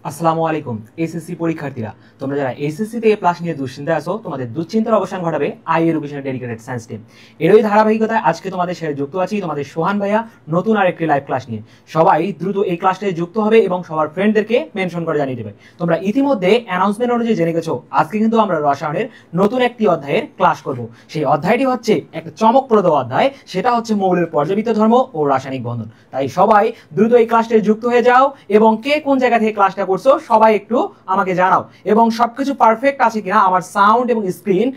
আসসালামু আলাইকুম এসএসসি পরীক্ষার্থীরা, তোমরা যারা এসএসসি তে প্লাস নিয়ে দুশ্চিন্তায় আছো, তোমাদের দুশ্চিন্তার অবসান ঘটাবে I education dedicated science team. এরই ধারাবাহিকতায় আজকে তোমাদের সাথে যুক্ত আছি তোমাদের সোহান ভাইয়া নতুন আরেকটি লাইভ ক্লাস নিয়ে। সবাই দ্রুত এই ক্লাসটায় যুক্ত হবে এবং সবার ফ্রেন্ডদেরকে মেনশন করে জানিয়ে দেবে। তোমরা ইতিমধ্যে অ্যানাউন্সমেন্ট অনুযায়ী জেনে গেছো আজকে কিন্তু আমরা রসায়নের নতুন একটি অধ্যায়ের ক্লাস করব। সেই অধ্যায়টি হচ্ছে একটা চমকপ্রদ অধ্যায়, সেটা হচ্ছে মৌলের পর্যাবৃত্ত ধর্ম ও রাসায়নিক বন্ধন। তাই সবাই দ্রুত এই ক্লাসটায় যুক্ত হয়ে যাও এবং কে কোন জায়গা থেকে ক্লাসটা করছো সবাই একটু আমাকে জানাও, এবং সবকিছু পারফেক্ট আছে কিনা আমার সাউন্ড এবং স্ক্রিন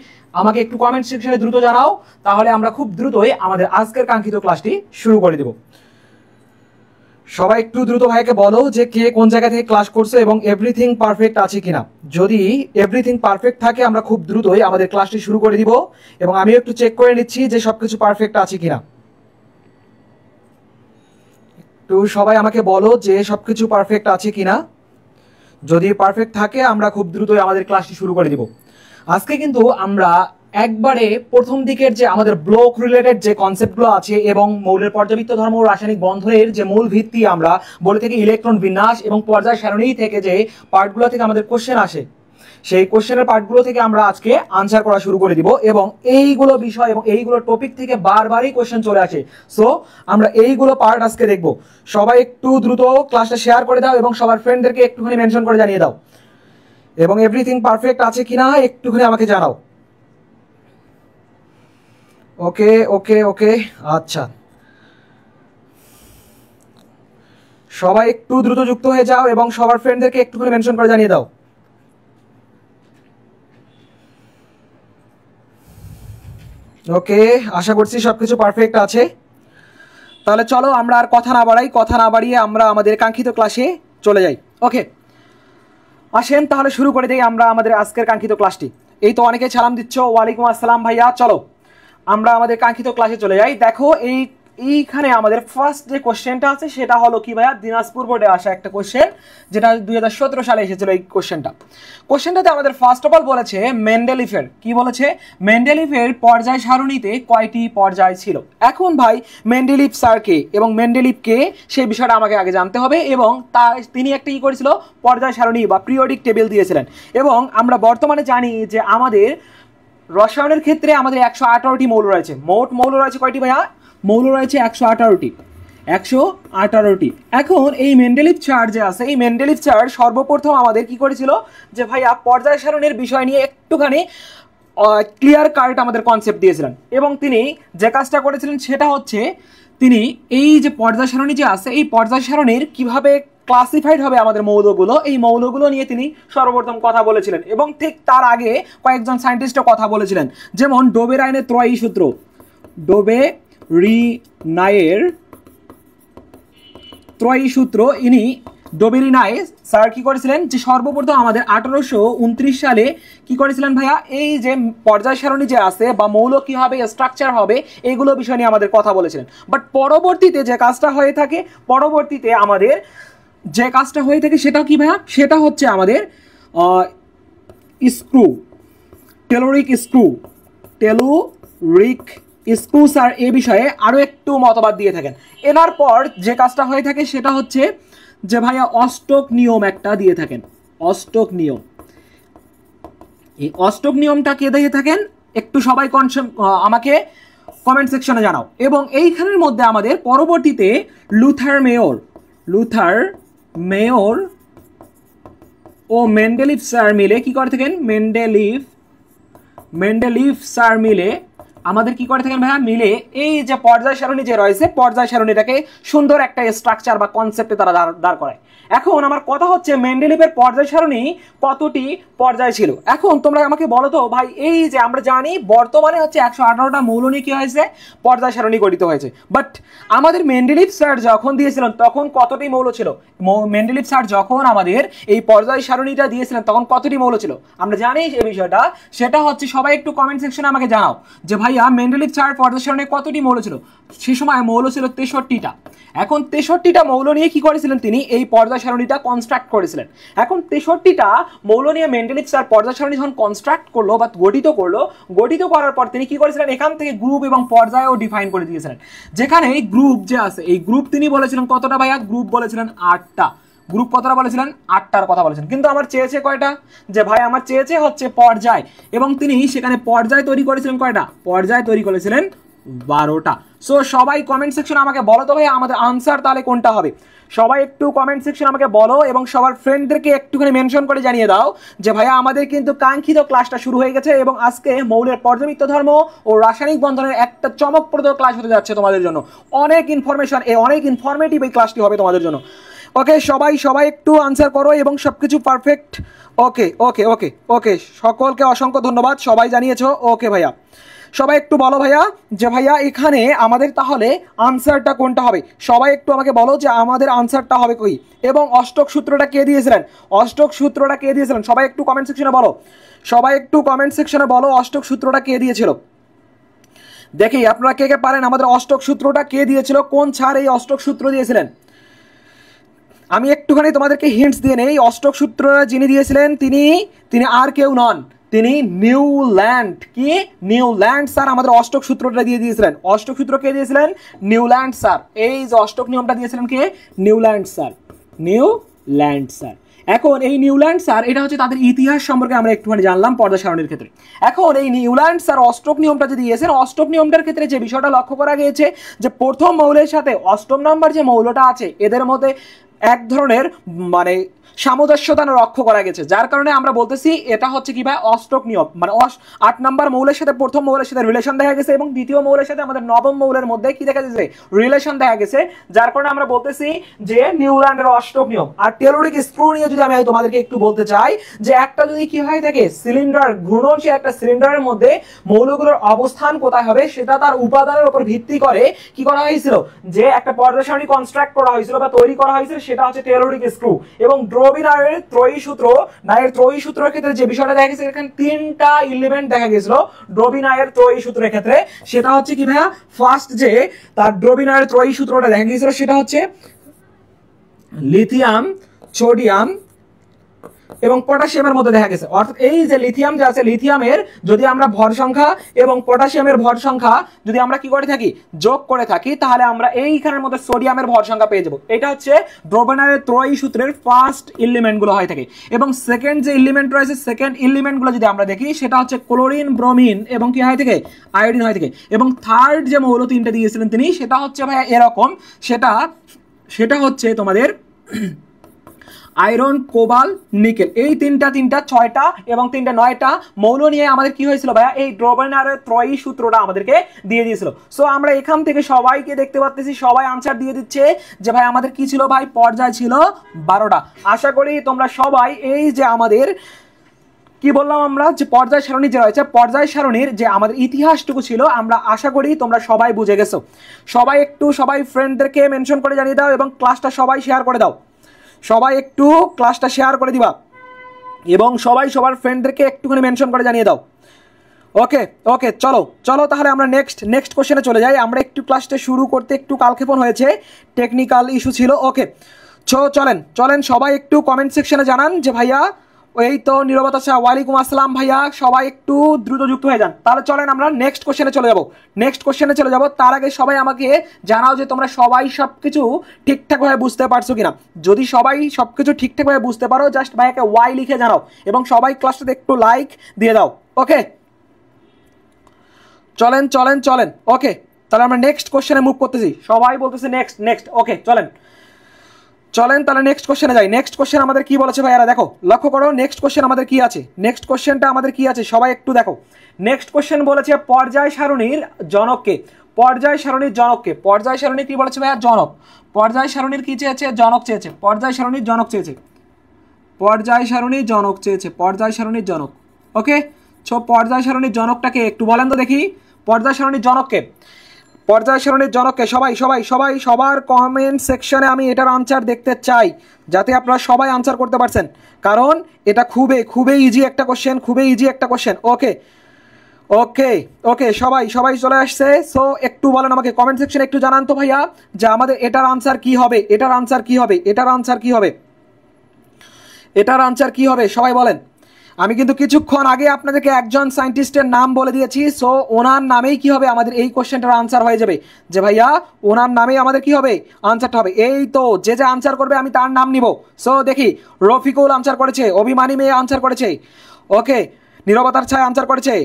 আমাকে একটু কমেন্ট সেকশনে দ্রুত জানাও। তাহলে আমরা খুব দ্রুতই আমাদের আজকের কাঙ্ক্ষিত ক্লাসটি শুরু করে দেব। সবাই একটু দ্রুত ভাইকে বলো যে কে কোন জায়গা থেকে ক্লাস করছে এবং এভরিথিং পারফেক্ট আছে কিনা। যদি এভরিথিং পারফেক্ট থাকে আমরা খুব দ্রুতই আমাদের ক্লাসটি শুরু করে দিব, এবং আমি একটু চেক করে নিচ্ছি যে সবকিছু পারফেক্ট আছে কিনা। একটু সবাই আমাকে বলো যে সবকিছু পারফেক্ট আছে কিনা। যদি পারফেক্ট থাকে আমরা খুব দ্রুতই আমাদের ক্লাসটি শুরু করে দিব। আজকে কিন্তু আমরা একবারে প্রথম দিকের যে আমাদের ব্লক রিলেটেড যে কনসেপ্টগুলো আছে এবং মৌলের পর্যাবৃত্ত ধর্ম ও রাসায়নিক বন্ধনের যে মূল ভিত্তি আমরা বলে থেকে ইলেকট্রন বিন্যাস এবং পর্যায় সারণী থেকে যে পার্টগুলো থেকে আমাদের কোশ্চেন আসে, সেই কোশ্চেনের পার্টগুলো থেকে আমরা আজকে আনসার করা শুরু করে দিব। এবং এইগুলো বিষয় এবং এইগুলো টপিক থেকে বারবারই কোশ্চেন চলে আসে, সো আমরা এইগুলো পার্ট আজকে দেখব। সবাই একটু দ্রুত ক্লাসটা শেয়ার করে দাও এবং সবার ফ্রেন্ডদেরকে একটুখানি মেনশন করে জানিয়ে দাও, এবং এভরিথিং পারফেক্ট আছে কিনা একটুখানি আমাকে জানাও। ওকে ওকে ওকে, আচ্ছা সবাই একটু দ্রুত যুক্ত হয়ে যাও এবং সবার ফ্রেন্ডদেরকে একটুখানি মেনশন করে জানিয়ে দাও। ওকে, আশা করছি সবকিছু পারফেক্ট আছে। তাহলে চলো আমরা আর কথা না বাড়িয়ে আমরা আমাদের কাঙ্ক্ষিত ক্লাসে চলে যাই। ওকে আসেন তাহলে শুরু করে দিই আমরা আমাদের আজকের কাঙ্ক্ষিত ক্লাসটি। এই তো অনেকে সালাম দিচ্ছ, ওয়ালাইকুম আসসালাম ভাইয়া। চলো আমরা আমাদের কাঙ্ক্ষিত ক্লাসে চলে যাই। দেখো এইখানে আমাদের ফার্স্ট যে কোশ্চেনটা আছে সেটা হলো কি ভাইয়া, দিনাজপুর বোর্ডে আসা একটা কোশ্চেন, যেটা 2017 সালে এসেছিল। এই কোশ্চেনটাতে আমাদের ফার্স্ট অফ অল বলেছে মেন্ডেলিফের, কি বলেছে, মেন্ডেলিফের পর্যায় সারণীতে কয়টি পর্যায় ছিল। এখন ভাই মেন্ডেলিফ স্যারকে এবং মেন্ডেলিফকে সেই বিষয়টা আমাকে আগে জানতে হবে, এবং তিনি একটা কি করেছিল, পর্যায় সারণী বা পিরিয়ডিক টেবিল দিয়েছিলেন। এবং আমরা বর্তমানে জানি যে আমাদের রসায়নের ক্ষেত্রে আমাদের 118টি মৌল রয়েছে। মোট মৌল রয়েছে কয়টি ভাইয়া, মৌল রয়েছে 118টি। এখন এই মেন্ডেলিফ চার্ট যে আছে, এই মেন্ডেলিফ চার্ট সর্বপ্রথম আমাদের কি করেছিল যে ভাইয়া পর্যায় সারণীর বিষয় নিয়ে একটুখানি ক্লিয়ার কাট আমাদের কনসেপ্ট দিয়েছিলেন। এবং তিনি যে কাজটা করেছিলেন সেটা হচ্ছে তিনি এই যে পর্যায় সারণী যে আছে, এই পর্যায় সারণীর কিভাবে ক্লাসিফাইড হবে আমাদের মৌলগুলো, এই মৌলগুলো নিয়ে তিনি সর্বপ্রথম কথা বলেছিলেন। এবং ঠিক তার আগে কয়েকজন সায়েন্টিস্টও কথা বলেছিলেন, যেমন ডোবেরাইনের ত্রয়ী সূত্র, ডোবেরিনায়ের ত্রয়ী সূত্র, ইনি ডোবেরিনায় স্যার কি করেছিলেন যে সর্বপ্রথম আমাদের 1829 সালে কি করেছিলেন ভাইয়া, এই যে পর্যায় সারণী যে আছে বা মৌল কি হবে, স্ট্রাকচার হবে, এইগুলো বিষয় নিয়ে আমাদের কথা বলেছিলেন। বাট পরবর্তীতে যে কাজটা হয়ে থাকে, সেটা কি ভাইয়া, সেটা হচ্ছে আমাদের টেলোরিক স্ক্রু স্যার এ বিষয়ে আরো একটু মতবাদ দিয়ে থাকেন। এনার পর যে কাজটা হয়ে থাকে সেটা হচ্ছে যে ভাইয়া অষ্টক নিয়ম একটা দিয়ে থাকেন। অষ্টক নিয়ম, এই অষ্টক নিয়মটা কে দিয়ে থাকেন একটু সবাই আমাকে কমেন্ট সেকশনে জানাও। এবং এইখানের মধ্যে আমাদের পরবর্তীতে লুথার মেয়র ও মেন্ডেলিফ স্যার মিলে কি করে থাকেন, মেন্ডেলিফ স্যার মিলে আমাদের কি করে থাকেন ভাইয়া, মিলে এই যে পর্যায় সারণী যে রয়েছে, পর্যায় সারণীটাকে সুন্দর একটা স্ট্রাকচার বা কনসেপ্টে তারা দাঁড় করায়। এখন আমার কথা হচ্ছে মেন্ডেলিফের পর্যায় সারণী কতটি পর্যায় ছিল। এখন তোমরা আমাকে বলো তো ভাই, এই যে আমরা জানি বর্তমানে হচ্ছে 118টা মৌল নিয়ে কি হয়েছে, পর্যায় সারণী গঠিত হয়েছে। বাট আমাদের মেন্ডেলিফ স্যার যখন দিয়েছিলেন তখন কতটি মৌল ছিল, মেন্ডেলিফ স্যার যখন আমাদের এই পর্যায় সারণীটা দিয়েছিলেন তখন কতটি মৌল ছিল আমরা জানি এই বিষয়টা। সেটা হচ্ছে সবাই একটু কমেন্ট সেকশনে আমাকে জানাও যে ভাইয়া মেন্ডেলিফ চার্ট পর্যায় সারণীর কতটি মৌল ছিল। সে সময় মৌল ছিল 63টা। এখন 63টা মৌল নিয়ে কি করেছিলেন তিনি, এই পর্যায় সারণীটা কনস্ট্রাক্ট করেছিলেন। এখন 63টা মৌল নিয়ে মেন্ডেলিফ স্যার পর্যায় সারণী যখন কনস্ট্রাক্ট করলো বা গঠিত করার পর তিনি কি করেছিলেন, এখান থেকে গ্রুপ এবং পর্যায়ও ডিফাইন করে দিয়েছিলেন। যেখানে এই গ্রুপ যে আছে, এই গ্রুপ তিনি বলেছিলেন কতটা ভাইয়া, গ্রুপ বলেছিলেন 8টা। গ্রুপ কতটা বলেছিলেন? 8টার কথা বলেছেন, কিন্তু আমার চেয়েছে কয়টা? যে ভাই আমার চেয়েছে হচ্ছে পর্যায়, এবং তিনি সেখানে পর্যায় তৈরি করেছিলেন কয়টা? পর্যায় তৈরি করেছিলেন 12টা। সো সবাই কমেন্ট সেকশনে আমাকে বলো তো ভাই আমাদের আনসার তাহলে কোনটা হবে। সবাই একটু কমেন্ট সেকশন আমাকে বলো এবং সবার ফ্রেন্ডদেরকে একটুখানি মেনশন করে জানিয়ে দাও যে ভাইয়া আমাদের কিন্তু কাঙ্ক্ষিত ক্লাসটা শুরু হয়ে গেছে, এবং আজকে মৌলের পর্যাবৃত্ত ধর্ম ও রাসায়নিক বন্ধনের একটা চমকপ্রদ ক্লাস হতে যাচ্ছে তোমাদের জন্য। অনেক ইনফরমেশন, অনেক ইনফরমেটিভ এই ক্লাসটি হবে তোমাদের জন্য। ওকে, সবাই একটু আনসার করো এবং সব কিছু পারফেক্ট। ওকে ওকে ওকে ওকে, সকলকে অসংখ্য ধন্যবাদ, সবাই জানিয়েছো। ওকে ভাইয়া, সবাই একটু বলো ভাইয়া যে ভাইয়া এখানে আমাদের তাহলে আনসারটা কোনটা হবে। সবাই একটু আমাকে বলো যে আমাদের আনসারটা হবে কই, এবং অষ্টক সূত্রটা কে দিয়েছিলেন? অষ্টক সূত্রটা কে দিয়েছিলেন? সবাই একটু কমেন্ট সেকশনে বলো, সবাই একটু কমেন্ট সেকশনে বলো অষ্টক সূত্রটা কে দিয়েছিল। দেখি আপনারা কে কে পারেন আমাদের অষ্টক সূত্রটা কে দিয়েছিল, কোন স্যার এই অষ্টক সূত্র দিয়েছিলেন। আমি একটুখানি তোমাদেরকে হিন্টস দিয়ে নেই। অষ্টক সূত্রটা যিনি দিয়েছিলেন তিনি আর কেউ নন, তিনি নিউল্যান্ড। কি? নিউল্যান্ড স্যার আমাদের অষ্টক সূত্রটা দিয়ে দিয়েছিলেন। অষ্টক সূত্র কে দিয়েছিলেন? Newland sir. এই যে অষ্টক নিয়মটা দিয়েছিলেন কে? Newland sir. Newland sir. এখন এই নিউল্যান্ড স্যার, এটা হচ্ছে তাদের ইতিহাস সম্পর্কে আমরা একটুখানি জানলাম পর্দা সারণীর ক্ষেত্রে। এখন এই নিউল্যান্ড স্যার অষ্টক নিয়মটা যে দিয়েছেন, অষ্টক নিয়মটার ক্ষেত্রে যে বিষয়টা লক্ষ্য করা গিয়েছে যে প্রথম মৌলের সাথে অষ্টম নম্বর যে মৌলটা আছে এদের মধ্যে এক ধরনের মানে সামঞ্জস্যতা লক্ষ্য করা গেছে, যার কারণে আমরা বলতেছি এটা হচ্ছে কি ভাই অষ্টক নিয়ম। মানে 8 নম্বর মৌলের সাথে প্রথম মৌলের সাথে রিলেশন দেখা গেছে, এবং দ্বিতীয় মৌলের সাথে আমাদের নবম মৌলের মধ্যে কি দেখা গেছে? রিলেশন দেখা গেছে, যার কারণে আমরা বলতেছি যে নিউল্যান্ডের অষ্টক নিয়ম। আর টেলরিক স্ক্রু নিয়ে যদি আমি তোমাদেরকে একটু বলতে চাই যে একটা যদি কি হয় থাকে সিলিন্ডার, ঘূর্ণনশীল একটা সিলিন্ডারের মধ্যে মৌলগুলোর অবস্থান কোথায় হবে সেটা তার উপাদানের উপর ভিত্তি করে কি করা হয়েছিল, যে একটা পর্দা সারণী কনস্ট্রাক্ট করা হয়েছিল বা তৈরি করা হয়েছিল, সেটা হচ্ছে টেলরিক স্ক্রু। এবং ড্রোবিনারের ত্রয়ী সূত্র, নায়ের ত্রয়ী সূত্রের ক্ষেত্রে যে বিষয়টা দেখা গেছে এখানে 3টা এলিমেন্ট দেখা গেছিল ড্রোবিনারের ত্রয়ী সূত্রের ক্ষেত্রে। সেটা হচ্ছে কি ভাইয়া, ফার্স্ট যে তার ড্রোবিনারের ত্রয়ী সূত্রটা দেখা গেছিল সেটা হচ্ছে লিথিয়াম, সোডিয়াম এবং পটাশিয়ামের মধ্যে দেখা গেছে। অর্থাৎ এই যে লিথিয়াম যে আছে, লিথিয়ামের যদি আমরা ভর সংখ্যা এবং পটাশিয়ামের ভর সংখ্যা যদি আমরা কি করে থাকি, যোগ করে থাকি, তাহলে আমরা এইখানের মধ্যে সোডিয়ামের ভর সংখ্যা পেয়ে যাব। এটা হচ্ছে ড্রোবিনারের ত্রয়ী সূত্রের ফার্স্ট এলিমেন্টগুলো হয়ে থাকে। এবং সেকেন্ড যে এলিমেন্ট রয়েছে, সেকেন্ড এলিমেন্টগুলো যদি আমরা দেখি সেটা হচ্ছে ক্লোরিন, ব্রোমিন এবং কি হয়ে থাকে, আয়োডিন হয়ে থাকে। এবং থার্ড যে মৌল 3টে দিয়েছিলেন তিনি, সেটা হচ্ছে ভাইয়া এরকম, সেটা হচ্ছে তোমাদের আয়রন, কোবাল, নিকেল। এই তিনটা 6টা এবং 3টা 9টা মৌল নিয়ে আমাদের কি হয়েছিল ভাইয়া, এই ড্রোবিনারের ত্রয়ী সূত্রটা আমাদেরকে দিয়ে দিয়েছিল। সো আমরা এখান থেকে সবাইকে দেখতে পাচ্ছি সবাই আনসার দিয়ে দিচ্ছে যে ভাই আমাদের কি ছিল ভাই, পর্যায় ছিল 12টা। আশা করি তোমরা সবাই এই যে আমাদের কি বললাম আমরা যে পর্যায় সারণী যে রয়েছে, পর্যায় সারণীর যে আমাদের ইতিহাসটুকু ছিল, আমরা আশা করি তোমরা সবাই বুঝে গেছো। সবাই ফ্রেন্ডদেরকে মেনশন করে জানিয়ে দাও এবং ক্লাসটা সবাই শেয়ার করে দাও। সবাই একটু ক্লাসটা শেয়ার করে দিবা এবং সবাই সবার ফ্রেন্ডদেরকে একটুখানি মেনশন করে জানিয়ে দাও। ওকে ওকে, চলো তাহলে আমরা নেক্সট কোশ্চেনে চলে যাই। আমরা একটু ক্লাসটা শুরু করতে একটু কালক্ষেপণ হয়েছে, টেকনিক্যাল ইস্যু ছিল। ওকে, চলেন সবাই একটু কমেন্ট সেকশনে জানান যে ভাইয়া, এই তো নীরবতা শাহ, ওয়ালাইকুম আসসালাম ভাইয়া, সবাই একটু দ্রুত যুক্ত হয়ে যান। তাহলে চলেন আমরা নেক্সট কোশ্চেনে চলে যাব। তার আগে সবাই আমাকে জানাও যে তোমরা সবাই সবকিছু ঠিকঠাকভাবে বুঝতে পারছো কিনা। যদি সবাই সবকিছু ঠিকঠাকভাবে বুঝতে পারো, জাস্ট ভাইয়াকে ওয়াই লিখে জানাও এবং সবাই ক্লাসটাতে একটু লাইক দিয়ে দাও। ওকে, চলেন। ওকে, তাহলে আমরা নেক্সট কোশ্চেনে মুভ করতেছি। সবাই বলতেছে নেক্সট। ওকে, চলেন তাহলে নেক্সট কোশ্চেনে যাই। নেক্সট কোশ্চেন আমাদের কি বলেছে ভাইয়ারা, দেখো লক্ষ্য করো নেক্সট কোশ্চেন আমাদের কি আছে। নেক্সট কোশ্চেনটা আমাদের কি আছে সবাই একটু দেখো। নেক্সট কোশ্চেন বলেছে পর্যায় সারণীর জনককে। পর্যায় সারণীর কি বলেছে ভাইয়া, জনক। পর্যায় সারণীর কি চেয়েছে, জনক চেয়েছে। পর্যায় সারণীর জনক। ওকে, সো পর্যায় সারণীর জনকটাকে একটু বলেন তো দেখি। পর্যায় সারণীর জনককে সবাই সবার কমেন্ট সেকশনে আমি এটার আনসার দেখতে চাই, যাতে আপনারা সবাই আনসার করতে পারছেন, কারণ এটা খুবই ইজি একটা কোশ্চেন। ওকে, সবাই চলে আসছে। সো একটু বলেন আমাকে কমেন্ট সেকশনে একটু জানান তো ভাইয়া যে আমাদের এটার আনসার কি হবে, সবাই বলেন। আমি কিন্তু কিছুক্ষণ আগে আপনাদেরকে একজন সায়েন্টিস্টের নাম বলে দিয়েছি, সো ওনার নামেই কি হবে আমাদের এই কোশ্চেনটার আনসার হয়ে যাবে, যে ভাইয়া ওনার নামেই আমাদের কি হবে আনসারটা হবে। এই তো যে যে আনসার করবে আমি তার নাম নিব। সো দেখি, রফিকুল আনসার করেছে, অভিমানী মেয়ে আনসার করেছে, ওকে, নীরবতার ছায় আনসার করেছে,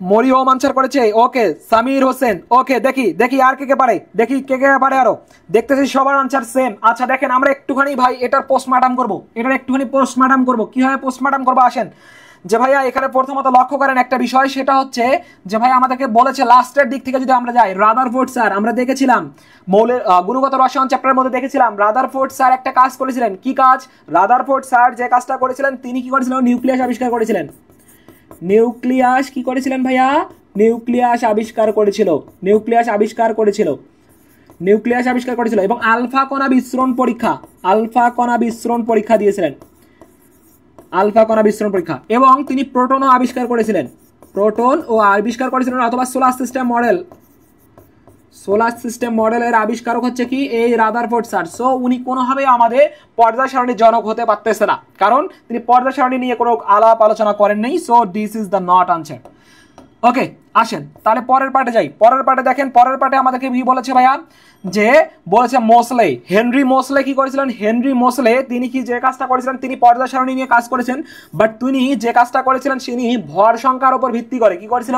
মরিয়ম আনসার করেছে, ওকে, সামির হোসেন, ওকে, দেখি দেখি আর কে কে পারে, দেখি কে কে পারে আরো, দেখতেছি সবার আনসার সেম। আচ্ছা দেখেন, আমরা একটুখানি ভাই এটার পোস্টমার্টাম করব, এটার একটুখানি পোস্টমার্টাম করব। কিভাবে পোস্টমার্টাম করবো আসেন। যে ভাইয়া এখানে প্রথমত লক্ষ্য করেন একটা বিষয়, সেটা হচ্ছে যে ভাই আমাদেরকে বলেছে লাস্টের দিক থেকে যদি আমরা যাই, রাদারফোর্ড স্যার আমরা দেখেছিলাম মৌলের গুণগত রসায়ন চ্যাপ্টারের মধ্যে দেখেছিলাম রাদারফোর্ড স্যার একটা কাজ করেছিলেন। কি কাজ? রাদারফোর্ড স্যার যে কাজটা করেছিলেন, তিনি কি করেছিলেন? নিউক্লিয়াস আবিষ্কার করেছিলেন। নিউক্লিয়াস কি করেছিলেন ভাইয়া? নিউক্লিয়াস আবিষ্কার করেছিল, নিউক্লিয়াস আবিষ্কার করেছিল, নিউক্লিয়াস আবিষ্কার করেছিল এবং আলফা কণা বিস্ফোরণ পরীক্ষা, আলফা কণা বিস্ফোরণ পরীক্ষা দিয়েছিলেন, আলফা কণা বিস্ফোরণ পরীক্ষা। এবং তিনি প্রোটনও আবিষ্কার করেছিলেন, প্রোটন ও আবিষ্কার করেছিলেন, অথবা solar system model, solar system মডেলের আবিষ্কারক হচ্ছে কি এই রাদারফোর্ড স্যার। সো উনি কোনোভাবে আমাদের পর্যায় সারণীর জনক হতে পারতেছে না, কারণ তিনি পর্যায় সারণী নিয়ে কোনো আলাপ আলোচনা করেন নাই। So this is the not answer. Okay, আসেন তাহলে পরের পার্টে যাই। পরের পার্টে দেখেন, পরের পার্টে আমাদেরকে কি বলেছে ভাইয়া, যে বলেছে মোসলে, হেনরি মোসলে কি করেছিলেন? হেনরি মোসলে তিনি কি যে কাজটা করেছিলেন, তিনি পর্যায় সারণী নিয়ে কাজ করেছেন, বাট তিনি যে কাজটা করেছিলেন তিনি ভর সংখ্যার উপর ভিত্তি করে কি করেছিল?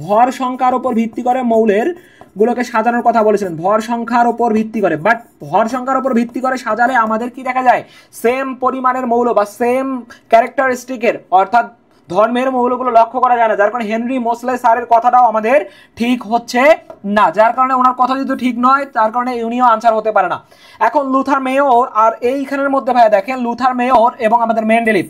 ভর সংখ্যার উপর ভিত্তি করে মৌলের গুলোকে সাজানোর কথা বলেছিলেন, ভর সংখ্যার উপর ভিত্তি করে। বাট ভর সংখ্যার উপর ভিত্তি করে সাজালে আমাদের কি দেখা যায়? সেম পরিমাণের মৌল বা সেম ক্যারেক্টারিস্টিকের, অর্থাৎ ধর্মের মৌলগুলো লক্ষ্য করা যায় না, যার কারণে হেনরি মোসলে স্যারের কথাটাও আমাদের ঠিক হচ্ছে না, যার কারণে ওনার কথা যেহেতু ঠিক নয়, তার কারণে উনিও আনসার হতে পারে না। এখন লুথার মেয়র আর এইখানের মধ্যে ভাইয়া দেখেন, লুথার মেয়র এবং আমাদের মেন্ডেলিভ,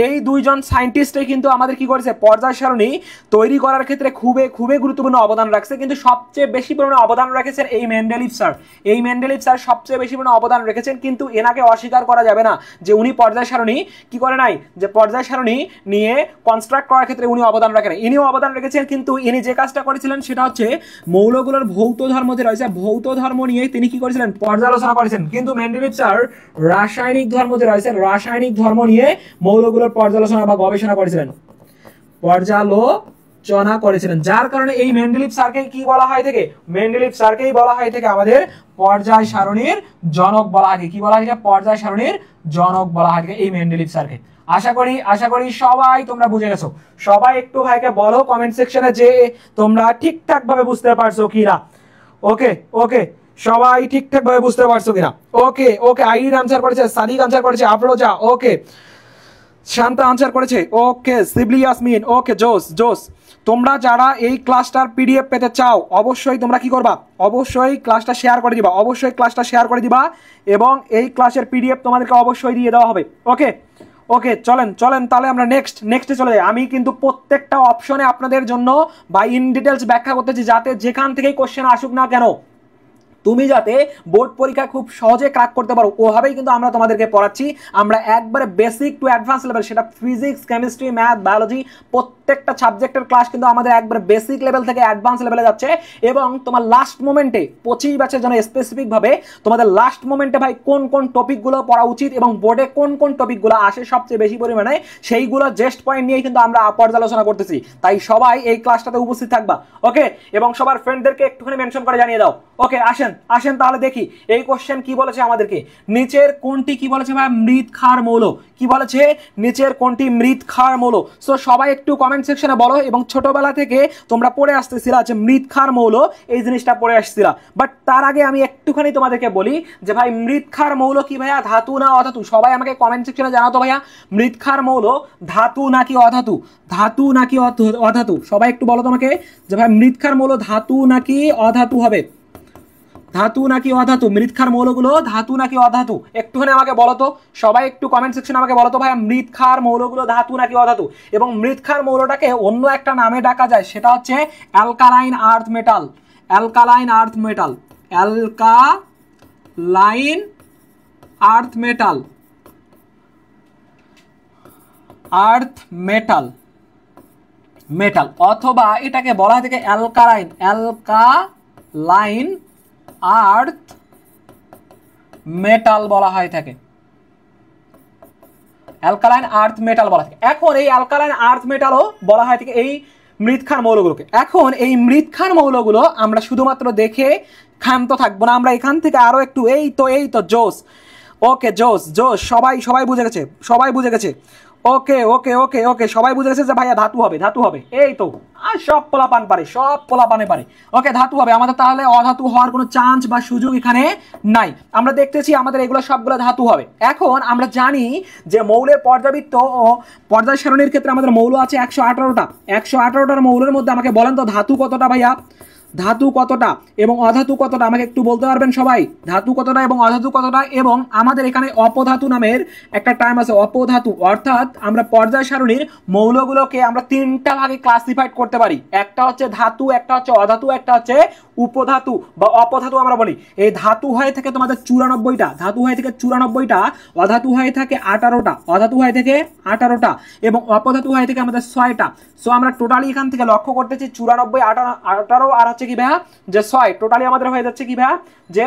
এই দুইজন সায়েন্টিস্টে কিন্তু আমাদের কি করেছে? পর্যায় সারণী তৈরি করার ক্ষেত্রে খুবই গুরুত্বপূর্ণ অবদান রাখছে, কিন্তু সবচেয়ে বেশি পরিমাণে অবদান রেখেছেন এই মেন্ডেলিভ স্যার। এই মেন্ডেলিভ স্যার সবচেয়ে বেশি পরিমাণে অবদান রেখেছেন, কিন্তু এনাকে অস্বীকার করা যাবে না যে উনি পর্যায় সারণী কি করে নাই, যে পর্যায় সারণী নিয়ে কনস্ট্রাক্ট করার ক্ষেত্রে উনি অবদান রাখেন, ইনিও অবদান রেখেছেন। কিন্তু ইনি যে কাজটা করেছিলেন সেটা হচ্ছে মৌলগুলোর ভৌত ধর্ম যে রয়েছে, ভৌত ধর্ম নিয়ে তিনি কি করেছিলেন? পর্যালোচনা করেছেন। কিন্তু মেন্ডেলিভ স্যার রাসায়নিক ধর্ম যে রয়েছে, রাসায়নিক ধর্ম নিয়ে মৌলগুলোর পর্যালোচনা বা গবেষণা করেছিলেন, পর্যালোচনা করেছিলেন, যার কারণে এই মেন্ডেলিভ স্যারকে কি বলা হয় থেকে? মেন্ডেলিভ স্যারকেই বলা হয় থেকে আমাদের পর্যায় সারণীর জনক বলা হয়। কি বলা হয়? পর্যায় সারণীর জনক বলা হয় এই মেন্ডেলিভ স্যারকে। আশা করি সবাই তোমরা বুঝে গেছো। সবাই একটু ভাইকে বলো কমেন্ট সেকশনে যে তোমরা ঠিকঠাক ভাবে বুঝতে পারছো কিনা। ওকে ওকে, সবাই ঠিকঠাক ভাবে বুঝতে পারছো কিনা? ওকে ওকে, আইরিন আনসার করেছে, সাদিক আনসার করেছে, আফরোজা, ওকে, শান্তা আনসার করেছে, ওকে, শিবলি ইয়াসমিন, ওকে, জোস জোস। তোমরা যারা এই ক্লাসটার পিডিএফ পেতে চাও অবশ্যই তোমরা কি করবা? অবশ্যই ক্লাসটা শেয়ার করে দিবা, অবশ্যই ক্লাসটা শেয়ার করে দিবা এবং এই ক্লাসের পিডিএফ তোমাদেরকে অবশ্যই দিয়ে দেওয়া হবে। ওকে ওকে, চলেন তাহলে আমরা নেক্সটে চলে যাই। আমি কিন্তু প্রত্যেকটা অপশনে আপনাদের জন্য বা ইন ডিটেলস ব্যাখ্যা করতেছি, যাতে যেখান থেকেই কোশ্চেন আসুক না কেন তুমি যাতে বোর্ড পরীক্ষা খুব সহজে ক্র্যাক করতে পারো, ওভাবেই কিন্তু আমরা তোমাদেরকে পড়াচ্ছি। আমরা একবারে বেসিক টু অ্যাডভান্স লেভেল, সেটা ফিজিক্স, কেমিস্ট্রি, ম্যাথ, বায়োলজি, প্রত্যেকটা সাবজেক্টের ক্লাস কিন্তু আমাদের একবারে বেসিক লেভেল থেকে অ্যাডভান্স লেভেলে যাচ্ছে। এবং তোমার লাস্ট মোমেন্টে 25 ব্যাচের জন্য স্পেসিফিকভাবে তোমাদের লাস্ট মোমেন্টে ভাই কোন কোন টপিকগুলো পড়া উচিত এবং বোর্ডে কোন কোন টপিকগুলো আসে সবচেয়ে বেশি পরিমাণে, সেইগুলো জেস্ট পয়েন্ট নিয়েই কিন্তু আমরা পর্যালোচনা করতেছি। তাই সবাই এই ক্লাসটাতে উপস্থিত থাকবা, ওকে, এবং সবার ফ্রেন্ডদেরকে একটুখানি মেনশন করে জানিয়ে দাও। ওকে, আসেন তাহলে দেখি এই কোশ্চেন কি বলেছে আমাদেরকে। নিচের কোনটি কি বলেছে ভাই? মৃৎ ক্ষার মৌল। কি বলেছে? নিচের কোনটি মৃৎ ক্ষার মৌল? সো সবাই একটু কমেন্ট সেকশনে বলো। এবং ছোটবেলা থেকে তোমরা পড়ে আসতেছিলা যে মৃৎ ক্ষার মৌল, এই জিনিসটা পড়ে আসছিলা, বাট তার আগে আমি একটুখানি তোমাদেরকে বলি যে ভাই মৃৎ ক্ষার মৌল কি ভাইয়া, ধাতু না অধাতু? সবাই আমাকে কমেন্ট সেকশনে জানাতো ভাইয়া মৃৎ ক্ষার মৌল ধাতু নাকি অধাতু, ধাতু নাকি অধাতু? সবাই একটু বলো তোমাকে যে ভাই মৃৎ ক্ষার মৌল ধাতু নাকি অধাতু হবে, ধাতু নাকি অধাতু? মৃৎ ক্ষার মৌলগুলো ধাতু নাকি অধাতু একটুখানি আমাকে বলো তো, সবাই একটু কমেন্ট সেকশনে আমাকে বলো তো ভাই মৃৎ ক্ষার মৌলগুলো ধাতু নাকি অধাতু। এবং মৃৎ ক্ষার মৌলটাকে অন্য একটা নামে ডাকা যায়, সেটা হচ্ছে alkaline earth metal, alkaline earth metal, alkaline earth metal, earth metal, metal, অথবা এটাকে বলা হয় থেকে অ্যালকালাইন, অ্যালকালাইন আর্থ মেটাল বলা হয় থাকে, অ্যালকালাইন আর্থ মেটাল বলা থাকে। এখন এই অ্যালকালাইন আর্থ মেটালও বলা হয় থেকে এই মৃৎক্ষার মৌলগুলোকে। এখন এই মৃৎক্ষার মৌলগুলো আমরা শুধুমাত্র দেখে ক্ষান্ত থাকবো না, আমরা এখান থেকে আরো একটু এই তো জোস, ওকে জোস জোস, সবাই বুঝে গেছে, সবাই বুঝে গেছে, ওকে ওকে ওকে ওকে সবাই বুঝে গেছে যে ভাইয়া ধাতু হবে, ধাতু হবে, এই তো আর সব পোলাপান পারে, সব পোলাপানে পারে, ওকে ধাতু হবে আমাদের। তাহলে অধাতু হওয়ার কোনো চান্স বা সুযোগ এখানে নাই। আমরা দেখতেছি আমাদের এগুলো সবগুলো ধাতু হবে। এখন আমরা জানি যে মৌলের পর্যাবৃত্ত ও পর্যায় সারণীর ক্ষেত্রে আমাদের মৌল আছে 118টা। 118টার মৌলের মধ্যে আমাকে বলেন তো ধাতু কতটা ভাইয়া, ধাতু কতটা এবং অধাতু কতটা আমাকে একটু বলতে পারবেন সবাই? ধাতু কতটা এবং অধাতু কতটা? এবং আমাদের এখানে অপধাতু নামের একটা টার্ম আছে, অপধাতু, অর্থাৎ আমরা পর্যায় সারণীর মৌলগুলোকে আমরা 3টা ভাগে ক্লাসিফাইড করতে পারি। একটা হচ্ছে ধাতু, একটা হচ্ছে অধাতু, একটা হচ্ছে উপধাতু বা অপধাতু আমরা বলি। এই ধাতু হয়ে থেকে তোমাদের 94টা, ধাতু হয়ে থেকে 94টা, অধাতু হয়ে থাকে 18টা, অধাতু হয়ে থেকে 18টা এবং অপধাতু হয়ে থেকে আমাদের 6টা। সো আমরা টোটালি এখান থেকে লক্ষ্য করতেছি 94, 18 আর হচ্ছে কি ভাইয়া যে 6, টোটালি আমাদের হয়ে যাচ্ছে কি ভাইয়া যে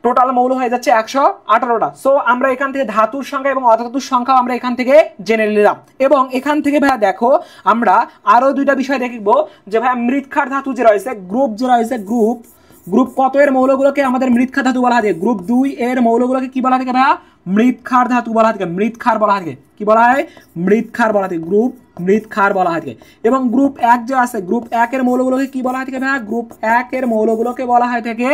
টোটাল মৌল হয়ে যাচ্ছে 118টা। সো আমরা এখান থেকে ধাতুর সংখ্যা এবং অধাতুর সংখ্যা আমরা এখান থেকে জেনে নিলাম। এবং এখান থেকে ভাইয়া দেখো আমরা আরো দুইটা বিষয় দেখব যে ভাইয়া মৃৎক্ষার ধাতু যে রয়েছে, গ্রুপ যে রয়েছে, গ্রুপ কত এর মৌলগুলোকে আমাদের মৃৎক্ষার ধাতু বলা হয়? গ্রুপ 2 এর মৌলগুলোকে কি বলা থাকে ভাইয়া? মৃৎক্ষার ধাতু বলা হয়, মৃৎক্ষার বলা হয়। কি বলা হয়? মৃৎক্ষার বলা হয়, গ্রুপ মৃৎক্ষার বলা হয়। এবং গ্রুপ 1 যে আছে, গ্রুপ 1 এর মৌলগুলোকে কি বলা হয় থাকে ভাইয়া? গ্রুপ 1 এর মৌলগুলোকে বলা হয় থাকে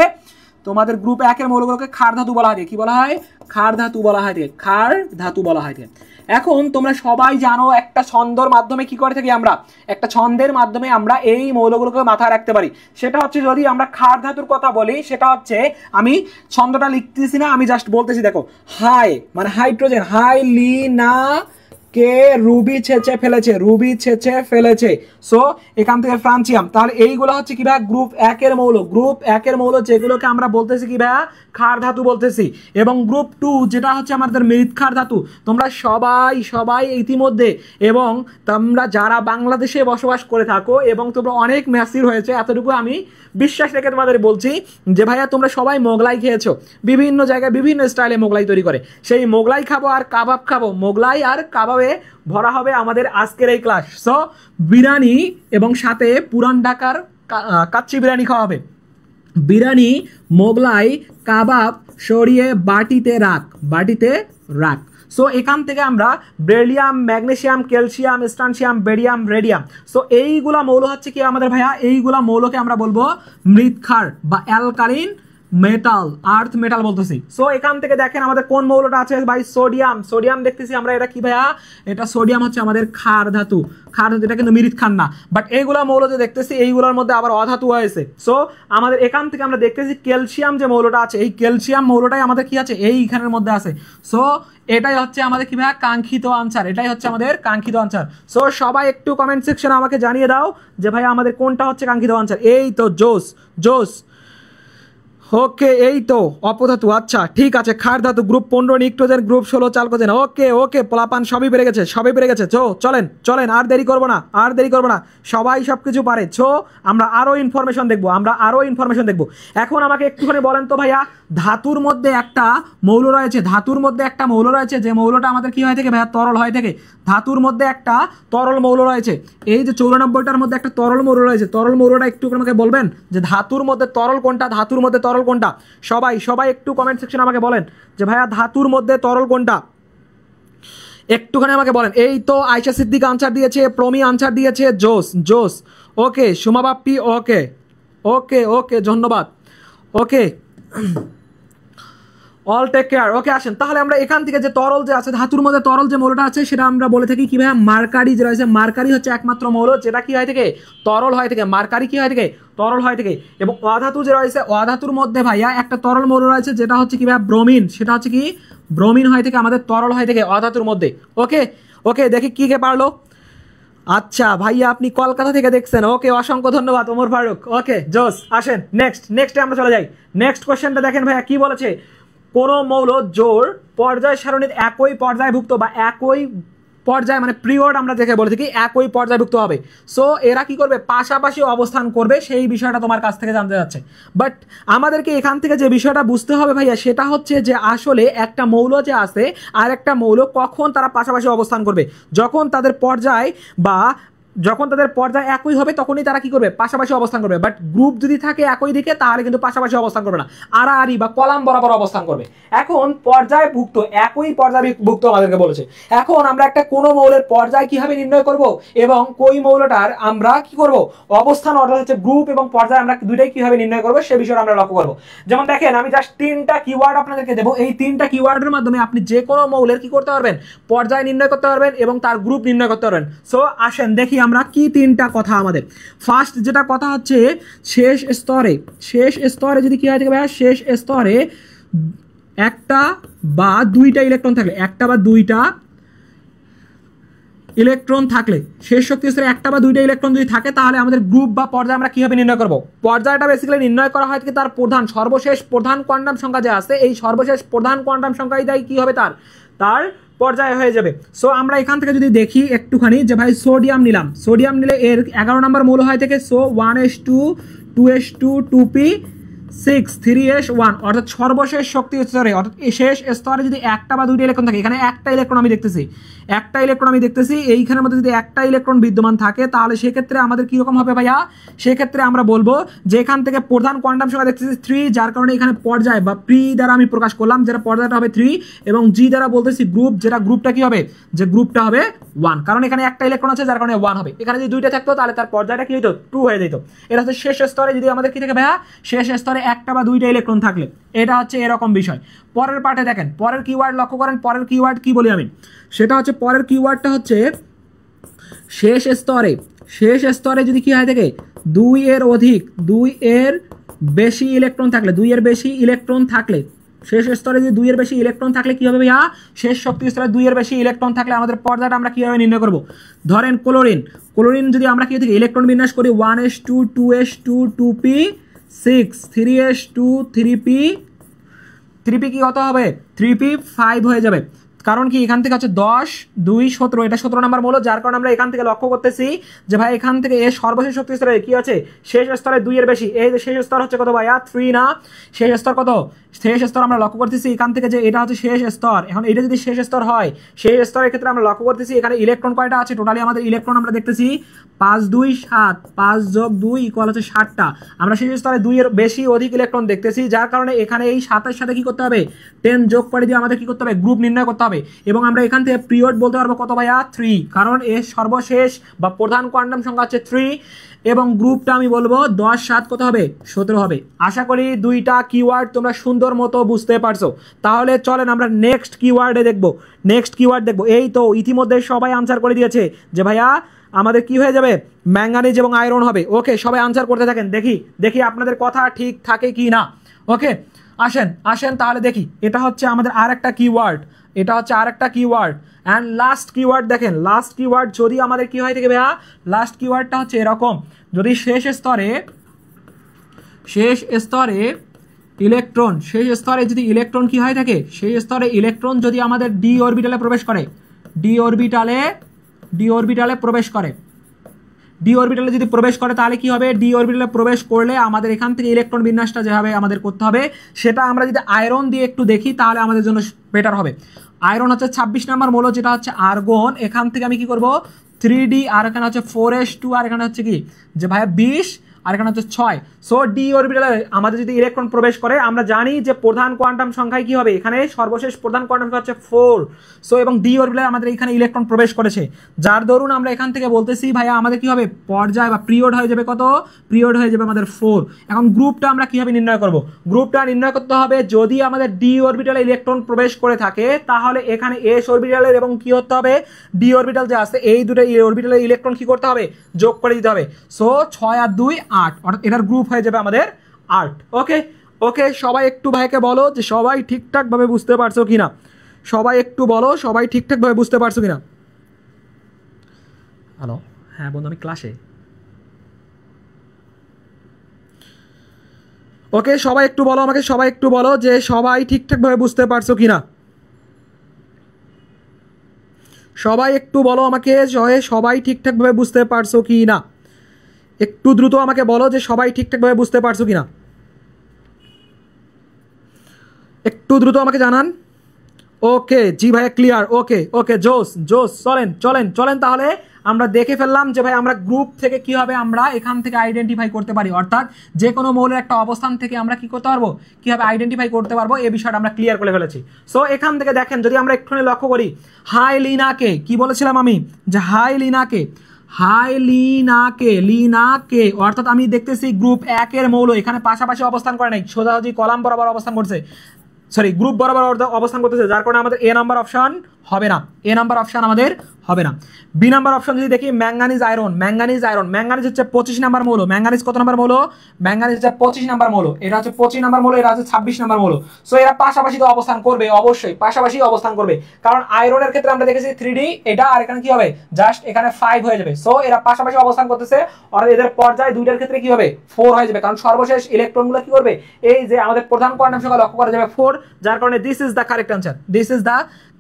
তোমাদের গ্রুপ 1 এর মৌলগুলোকে ক্ষার ধাতু বলা হয়। কি বলা হয়? ক্ষার ধাতু বলা হয়, ক্ষার ধাতু বলা হয়। এখন তোমরা সবাই জানো একটা ছন্দর মাধ্যমে কি করে থাকি আমরা, একটা ছন্দের মাধ্যমে আমরা এই মৌলগুলোকে মাথায় রাখতে পারি। সেটা হচ্ছে যদি আমরা ক্ষার ধাতুর কথা বলি, সেটা হচ্ছে আমি ছন্দটা লিখতেছি না, আমি জাস্ট বলতেছি। দেখো হাই মানে হাইড্রোজেন, হাইলিনা কে রুবি ছেঁচে ফেলেছে, রুবি ছেঁচে ফেলেছে। সো এখান থেকে ফ্রান্সিয়াম। তাহলে এইগুলো হচ্ছে কি ভাইয়া? গ্রুপ 1 এর মৌল। গ্রুপ 1 এর মৌল যেগুলোকে আমরা বলতেছি কি ভাইয়া? ক্ষার ধাতু বলতেছি। এবং গ্রুপ 2 যেটা হচ্ছে আমাদের মৃৎক্ষার ধাতু। তোমরা সবাই ইতিমধ্যে এবং তোমরা যারা বাংলাদেশে বসবাস করে থাকো এবং তোমরা অনেক ম্যাচিউর হয়েছে, এতটুকু আমি বিশ্বাস রেখে তোমাদের বলছি যে ভাইয়া তোমরা সবাই মোগলাই খেয়েছো, বিভিন্ন জায়গায় বিভিন্ন স্টাইলে মোগলাই তৈরি করে। সেই মোগলাই খাবো আর কাবাব খাবো, মোগলাই আর কাবাবে ভরা হবে আমাদের আজকের এই ক্লাস। সো বিরিয়ানি এবং সাথে পুরান ঢাকার কাচ্চি বিরিয়ানি খাওয়া হবে। বিরিয়ানি, মোগলাই, কাবাব সরিয়ে বাটিতে রাখ। সো এখান থেকে আমরা beryllium, magnesium, calcium, strontium, barium, radium, so এইগুলা মৌল হচ্ছে কি আমাদের ভাইয়া? এইগুলা মৌলকে আমরা বলবো মৃৎক্ষার বা অ্যালকালিন মেটাল, আর্থ মেটাল বলতেছি। সো এখান থেকে দেখেন আমাদের কোন মৌলটা আছে ভাই? সোডিয়াম। সোডিয়াম দেখতেছি আমরা, এটা কি ভাইয়া? এটা সোডিয়াম হচ্ছে আমাদের ক্ষার ধাতু। এটা কিন্তু মৃৎক্ষার না। বাট এইগুলা মৌল যে দেখতেছি এইগুলোর মধ্যে আবার অধাতু হয়েছে। সো আমাদের এখান থেকে আমরা দেখতেছি ক্যালসিয়াম যে মৌলটা আছে, এই ক্যালসিয়াম মৌলটাই আমাদের কি আছে? এইখানের মধ্যে আছে। সো এটাই হচ্ছে আমাদের কি ভাইয়া? কাঙ্ক্ষিত আনসার। এটাই হচ্ছে আমাদের কাঙ্ক্ষিত আনসার। সো সবাই একটু কমেন্ট সেকশনে আমাকে জানিয়ে দাও যে ভাইয়া আমাদের কোনটা হচ্ছে কাঙ্ক্ষিত আনসার। এই তো জোস। ওকে, এই তো অপধাতু। আচ্ছা ঠিক আছে, ক্ষার ধাতু গ্রুপ 15 নিক্টোজেন, গ্রুপ 16 চালকোজেন। ওকে পোলাপান সবই বেড়ে গেছে। চলেন আর দেরি করবো না, সবাই সবকিছু পারে। আমরা আরো ইনফরমেশন দেখবো। এখন আমাকে একটুখানি বলেন তো ভাইয়া, ধাতুর মধ্যে একটা মৌল রয়েছে, যে মৌলটা আমাদের কি হয় থাকে ভাইয়া? তরল হয় থাকে। ধাতুর মধ্যে একটা তরল মৌল রয়েছে। এই যে 94টার মধ্যে একটা তরল মৌল রয়েছে, তরল মৌলটা একটু আমাকে বলবেন যে ধাতুর মধ্যে তরল কোনটা? সবাই একটু কমেন্ট সেকশনে আমাকে বলেন যে ভাইয়া ধাতুর মধ্যে তরল কোনটা, একটুখানি আমাকে বলেন। এই তো আয়শা সিদ্দিক আনসার দিয়েছে, প্রমি আনসার দিয়েছে, জোস। ওকে সুমা বাপ্পি, ওকে ধন্যবাদ। Okay all take care. Okay আসেন তাহলে আমরা এখান থেকে যে তরল যে আছে, ধাতুর মধ্যে তরল যে মৌলটা আছে সেটা আমরা বলে থাকি কি ভাইয়া? মার্কারি যে রয়েছে, মার্কারি হচ্ছে একমাত্র মৌল যেটা কি হয় থেকে? তরল হয় থেকে। মার্কারি কি হয় থেকে? তরল হয় থেকে। এবং অধাতু যে রয়েছে, অধাতুর মধ্যে ভাইয়া একটা তরল মৌল রয়েছে যেটা হচ্ছে কি ভাইয়া? ব্রোমিন। সেটা হচ্ছে কি? ব্রোমিন হয় থেকে আমাদের তরল হয় থেকে অধাতুর মধ্যে। ওকে দেখি কে পারলো। আচ্ছা ভাইয়া আপনি কলকাতা থেকে দেখছেন, ওকে অসংখ্য ধন্যবাদ ওমর ফারুক। ওকে জোস। আসেন নেক্সটে আমরা চলে যাই। নেক্সট কোশ্চেনটা দেখেন ভাইয়া কি বলেছে? কোন মৌল জোর পর্যায় সারণীর একই পর্যায়ভুক্ত বা একই পর্যায় মানে পিরিয়ড আমরা দেখে বলে থাকি একই পর্যায়ভুক্ত হবে। সো এরা কি করবে, পাশাপাশি অবস্থান করবে, সেই বিষয়টা তোমার কাছ থেকে জানতে যাচ্ছে। বাট আমাদেরকে এখান থেকে যে বিষয়টা বুঝতে হবে ভাইয়া, সেটা হচ্ছে যে আসলে একটা মৌল যে আছে আর একটা মৌল কখন তারা পাশাপাশি অবস্থান করবে, যখন তাদের পর্যায় একই হবে তখনই তারা কি করবে, পাশাপাশি অবস্থান করবে। বাট গ্রুপ যদি থাকে একই দিকে তাহলে কিন্তু পাশাপাশি অবস্থান করবে না, আড়াআড়ি বা কলাম বরাবর অবস্থান করবে। এখন পর্যায়ভুক্ত, একই পর্যায়ভুক্ত আমাদেরকে বলেছে। এখন আমরা একটা কোন মৌলের পর্যায় কিভাবে নির্ণয় করব এবং কোই মৌলটার আমরা কি করব অবস্থান, অর্থাৎ হচ্ছে গ্রুপ এবং পর্যায় আমরা দুইটাই কিভাবে নির্ণয় করব সে বিষয়ে আমরা লক্ষ্য করব। যেমন দেখেন আমি জাস্ট 3টা কিওয়ার্ড আপনাদেরকে দেবো, এই 3টা কিওয়ার্ডের মাধ্যমে আপনি যে কোনো মৌলের কি করতে পারবেন, পর্যায় নির্ণয় করতে পারবেন এবং তার গ্রুপ নির্ণয় করতে পারবেন। সো আসেন দেখি আমরা কি 3টা কথা আমাদের। ফার্স্ট যেটা কথা হচ্ছে শেষ স্তরে যদি কি হয় থাকে ভাইয়া, শেষ স্তরে একটা বা দুইটা ইলেকট্রন থাকলে, একটা বা দুইটা ইলেকট্রন থাকলে, শেষ শক্তি স্তরে একটা বা দুইটা ইলেকট্রন যদি থাকে তাহলে আমাদের গ্রুপ বা পর্যায় আমরা কিভাবে নির্ণয় করব। পর্যায়টা বেসিক্যালি নির্ণয় করা হয় থেকে তার সর্বশেষ প্রধান কোয়ান্টাম সংখ্যা যে আছে, এই সর্বশেষ প্রধান কোয়ান্টাম সংখ্যাই তাই কি হবে, তার পর্যায় হয়ে যাবে। সো আমরা এখান থেকে যদি দেখি একটুখানি যে ভাই সোডিয়াম নিলাম, সোডিয়াম নিলে এর 11 নম্বর মৌল হয় থেকে, so 1s2 2s2 2p6 3s1, অর্থাৎ সর্বশেষ শক্তি স্তরে, অর্থাৎ শেষ স্তরে যদি একটা বা দুইটা ইলেকট্রন থাকে, এখানে একটা ইলেকট্রন আমি দেখতেছি, এইখানের মধ্যে যদি একটা ইলেকট্রন বিদ্যমান থাকে তাহলে সেক্ষেত্রে আমাদের কিরকম হবে ভাইয়া, সেক্ষেত্রে আমরা বলবো যে এখান থেকে প্রধান কোয়ান্টাম সংখ্যা দেখতেছি 3, যার কারণে এখানে পর্যায় বা প্রি দ্বারা আমি প্রকাশ করলাম, যেটা পর্যায়টা হবে 3, এবং জি দ্বারা বলতেছি গ্রুপ, যেটা গ্রুপটা কি হবে, যে গ্রুপটা হবে 1, কারণ এখানে একটা ইলেকট্রন আছে যার কারণে 1 হবে। এখানে যদি দুইটা থাকতো তাহলে তার পর্যায়টা কি হতো, 2 হয়ে যেত। এটা হচ্ছে শেষ স্তরে যদি আমাদের কি থাকে ভাইয়া, শেষ স্তরে একটা বা দুইটা ইলেকট্রন থাকলে, এটা হচ্ছে এরকম বিষয়। পরের পার্টে দেখেন, পরের কিওয়ার্ড লক্ষ্য করেন, পরের কিওয়ার্ড কি বলি আমি, সেটা হচ্ছে পরের কিওয়ার্ডটা হচ্ছে শেষ স্তরে যদি কি হয় থাকে 2 এর অধিক, 2 এর বেশি ইলেকট্রন থাকলে, শেষ স্তরে যদি 2 এর বেশি ইলেকট্রন থাকলে কি হবে ভাইয়া, শেষ শক্তি স্তরে 2 এর বেশি ইলেকট্রন থাকলে আমাদের পর্যায়টা আমরা কিভাবে নির্ণয় করব। ধরেন ক্লোরিন যদি আমরা কি থেকে ইলেকট্রন বিন্যাস করি 1s2 2s2 2p6 3s2 3p কি কত হবে, 3p5 হয়ে যাবে। কারণ কি এখান থেকে হচ্ছে 10 2 17, এটা 17 নম্বর মৌল, যার কারণে আমরা এখান থেকে লক্ষ্য করতেছি যে ভাই এখান থেকে এর সর্বশেষ শক্তি স্তরে কি আছে, শেষ স্তরে 2 এর বেশি, এই যে শেষ স্তর হচ্ছে কত ভাইয়া 3 না, শেষ স্তর কত, শেষ স্তর আমরা লক্ষ্য করতেছি এখান থেকে যে এটা হচ্ছে শেষ স্তর। এখন এটা যদি শেষ স্তর হয়, শেষ স্তরের ক্ষেত্রে আমরা লক্ষ্য করতেছি এখানে ইলেকট্রন কয়টা আছে, টোটালি আমাদের ইলেকট্রন আমরা দেখতেছি 5 2 7, 5 যোগ 2 ইকুয়াল হচ্ছে 7টা। আমরা শেষ স্তরে 2 এর বেশি অধিক ইলেকট্রন দেখতেছি, যার কারণে এখানে এই 7 এর সাথে কি করতে হবে, 10 যোগ করে দিয়ে আমাদের কি করতে হবে, গ্রুপ নির্ণয় করতে হবে। এবং আমরা এখান থেকে পিরিয়ড বলতে পারবো কত ভাইয়া, 3, কারণ এর সর্বশেষ বা প্রধান কোয়ান্টাম সংখ্যা হচ্ছে 3, এবং গ্রুপটা আমি বলবো 10 7 কত হবে, 17 হবে। আশা করি দুইটা কিওয়ার্ড তোমরা সুন্দর মতো বুঝতে পারছো। তাহলে চলেন আমরা নেক্সট কিওয়ার্ডে দেখবো। এই তো ইতিমধ্যে সবাই আনসার করে দিয়েছে যে ভাইয়া আমাদের কি হয়ে যাবে, ম্যাঙ্গানিজ এবং আয়রন হবে। ওকে, সবাই আনসার করতে থাকেন, দেখি আপনাদের কথা ঠিক থাকে কি না। ওকে, আসেন তাহলে দেখি, এটা হচ্ছে আমাদের আরেকটা কিওয়ার্ড, অ্যান্ড লাস্ট কিওয়ার্ড দেখেন, লাস্ট কিওয়ার্ড যদি আমাদের কি হয় থাকে ভাইয়া, লাস্ট কিওয়ার্ডটা হচ্ছে এরকম, যদি শেষ স্তরে যদি ইলেকট্রন কি হয় থাকে, শেষ স্তরে ইলেকট্রন যদি আমাদের ডি অরবিটালে প্রবেশ করে, ডি অরবিটালে যদি প্রবেশ করে তাহলে কি হবে, ডি অরবিটালে প্রবেশ করলে আমাদের এখান থেকে ইলেকট্রন বিন্যাসটা যেভাবে আমাদের করতে হবে সেটা আমরা যদি আয়রন দিয়ে একটু দেখি তাহলে আমাদের জন্য বেটার হবে। আয়রন হচ্ছে 26 নম্বর মৌল, যেটা হচ্ছে আর্গন। এখান থেকে আমি কি করব 3d, আর এখানে হচ্ছে 4s2, আর এখানে হচ্ছে কি যে ভাইয়া 20, আর এখানে হচ্ছে 6। সো ডি অরবিটালে আমাদের যদি ইলেকট্রন প্রবেশ করে, আমরা জানি যে প্রধান কোয়ান্টাম সংখ্যায় কি হবে, এখানে সর্বশেষ প্রধান কোয়ান্টাম সংখ্যা হচ্ছে 4। সো এবং ডি অরবিটালে আমাদের এখানে ইলেকট্রন প্রবেশ করেছে, যার দরুন আমরা এখান থেকে বলতেছি ভাইয়া আমাদের কি হবে, পর্যায় বা পিরিয়ড হয়ে যাবে কত, পিরিয়ড হয়ে যাবে আমাদের 4। এখন গ্রুপটা আমরা কিভাবে নির্ণয় করব, গ্রুপটা নির্ণয় করতে হবে যদি আমাদের ডি অরবিটালে ইলেকট্রন প্রবেশ করে থাকে তাহলে এখানে এস অরবিটালের এবং কি হতে হবে, ডি অরবিটাল যে আছে এই দুটো অরবিটালের ইলেকট্রন কি করতে হবে, যোগ করে দিতে হবে। সো 6 আর 2 8, অর্থাৎ এটার গ্রুপ হয়ে যাবে আমাদের 8। ওকে, সবাই একটু ভাইকে বলো যে সবাই ঠিকঠাকভাবে বুঝতে পারছো কিনা, হ্যালো, হ্যাঁ বন্ধু আমি ক্লাসে। ওকে, সবাই একটু বলো যে সবাই ঠিকঠাকভাবে বুঝতে পারছো কিনা, সবাই একটু বলো আমাকে সবাই ঠিকঠাকভাবে বুঝতে পারছো কি না, একটু দ্রুত আমাকে বলো যে সবাই ঠিকঠাকভাবে বুঝতে পারছো কি না, একটু দ্রুত আমাকে জানান। ওকে জি ভাইয়া ক্লিয়ার, ওকে ওকে জোস জোস, চলেন চলেন চলেন। তাহলে আমরা দেখে ফেললাম যে ভাই আমরা গ্রুপ থেকে কি হবে, আমরা এখান থেকে আইডেন্টিফাই করতে পারি, অর্থাৎ যে কোনো মৌলের একটা অবস্থান থেকে আমরা কি করতে পারবো, কীভাবে আইডেন্টিফাই করতে পারবো, এই বিষয়টা আমরা ক্লিয়ার করে ফেলেছি। সো এখান থেকে দেখেন যদি আমরা একটুখানি লক্ষ্য করি, হাই লিনাকে কি বলেছিলাম আমি, যে হাই লিনাকে অর্থাৎ আমি দেখতেছি গ্রুপ 1 এর মৌল এখানে পাশাপাশি অবস্থান করে নাই, সোজাসুজি কলাম বরাবর অবস্থান করছে, সরি গ্রুপ বরাবর অবস্থান করতেছে, যার কারণে আমাদের এ নাম্বার অপশন হবে না, এ নাম্বার অপশন আমাদের হবে না। বি নাম্বার অপশন যদি দেখি ম্যাঙ্গানিজ আয়রন, ম্যাঙ্গানিজ হচ্ছে 25 নাম্বার মৌল, ম্যাঙ্গানিজ কত নাম্বার মৌল, ম্যাঙ্গানিজ হচ্ছে 25 নাম্বার মৌল, এটা হচ্ছে 25 নাম্বার মৌল, এটা হচ্ছে 26 নাম্বার মৌল। সো এরা পাশাপাশি তো অবস্থান করবে, অবশ্যই পাশাপাশি অবস্থান করবে, কারণ আয়রনের ক্ষেত্রে আমরা দেখেছি 3D এটা, আর এখানে কি হবে জাস্ট এখানে 5 হয়ে যাবে। সো এরা পাশাপাশি অবস্থান করতেছে, আর এদের পর্যায় দুইটার ক্ষেত্রে কি হবে 4 হয়ে যাবে, কারণ সর্বশেষ ইলেকট্রনগুলো কি করবে, এই যে আমাদের প্রধান কোয়ান্টাম সংখ্যা লক্ষ্য করা যাবে 4, যার কারণে this is the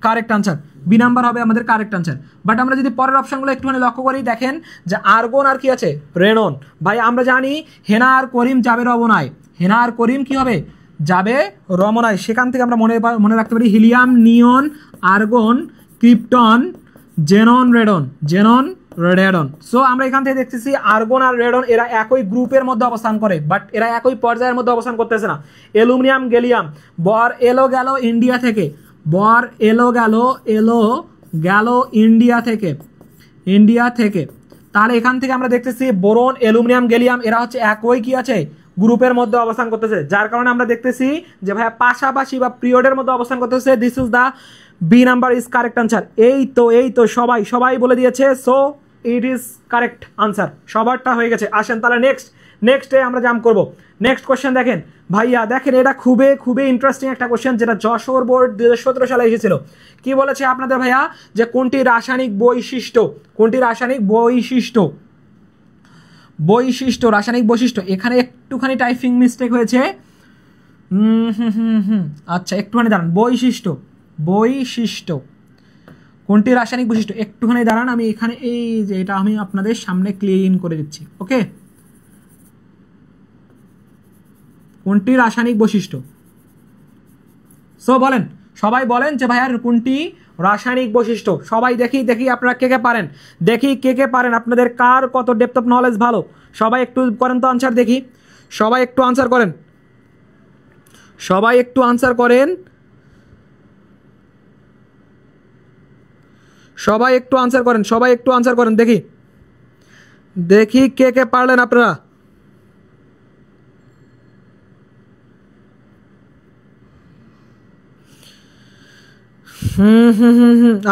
correct answer, B number হবে আমাদের কারেক্ট আনসার। বাট আমরা যদি পরের অপশনগুলো একটুখানি লক্ষ্য করি, দেখেন যে আর্গন আর কি আছে রেনন, ভাই আমরা জানি হেনা আর করিম যাবে রমনায়, হেনা আর করিম কি হবে যাবে রমনায়, সেখান থেকে আমরা মনে রাখতে পারি helium, neon, argon, krypton, xenon, radon. So আমরা এখান থেকে দেখতেছি আর্গন আর রেডন এরা একই গ্রুপের মধ্যে অবস্থান করে, বাট এরা একই পর্যায়ের মধ্যে অবস্থান করতেছে না। অ্যালুমিনিয়াম, গ্যালিয়াম, বর এলো গেল ইন্ডিয়া থেকে, ইন্ডিয়া থেকে, তাহলে এখান থেকে আমরা দেখতেছি বোরন, অ্যালুমিনিয়াম, গ্যালিয়াম এরা হচ্ছে একই কি আছে গ্রুপের মধ্যে অবস্থান করতেছে, যার কারণে আমরা দেখতেছি যে ভাইয়া পাশাপাশি বা পিরিয়ডের মধ্যে অবস্থান করতেছে। This is the B number is correct answer. এই তো সবাই বলে দিয়েছে, so it is correct answer, সবারটা হয়ে গেছে। আসেন তাহলে নেক্সটে আমরা জাম্প করব। নেক্সট কোশ্চেন দেখেন ভাইয়া, দেখেন এটা খুবই ইন্টারেস্টিং একটা কোশ্চেন, যেটা যশোর বোর্ড 2017 সালে এসেছিল। কি বলেছে আপনাদের ভাইয়া, যে কোনটি রাসায়নিক বৈশিষ্ট্য, এখানে একটুখানি টাইপিং মিস্টেক হয়েছে, আচ্ছা একটুখানি দাঁড়ান, বৈশিষ্ট্য কোনটি রাসায়নিক বৈশিষ্ট্য, একটুখানি দাঁড়ান, আমি এখানে এই যে এটা আমি আপনাদের সামনে ক্লিন করে দিচ্ছি। ওকে, কোনটি রাসায়নিক বৈশিষ্ট্য, সো বলেন, সবাই বলেন যে ভাইয়ার কোনটি রাসায়নিক বৈশিষ্ট্য, সবাই দেখি আপনারা কে পারেন, কে পারেন, আপনাদের কার কত ডেপথ অফ নলেজ ভালো, সবাই একটু করেন তো আনসার দেখি, সবাই একটু আনসার করেন, সবাই একটু আনসার করেন, দেখি কে পারলেন আপনারা।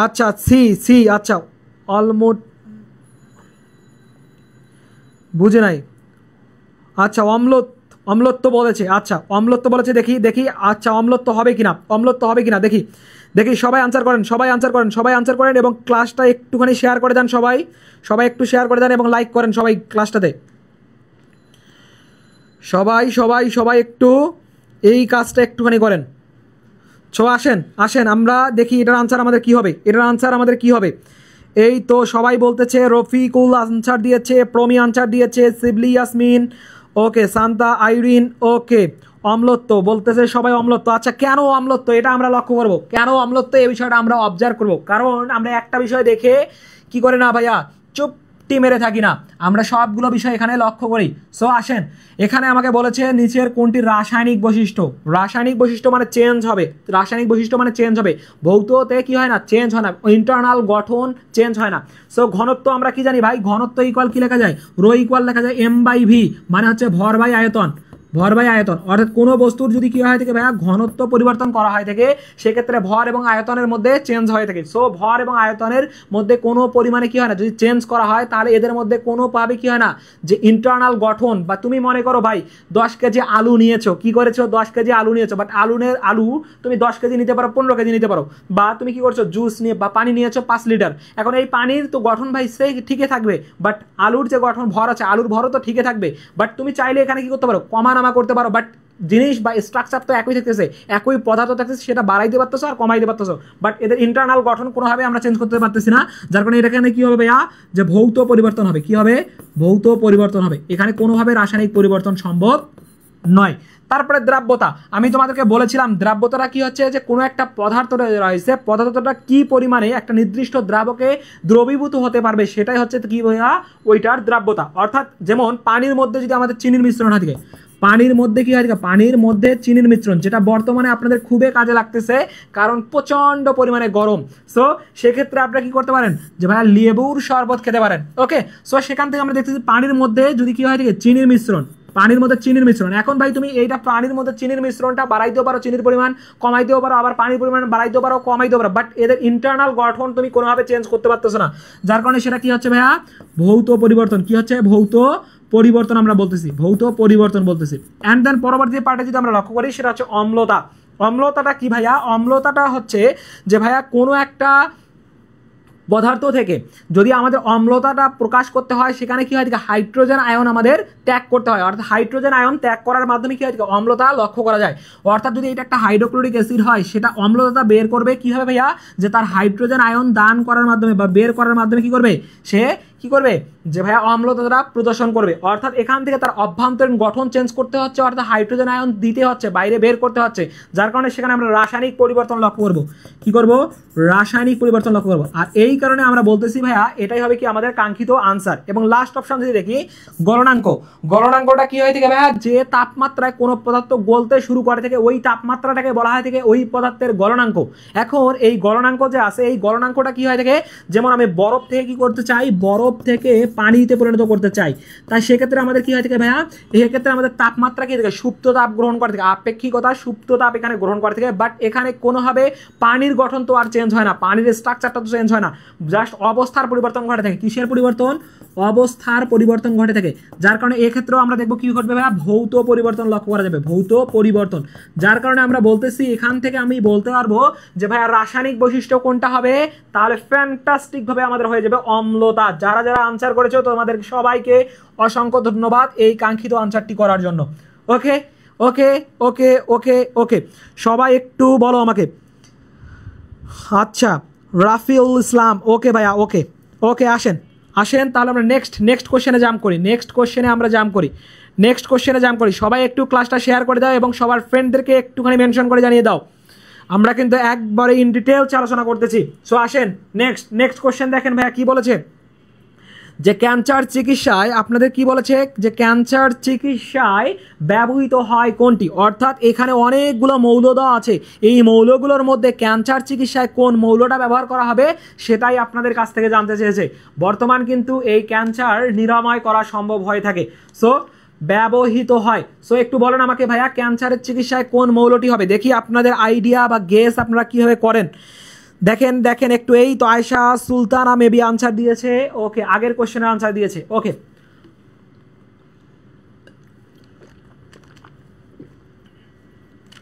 আচ্ছা সি আচ্ছা অলমোস্ট বুঝে নাই, আচ্ছা অম্লত্ব বলেছে, আচ্ছা অম্লত্ব বলেছে, দেখি আচ্ছা অম্লত্ব হবে কিনা দেখি সবাই আনসার করেন এবং ক্লাসটা একটুখানি শেয়ার করে দেন, সবাই একটু শেয়ার করে দেন এবং লাইক করেন সবাই ক্লাসটাতে, সবাই একটু এই কাজটা একটুখানি করেন। সো আসেন আমরা দেখি এটার আনসার আমাদের কি হবে। এই তো সবাই বলতেছে, রফিকুল আনসার দিয়েছে, প্রমি আনসার দিয়েছে, শিবলি ইয়াসমিন, ওকে, শান্তা, আইরিন, ওকে, অম্লত্ব বলতেছে সবাই অম্লত্ব। আচ্ছা কেন অম্লত্ব এটা আমরা লক্ষ্য করব, কেন অম্লত্ব এই বিষয়টা আমরা অবজার্ভ করব, কারণ আমরা একটা বিষয় দেখে কি করে না ভাইয়া চুপটি মেরে থাকি না, আমরা সবগুলো বিষয় এখানে লক্ষ্য করি। সো আসেন, এখানে আমাকে বলেছে নিচের কোনটি রাসায়নিক বৈশিষ্ট্য মানে চেঞ্জ হবে, ভৌততে কি হয় না, চেঞ্জ হয় না, ইন্টারনাল গঠন চেঞ্জ হয় না। সো ঘনত্ব আমরা কি জানি ভাই, ঘনত্ব ইকুয়াল কি লেখা যায়, রো ইকুয়াল লেখা যায় m/v, মানে হচ্ছে ভর বাই আয়তন, অর্থাৎ কোনো বস্তুর যদি কি হয় থাকে ভাইয়া ঘনত্ব পরিবর্তন করা হয় থাকে, সেক্ষেত্রে ভর এবং আয়তনের মধ্যে চেঞ্জ হয়ে থাকে। সো ভর এবং আয়তনের মধ্যে কোনো পরিমাণে কি হয় না, যদি চেঞ্জ করা হয় তাহলে এদের মধ্যে কোনোভাবে কি হয় না যে ইন্টারনাল গঠন, বা তুমি মনে করো ভাই 10 কেজি আলু নিয়েছো, কি করেছো 10 কেজি আলু নিয়েছো, বাট আলু তুমি 10 কেজি নিতে পারো, 15 কেজি নিতে পারো, বা তুমি কি করছো জুস নিয়ে বা পানি নিয়েছো 5 লিটার, এখন এই পানির তো গঠন ভাই সেই ঠিকই থাকবে, বাট আলুর যে গঠন ভর আছে, আলুর ভরও তো ঠিকই থাকবে, বাট তুমি চাইলে এখানে কি করতে পারো, কমা নামা করতে পারো, বাট জিনিস বা স্ট্রাকচার তো একই থাকতেছে, একই পদার্থ থাকতেছে, সেটা বাড়াইতে পারতেছো আর কমাইতে পারতেছো, বাট এদের ইন্টারনাল গঠন কোনোভাবে আমরা চেঞ্জ করতে পারতেছি না। যার কারণে এখানে কি হবে ভাইয়া, যে ভৌত পরিবর্তন হবে। কি হবে? ভৌত পরিবর্তন হবে। এখানে কোনোভাবে রাসায়নিক পরিবর্তন সম্ভব নয়। তারপরে দ্রাব্যতা, আমি তোমাদেরকে বলেছিলাম দ্রাব্যতাটা কি হচ্ছে, যে কোনো একটা পদার্থ রয়েছে, পদার্থটা কি পরিমাণে একটা নির্দিষ্ট দ্রাবকে দ্রবীভূত হতে পারবে, সেটাই হচ্ছে কি ভাইয়া, ওইটার দ্রাব্যতা। অর্থাৎ যেমন পানির মধ্যে যদি আমাদের চিনির মিশ্রণ হয়, পানির মধ্যে কি হয়, পানির মধ্যে চিনির মিশ্রণ, যেটা বর্তমানে আপনাদের খুবই কাজে লাগতেছে কারণ প্রচন্ড পরিমাণে গরম। সো সেক্ষেত্রে আপনারা কি করতে পারেন, যে ভাইয়া লেবুর শরবত খেতে পারেন। ওকে, সো সেখান থেকে আমরা দেখতেছি পানির মধ্যে যদি কি হয়, চিনির মিশ্রণ, পানির মধ্যে চিনির মিশ্রণ। এখন ভাই তুমি এইটা পানির মধ্যে চিনির মিশ্রণটা বাড়াইতেও পারো, চিনির পরিমাণ কমাইতেও পারো, আবার পানির পরিমাণ বাড়াইতেও পারো, কমাইতেও পারো, বাট এদের ইন্টারনাল গঠন তুমি কোনোভাবে চেঞ্জ করতে পারতেছো না। যার কারণে সেটা কি হচ্ছে ভাইয়া, ভৌত পরিবর্তন। কি হচ্ছে? ভৌত পরিবর্তন আমরা বলতেছি, ভৌত পরিবর্তন বলতেছি। অ্যান্ড দেন পরবর্তী পার্টে যদি আমরা লক্ষ্য করি, সেটা হচ্ছে অম্লতা। অম্লতাটা কি ভাইয়া? অম্লতাটা হচ্ছে যে ভাইয়া কোনো একটা পদার্থ থেকে যদি আমাদের অম্লতাটা প্রকাশ করতে হয়, সেখানে কি হয়, হাইড্রোজেন আয়ন আমাদের ত্যাগ করতে হয়। অর্থাৎ হাইড্রোজেন আয়ন ত্যাগ করার মাধ্যমে কি হয়, অম্লতা লক্ষ্য করা যায়। অর্থাৎ যদি এটা একটা হাইড্রোক্লোরিক অ্যাসিড হয়, সেটা অম্লতা বের করবে কিভাবে ভাইয়া, যে তার হাইড্রোজেন আয়ন দান করার মাধ্যমে বা বের করার মাধ্যমে কি করবে, সে কি করবে, যে ভাইয়া অম্লতাটা প্রদর্শন করবে। অর্থাৎ এখান থেকে তার অভ্যন্তরীণ গঠন চেঞ্জ করতে হচ্ছে, অর্থাৎ হাইড্রোজেন আয়ন দিতে হচ্ছে, বাইরে বের করতে হচ্ছে। যার কারণে সেখানে আমরা রাসায়নিক পরিবর্তন লক্ষ্য করব। কি করব? রাসায়নিক পরিবর্তন লক্ষ্য করব। আর এই কারণে আমরা বলতেছি ভাইয়া, এটাই হবে কি আমাদের কাঙ্ক্ষিত আনসার। এবং লাস্ট অপশন যদি দেখি, গলনাঙ্ক। গলনাঙ্কটা কি হয় থেকে ভাইয়া, যে তাপমাত্রায় কোনো পদার্থ গলতে শুরু করে থেকে ওই তাপমাত্রাটাকে বলা হয় থেকে ওই পদার্থের গলনাঙ্ক। এখন এই গলনাঙ্ক যে আছে, এই গলনাঙ্কটা কি হয় থেকে, যেমন আমি বরফ থেকে কি করতে চাই, বরফ থেকে পানিতে পরিণত করতে চাই, তাই সেক্ষেত্রে আমাদের কি হয় থেকে ভাইয়া, এই ক্ষেত্রে আমাদের তাপমাত্রা কি থেকে, সুপ্ত তাপ গ্রহণ করে থেকে, আপেক্ষিকতা সুপ্ত তাপ এখানে গ্রহণ করে থেকে। বাট এখানে কোনোভাবে পানির গঠন তো আর চেঞ্জ হয় না, পানির স্ট্রাকচারটা তো চেঞ্জ হয় না, জাস্ট অবস্থার পরিবর্তন ঘটে থাকে। কিসের পরিবর্তন? অবস্থার পরিবর্তন ঘটে থাকে। যার কারণে এক্ষেত্রেও আমরা দেখবো কি ঘটবে ভাইয়া, ভৌত পরিবর্তন লক্ষ্য করা যাবে, ভৌত পরিবর্তন। যার কারণে আমরা বলতেছি, এখান থেকে আমি বলতে পারবো যে ভাইয়া রাসায়নিক বৈশিষ্ট্য কোনটা হবে, তাহলে ফ্যান্টাস্টিক ভাবে আমাদের হয়ে যাবে অম্লতা। যারা যারা আনসার করেছো তোমাদের সবাইকে অসংখ্য ধন্যবাদ এই কাঙ্ক্ষিত আনসারটি করার জন্য। ওকে ওকে ওকে ওকে ওকে, সবাই একটু বলো আমাকে। আচ্ছা, রাফিউল ইসলাম, ওকে ভাইয়া, ওকে ওকে, আসেন আসেন, তাহলে আমরা নেক্সট কোশ্চেনে জাম্প করি। নেক্সট কোশ্চেনে জাম্প করি। সবাই একটু ক্লাসটা শেয়ার করে দাও এবং সবার ফ্রেন্ডদেরকে একটুখানি মেনশন করে জানিয়ে দাও। আমরা কিন্তু একবারে ইন ডিটেলস আলোচনা করতেছি। সো আসেন নেক্সট কোশ্চেন দেখেন ভাইয়া কি বলেছে, যে ক্যান্সার চিকিৎসায় আপনাদের কি বলেছে, যে ক্যান্সার চিকিৎসায় ব্যবহৃত হয় কোনটি। অর্থাৎ এখানে অনেকগুলো মৌল দেওয়া আছে, এই মৌলগুলোর মধ্যে ক্যান্সার চিকিৎসায় কোন মৌলটা ব্যবহার করা হবে সেটাই আপনাদের কাছ থেকে জানতে চেয়েছে। বর্তমান কিন্তু এই ক্যান্সার নিরাময় করা সম্ভব হয়ে থাকে, সো ব্যবহৃত হয়। সো একটু বলেন আমাকে ভাইয়া, ক্যান্সারের চিকিৎসায় কোন মৌলটি হবে, দেখি আপনাদের আইডিয়া বা গেস আপনারা কীভাবে করেন। দেখেন একটু, এই তো আয়শা সুলতানা মেবি আনসার দিয়েছে। ওকে, আগের কোশ্চেনের আনসার দিয়েছে। ওকে,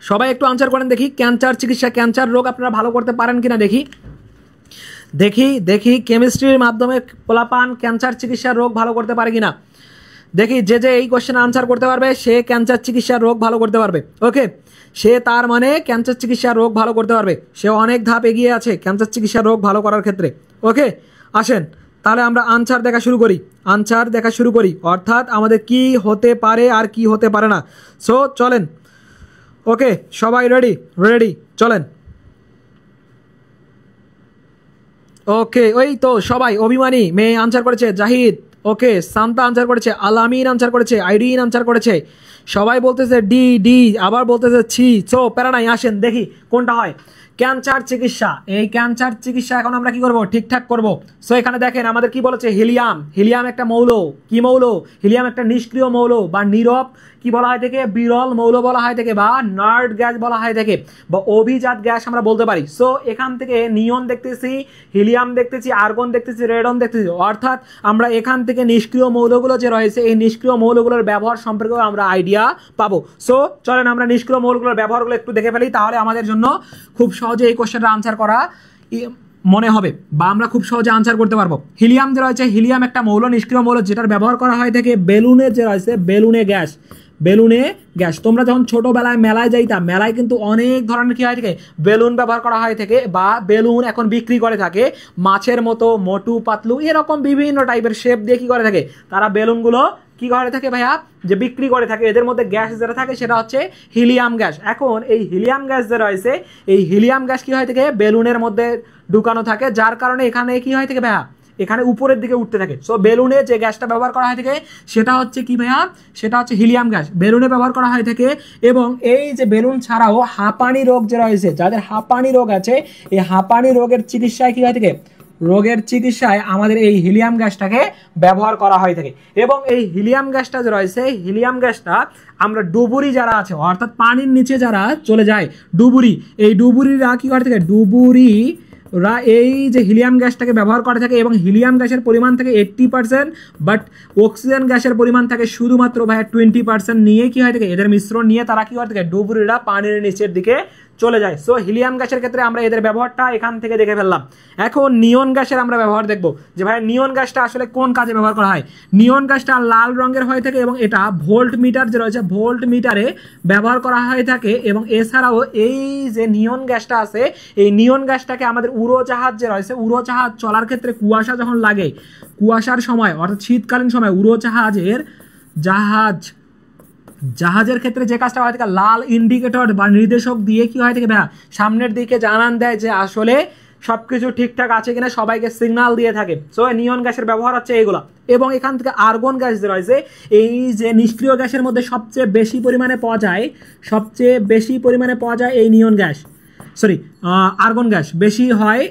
সবাই একটু আনসার করেন দেখি, ক্যান্সার চিকিৎসা, ক্যান্সার রোগ আপনারা ভালো করতে পারেন কিনা দেখি কেমিস্ট্রির মাধ্যমে পোলাপান ক্যান্সার চিকিৎসার রোগ ভালো করতে পারে কিনা দেখি। যে এই কোশ্চেন আনসার করতে পারবে সে ক্যান্সার চিকিৎসার রোগ ভালো করতে পারবে। ওকে, সে তার মানে ক্যান্সার চিকিৎসার রোগ ভালো করতে পারবে, সে অনেক ধাপ এগিয়ে আছে ক্যান্সার চিকিৎসার রোগ ভালো করার ক্ষেত্রে। ওকে, আসেন তাহলে আমরা আনসার দেখা শুরু করি, অর্থাৎ আমাদের কি হতে পারে আর কি হতে পারে না। সো চলেন, ওকে সবাই রেডি চলেন। ওকে, ওই তো সবাই, অভিমানী মেয়ে আনসার করেছে, জাহিদ, ওকে সান্তা আনসার করেছে, আলামিন আনসার করেছে, আইরিন আনসার করেছে, সবাই বলতেছে ডি, আবার বলতেছে ছি। সো প্যারা নাই, আসেন দেখি কোনটা হয়। ক্যান্সার চিকিৎসা, এই ক্যান্সার চিকিৎসা এখন আমরা কি করব, ঠিকঠাক করব। সো এখানে দেখেন আমাদের কি বলেছে, হিলিয়াম একটা মৌল। কি মৌল? হিলিয়াম একটা নিষ্ক্রিয় মৌল বা নীরব কি বলা হয় থেকে, বিরল মৌল বলা হয় থেকে, বা নার্ড গ্যাস বলা হয় থেকে, বা অভিজাত গ্যাস আমরা বলতে পারি। সো এখান থেকে নিয়ন দেখতেছি, হিলিয়াম দেখতেছি, আর্গন দেখতেছি, রেডন দেখতেছি, অর্থাৎ আমরা এখান থেকে নিষ্ক্রিয় মৌলগুলো যে রয়েছে এই নিষ্ক্রিয় মৌলগুলোর ব্যবহার সম্পর্কেও আমরা আইডিয়া পাবো। সো চলেন আমরা নিষ্ক্রিয় মৌলগুলোর ব্যবহারগুলো একটু দেখে ফেলি, তাহলে আমাদের জন্য খুব সহজে এই কোশ্চেনটা আনসার করা মনে হবে বা আমরা খুব সহজে আনসার করতে পারবো। হিলিয়াম যে রয়েছে, হিলিয়াম একটা মৌল, নিষ্ক্রিয় মৌল, যেটার ব্যবহার করা হয় থেকে বেলুনের যে রয়েছে, বেলুনে বেলুনে গ্যাস। তোমরা যখন ছোটবেলায় মেলায় যাইতা, মেলায় কিন্তু অনেক ধরনের কি হয় থাকে, বেলুন ব্যবহার করা হয় থাকে, বা বেলুন এখন বিক্রি করে থাকে মাছের মতো মোটু পাতলু এরকম বিভিন্ন টাইপের শেপ দিয়ে কি করে থাকে তারা বেলুনগুলো কি করে থাকে ভাইয়া, যে বিক্রি করে থাকে। এদের মধ্যে গ্যাস যেটা থাকে সেটা হচ্ছে হিলিয়াম গ্যাস। এখন এই হিলিয়াম গ্যাস যে রয়েছে, এই হিলিয়াম গ্যাস কি হয় থাকে বেলুনের মধ্যে ঢুকানো থাকে, যার কারণে এখানে কি হয় থাকে ভাইয়া, এখানে উপরের দিকে উঠতে থাকে। সো বেলুনে যে গ্যাসটা ব্যবহার করা হয় থাকে সেটা হচ্ছে কি ভাইয়া, সেটা হচ্ছে হিলিয়াম গ্যাস, বেলুনে ব্যবহার করা হয় থাকে। এবং এই যে বেলুন ছাড়াও হাঁপানি রোগ যে রয়েছে, যাদের হাঁপানি রোগ আছে, এই হাঁপানি রোগের চিকিৎসায় কি হয় থাকে, রোগের চিকিৎসায় আমাদের এই হিলিয়াম গ্যাসটাকে ব্যবহার করা হয়ে থাকে। এবং এই হিলিয়াম গ্যাসটা যে রয়েছে, হিলিয়াম গ্যাসটা আমরা ডুবুরি যারা আছে, অর্থাৎ পানির নিচে যারা চলে যায় ডুবুরি, এই ডুবুরিরা কি করে থাকে, ডুবুরিরা এই যে হিলিয়াম গ্যাসটাকে ব্যবহার করে থাকে। এবং হিলিয়াম গ্যাসের পরিমাণ থাকে 80%, বাট অক্সিজেন গ্যাসের পরিমাণ থাকে শুধুমাত্র ভাইয়া 20% নিয়ে কি হয় থাকে, এদের মিশ্রণ নিয়ে তারা কি করে থাকে, ডুবুরিরা পানির নিচের দিকে চলে যায়। সো হিলিয়াম গ্যাসের ক্ষেত্রে আমরা এদের ব্যবহারটা এখান থেকে দেখে ফেললাম। এখন নিয়ন গ্যাসের আমরা ব্যবহার দেখব, যে ভাই নিয়ন গ্যাসটা আসলে কোন কাজে ব্যবহার করা হয়। নিয়ন গ্যাসটা লাল রঙের হয়ে থাকে এবং এটা ভোল্ট মিটার যে রয়েছে, ভোল্ট মিটারে ব্যবহার করা হয়ে থাকে। এবং এছাড়াও এই যে নিয়ন গ্যাসটা আছে, এই নিয়ন গ্যাসটাকে আমাদের উড়োজাহাজ যে রয়েছে, উড়োজাহাজ চলার ক্ষেত্রে কুয়াশা যখন লাগে, কুয়াশার সময় অর্থাৎ শীতকালীন সময় জাহাজের ক্ষেত্রে যে কাজটা হয় থাকে, লাল ইন্ডিকেটর বা নির্দেশক দিয়ে কি হয় থাকে ভাইয়া, সামনের দিকে জানান দেয় যে আসলে সবকিছু ঠিকঠাক আছে কিনা, সবাইকে সিগন্যাল দিয়ে থাকে। সো নিয়ন গ্যাসের ব্যবহার হচ্ছে এইগুলা। এবং এখান থেকে আর্গন গ্যাস যে রয়েছে, এই যে নিষ্ক্রিয় গ্যাসের মধ্যে সবচেয়ে বেশি পরিমাণে পাওয়া যায় এই নিয়ন গ্যাস, আর্গন গ্যাস বেশি হয়।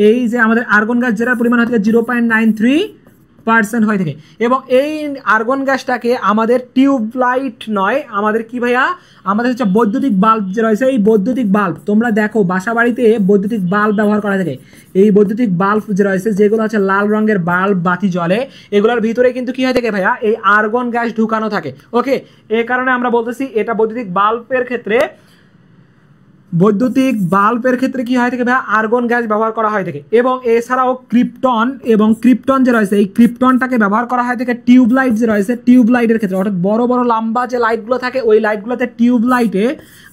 এই যে আমাদের আর্গন গ্যাস যেটার পরিমাণ হয় 0.93% হয়ে থাকে। এবং এই আর্গন গ্যাসটাকে আমাদের টিউবলাইট নয়, আমাদের কি ভাইয়া, আমাদের হচ্ছে বৈদ্যুতিক বাল্ব যে রয়েছে, এই বৈদ্যুতিক বাল্ব তোমরা দেখো বাসা বাড়িতে বৈদ্যুতিক বাল্ব ব্যবহার করা থাকে। এই বৈদ্যুতিক বাল্ব যে রয়েছে, যেগুলো হচ্ছে লাল রঙের বাল্ব বাতি জ্বলে, এগুলোর ভিতরে কিন্তু কি হয় থাকে ভাইয়া, এই আর্গন গ্যাস ঢুকানো থাকে। ওকে, এই কারণে আমরা বলতেছি এটা বৈদ্যুতিক বাল্বের ক্ষেত্রে কি হয় থাকে ভাইয়া, আর্গন গ্যাস ব্যবহার করা হয় থাকে। এবং এছাড়াও ক্রিপ্টন যে রয়েছে, এই ক্রিপ্টনটাকে ব্যবহার করা হয় থাকে টিউবলাইট যে রয়েছে, টিউবলাইটের ক্ষেত্রে, অর্থাৎ বড় বড় লম্বা যে লাইটগুলো থাকে, ওই লাইটগুলোতে টিউবলাইটে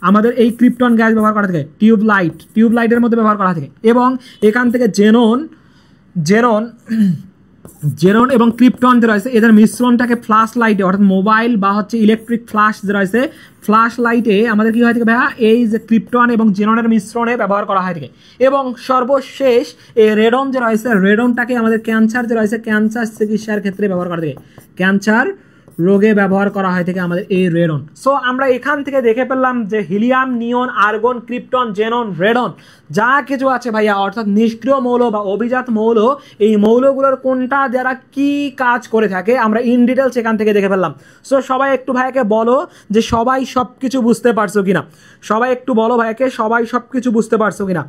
আমাদের এই ক্রিপ্টন গ্যাস ব্যবহার করা থাকে, টিউবলাইটের মধ্যে ব্যবহার করা থাকে। এবং এখান থেকে জেনন এবং ক্রিপ্টন যে রয়েছে, এদের মিশ্রণটাকে ফ্ল্যাশ লাইটে, অর্থাৎ মোবাইল বা হচ্ছে ইলেকট্রিক ফ্ল্যাশ যে রয়েছে, ফ্ল্যাশ লাইটে আমাদের কি হয় থাকে ভাইয়া, এই যে ক্রিপ্টন এবং জেননের মিশ্রণে ব্যবহার করা হয় থাকে। এবং সর্বশেষ এই রেডন যে রয়েছে, রেডনটাকে আমাদের ক্যান্সার যে রয়েছে, ক্যান্সার চিকিৎসার ক্ষেত্রে ব্যবহার করা থাকে, ক্যান্সার রোগে ব্যবহার করা হয় থেকে আমাদের এই রেডন। সো আমরা এখান থেকে দেখে পেলাম যে helium, neon, argon, krypton, xenon, radon যা কিছু আছে ভাইয়া, অর্থাৎ নিষ্ক্রিয় মৌল বা অভিজাত মৌল, এই মৌলগুলোর কোনটা দ্বারা কি কাজ করে থাকে আমরা ইন ডিটেলস এখান থেকে দেখে ফেললাম। সো সবাই একটু ভাইয়াকে বলো যে সবাই সব কিছু বুঝতে পারছো কিনা, সবাই একটু বলো ভাইয়াকে সবাই সব কিছু বুঝতে পারছো কিনা।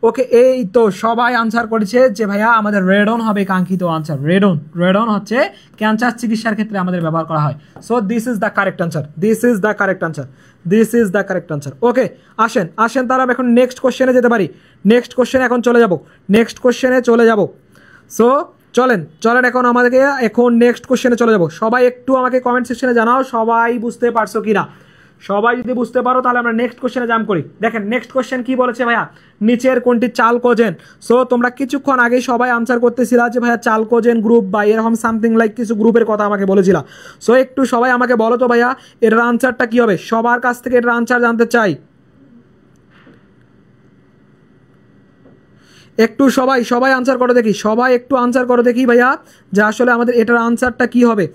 ওকে, এই তো সবাই আনসার করেছে যে ভাইয়া আমাদের রেডন হবে কাঙ্ক্ষিত আনসার। রেডন হচ্ছে ক্যান্সার চিকিৎসার ক্ষেত্রে আমাদের ব্যবহার করা হয়। So this is the correct answer. Okay, আসেন তারা এখন নেক্সট কোশ্চেনে যেতে পারি। নেক্সট কোশ্চেনে এখন চলে যাব। সো চলেন এখন আমাদেরকে নেক্সট কোশ্চেনে চলে যাব। সবাই একটু আমাকে কমেন্ট সেকশনে জানাও সবাই বুঝতে পারছো কিনা। সবাই যদি বুঝতে পারো তাহলে আমরা নেক্সট কোশ্চেনে জাম্প করি। দেখেন নেক্সট কোশ্চেন কি বলেছে ভাইয়া, নিচের কোনটি চালকোজেন। সো তোমরা কিছুক্ষণ আগে সবাই আনসার করতেছিলা যে ভাইয়া চালকোজেন গ্রুপ বা এরকম সামথিং লাইক কিছু গ্রুপের কথা আমাকে বলেছিলা। সো একটু সবাই আমাকে বলো তো ভাইয়া এটার আনসারটা কি হবে, সবার কাছ থেকে এটার আনসার জানতে চাই। একটু সবাই আনসার করে দেখি, সবাই একটু আনসার করে দেখি ভাইয়া যে আসলে আমাদের এটার আনসারটা কি হবে,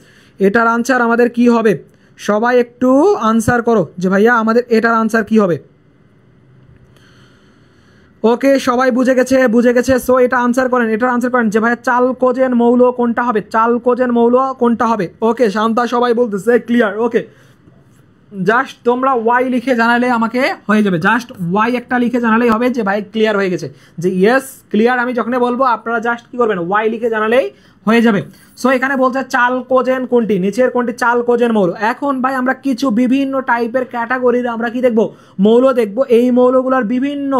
এটার আনসার আমাদের কি হবে। সবাই একটু আনসার করো যে ভাইয়া আমাদের এটার আনসার কি হবে। ওকে, সবাই বুঝে গেছে। সো এটার আনসার করেন যে ভাইয়া চালকোজেন মৌল কোনটা হবে। ওকে, শান্তা সবাই বলতেছে ক্লিয়ার। ওকে, জাস্ট তোমরা ওয়াই লিখে জানালে আমাকে হয়ে যাবে, জাস্ট ওয়াই একটা লিখে জানালেই হবে যে ভাই ক্লিয়ার হয়ে গেছে, যে ইয়েস ক্লিয়ার। আমি যখনই বলবো আপনারা জাস্ট কি করবেন, ওয়াই লিখে জানালেই হয়ে যাবে। সো এখানে বলছে চালকোজেন কোনটি, নিচের কোনটি চালকোজেন মৌল। এখন ভাই আমরা কিছু বিভিন্ন টাইপের ক্যাটাগরির আমরা কি দেখব, মৌল দেখব। এই মৌলগুলোর বিভিন্ন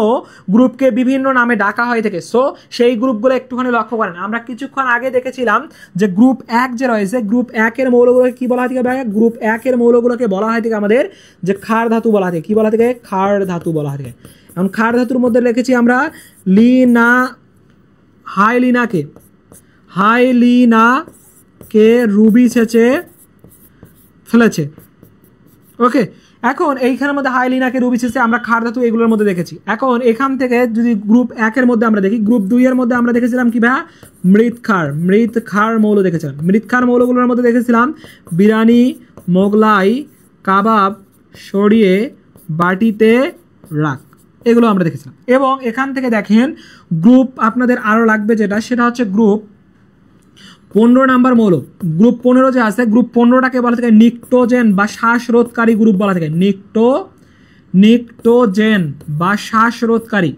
গ্রুপকে বিভিন্ন নামে ডাকা হয়ে থাকে। সো সেই গ্রুপগুলো একটুখানি লক্ষ্য করেন। আমরা কিছুক্ষণ আগে দেখেছিলাম যে গ্রুপ 1 যে রয়েছে, গ্রুপ 1-এর মৌলগুলোকে কি বলা হয় থাকে ভাই, গ্রুপ 1-এর মৌলগুলোকে বলা হয় থাকে আমাদের যে ক্ষার ধাতু বলা থাকে। কি বলা থাকে, ক্ষার ধাতু বলা হয় থাকে। এখন ক্ষার ধাতুর মধ্যে লিখেছি আমরা লিনা, হাইলিনাকে রুবি ছেঁচে ফেলেছে। ওকে, এখন এইখানের মধ্যে হাইলিনাকে রুবি ছেঁচে আমরা ক্ষার ধাতু এগুলোর মধ্যে দেখেছি। এখন এখান থেকে যদি গ্রুপ 1-এর মধ্যে আমরা দেখি, গ্রুপ 2-এর মধ্যে আমরা দেখেছিলাম কি ভাই, মৃৎক্ষার মৌল দেখেছিলাম। মৃৎক্ষার মৌলগুলোর মধ্যে দেখেছিলাম বিরিয়ানি, মোগলাই, কাবাব সরিয়ে বাটিতে রাখ, এগুলো আমরা দেখেছিলাম। এবং এখান থেকে দেখেন গ্রুপ আপনাদের আরও লাগবে যেটা, সেটা হচ্ছে গ্রুপ 15 নাম্বার মৌল। গ্রুপ 15 যে আছে, গ্রুপ 15টাকে বলা থাকে নিকটোজেন বা শ্বাসরোধকারী গ্রুপ বলা থাকে। নিকটোজেন বা শ্বাসরোধকারী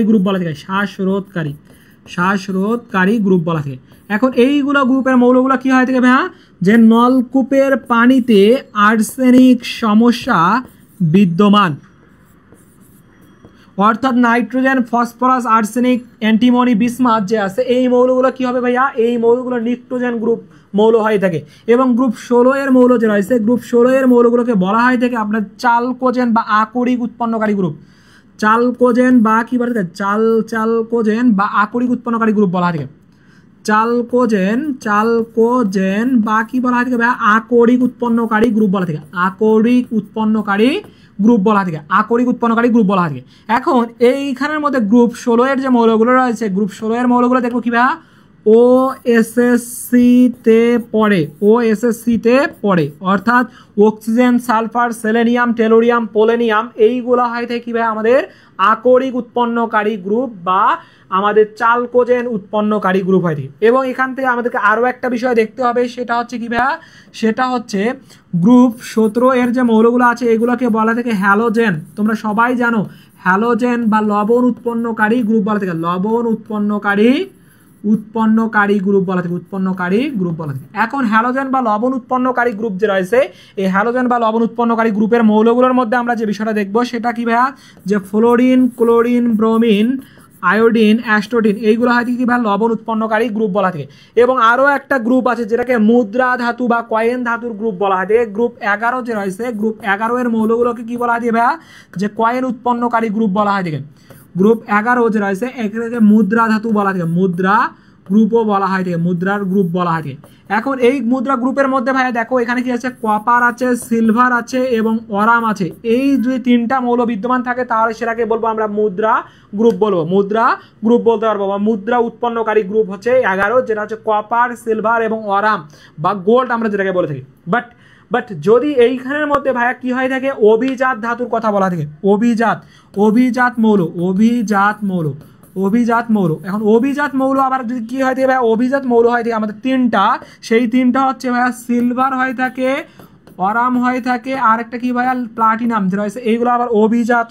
গ্রুপ বলা থাকে। শ্বাসরোধকারী গ্রুপ বলা থাকে। এখন এইগুলো গ্রুপের মৌলগুলো কি হয় থাকে ভাইয়া, যে নলকূপের পানিতে আর্সেনিক সমস্যা বিদ্যমান, অর্থাৎ nitrogen, phosphorus, arsenic, antimony, bismuth যে আছে, এই মৌলগুলো কি হবে ভাইয়া, এই মৌলগুলো নিকটোজেন গ্রুপ মৌল হয়ে থাকে। এবং গ্রুপ 16-এর মৌল যে রয়েছে, গ্রুপ 16-এর মৌলগুলোকে বলা হয় থাকে আপনার চালকোজেন বা আকরিক উৎপন্নকারী গ্রুপ। চালকোজেন বা কি বলা থাকে, চালকোজেন বা আকরিক উৎপন্নকারী গ্রুপ বলা হয় থাকে। চালকোজেন বা কি বলা হয় থাকে ভাইয়া, আকরিক উৎপন্নকারী গ্রুপ বলা থাকে। আকরিক উৎপন্নকারী গ্রুপ বলা থাকে। এখন এইখানের মধ্যে গ্রুপ 16-এর যে মৌলগুলো রয়েছে, গ্রুপ 16-এর মৌলগুলো দেখবো কি ভাইয়া, ওএসএসসিতে পড়ে, অর্থাৎ অক্সিজেন, সালফার, সেলেনিয়াম, টেলোরিয়াম, পোলেনিয়াম, এইগুলো হয় থাকে কি ভাই আমাদের আকরিক উৎপন্নকারী গ্রুপ বা আমাদের চালকোজেন উৎপন্নকারী গ্রুপ হয় থাকে। এবং এখান থেকে আমাদেরকে আরও একটা বিষয় দেখতে হবে, সেটা হচ্ছে কি ভাইয়া, সেটা হচ্ছে গ্রুপ 17-এর যে মৌলগুলো আছে এগুলোকে বলা থাকে হ্যালোজেন। তোমরা সবাই জানো হ্যালোজেন বা লবণ উৎপন্নকারী গ্রুপ বলা থাকে। উৎপন্নকারী গ্রুপ বলা থাকে। এখন হ্যালোজেন বা লবণ উৎপন্নকারী গ্রুপ যে রয়েছে, এই হ্যালোজেন বা লবণ উৎপন্নকারী গ্রুপের মৌলগুলোর মধ্যে আমরা যে বিষয়টা দেখব সেটা কি ভাইয়া, যে ফ্লোরিন, ক্লোরিন, ব্রোমিন, আয়োডিন, অ্যাস্টোটিন, এইগুলো হয় কি ভাই লবণ উৎপন্নকারী গ্রুপ বলা থাকে। এবং আরও একটা গ্রুপ আছে যেটাকে মুদ্রা ধাতু বা কয়েন ধাতুর গ্রুপ বলা হয়। গ্রুপ 11 যে রয়েছে, গ্রুপ 11-এর মৌলগুলোকে কি বলা হয় ভাইয়া, যে কয়েন উৎপন্নকারী গ্রুপ বলা হয় থাকে। গ্রুপ 11 যে রয়েছে এটাকে মুদ্রা ধাতু বলা থাকে, মুদ্রা গ্রুপও বলা হয় থাকে, মুদ্রার গ্রুপ বলা হয় থাকে। এখন এই মুদ্রা গ্রুপের মধ্যে ভাইয়া দেখো এখানে কি আছে, কপার আছে, সিলভার আছে এবং অরাম আছে। এই যদি 3টা মৌল বিদ্যমান থাকে তাহলে সেটাকে বলবো আমরা মুদ্রা গ্রুপ বলবো, মুদ্রা গ্রুপ বলতে পারবো। বা মুদ্রা উৎপন্নকারী গ্রুপ হচ্ছে 11, যেটা হচ্ছে কপার, সিলভার এবং অরাম বা গোল্ড আমরা যেটাকে বলে থাকি। বাট যদি এইখানের মধ্যে ভাইয়া কি হয় থাকে, অভিজাত ধাতুর কথা বলা থাকে। অভিজাত মৌল। এখন অভিজাত মৌল আবার যদি কি হয় থাকে ভাইয়া, অভিজাত মৌল হয় থাকে আমাদের 3টা। সেই 3টা হচ্ছে ভাইয়া সিলভার হয়ে থাকে, অরাম হয়ে থাকে, আর একটা কি ভাইয়া প্লাটিনাম যে রয়েছে, এইগুলো আবার অভিজাত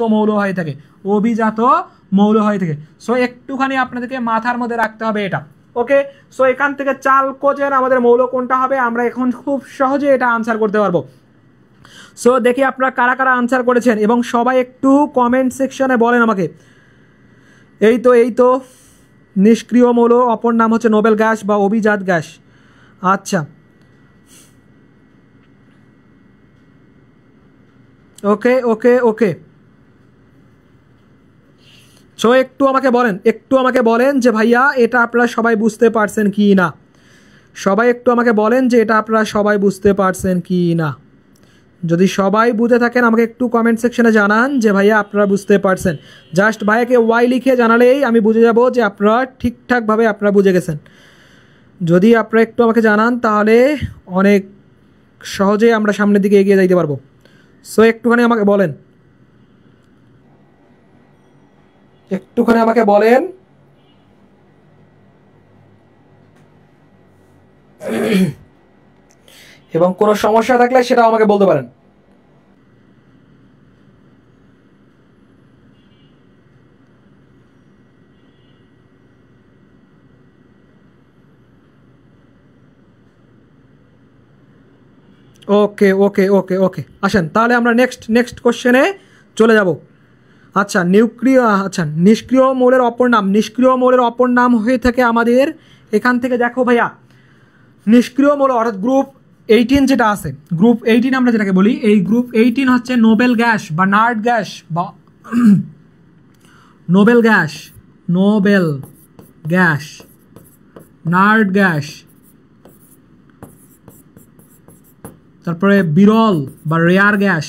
মৌল হয়ে থাকে। সো একটুখানি আপনাদেরকে মাথার মধ্যে রাখতে হবে এটা। ওকে, সো এখান থেকে চালকোজেন আমাদের মৌল কোনটা হবে, আমরা এখন খুব সহজে এটা আনসার করতে পারবো। সো দেখি আপনারা কারা কারা আনসার করেছেন এবং সবাই একটু কমেন্ট সেকশনে বলেন আমাকে। এই তো নিষ্ক্রিয় মৌল, অপর নাম হচ্ছে নোবেল গ্যাস বা অভিজাত গ্যাস। আচ্ছা, ওকে। সো একটু আমাকে বলেন যে ভাইয়া এটা আপনারা সবাই বুঝতে পারছেন কি না। যদি সবাই বুঝে থাকেন আমাকে একটু কমেন্ট সেকশনে জানান যে ভাইয়া আপনারা বুঝতে পারছেন। জাস্ট ভাইয়াকে ওয়াই লিখে জানালেই আমি বুঝে যাব যে আপনারা ঠিকঠাকভাবে আপনারা বুঝে গেছেন। যদি আপনারা একটু আমাকে জানান তাহলে অনেক সহজে আমরা সামনের দিকে এগিয়ে যাইতে পারবো। সো একটুখানি আমাকে বলেন। এবং কোনো সমস্যা থাকলে সেটাও আমাকে বলতে পারেন। ওকে ওকে ওকে ওকে, আসেন তাহলে আমরা নেক্সট কোশ্চেনে চলে যাব। আচ্ছা নিষ্ক্রিয় মৌলের অপর নাম হয়ে থাকে আমাদের এখান থেকে দেখো ভাইয়া, নিষ্ক্রিয় মৌল অর্থাৎ গ্রুপ 18 যেটা আছে, গ্রুপ 18 আমরা যেটাকে বলি, এই গ্রুপ 18 হচ্ছে নোবেল গ্যাস বা নার্ড গ্যাস বা নোবেল গ্যাস, নার্ড গ্যাস, তারপরে বিরল বা রেয়ার গ্যাস,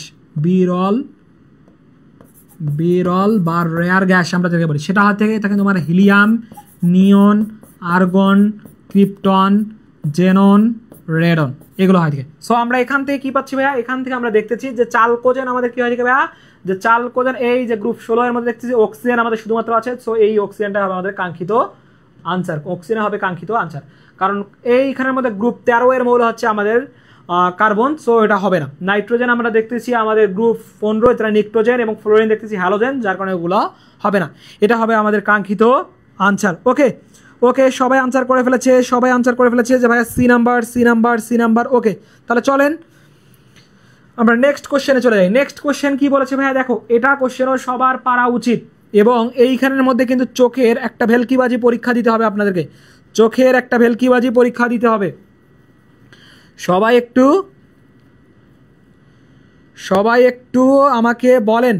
বিরল বা রেয়ার গ্যাস আমরা যেটাকে বলি, সেটা হচ্ছে থাকে তোমার helium, neon, argon, krypton, xenon, radon, এগুলো হয় থেকে। সো আমরা এখান থেকে কি পাচ্ছি ভাইয়া, এখান থেকে আমরা দেখতেছি যে চালকোজেন আমাদের কি হয় থেকে ভাইয়া, যে চালকোজেন এই যে গ্রুপ 16 এর মধ্যে দেখতেছি অক্সিজেন আমাদের শুধুমাত্র আছে। সো এই অক্সিজেনটা হবে আমাদের কাঙ্ক্ষিত আনসার, অক্সিজেন হবে কাঙ্ক্ষিত আনসার, কারণ এইখানের মধ্যে গ্রুপ 13 এর মৌল হচ্ছে আমাদের কার্বন, সো এটা হবে না। নাইট্রোজেন আমরা দেখতেছি আমাদের গ্রুপ 15, এটা নিক্টোজেন, এবং ফ্লোরিন দেখতেছি হ্যালোজেন, যার কারণে ওগুলো হবে না, এটা হবে আমাদের কাঙ্ক্ষিত আনসার। ওকে সবাই আনসার করে ফেলেছে যে ভাইয়া সি নাম্বার। ওকে তাহলে চলেন আমরা নেক্সট কোশ্চেনে চলে যাই। নেক্সট কোশ্চেন কি বলেছে ভাইয়া, দেখো এটা কোশ্চেনও সবার পারা উচিত, এবং এইখানের মধ্যে কিন্তু চোখের একটা ভেলকিবাজি পরীক্ষা দিতে হবে আপনাদেরকে, সবাই একটু আমাকে বলেন,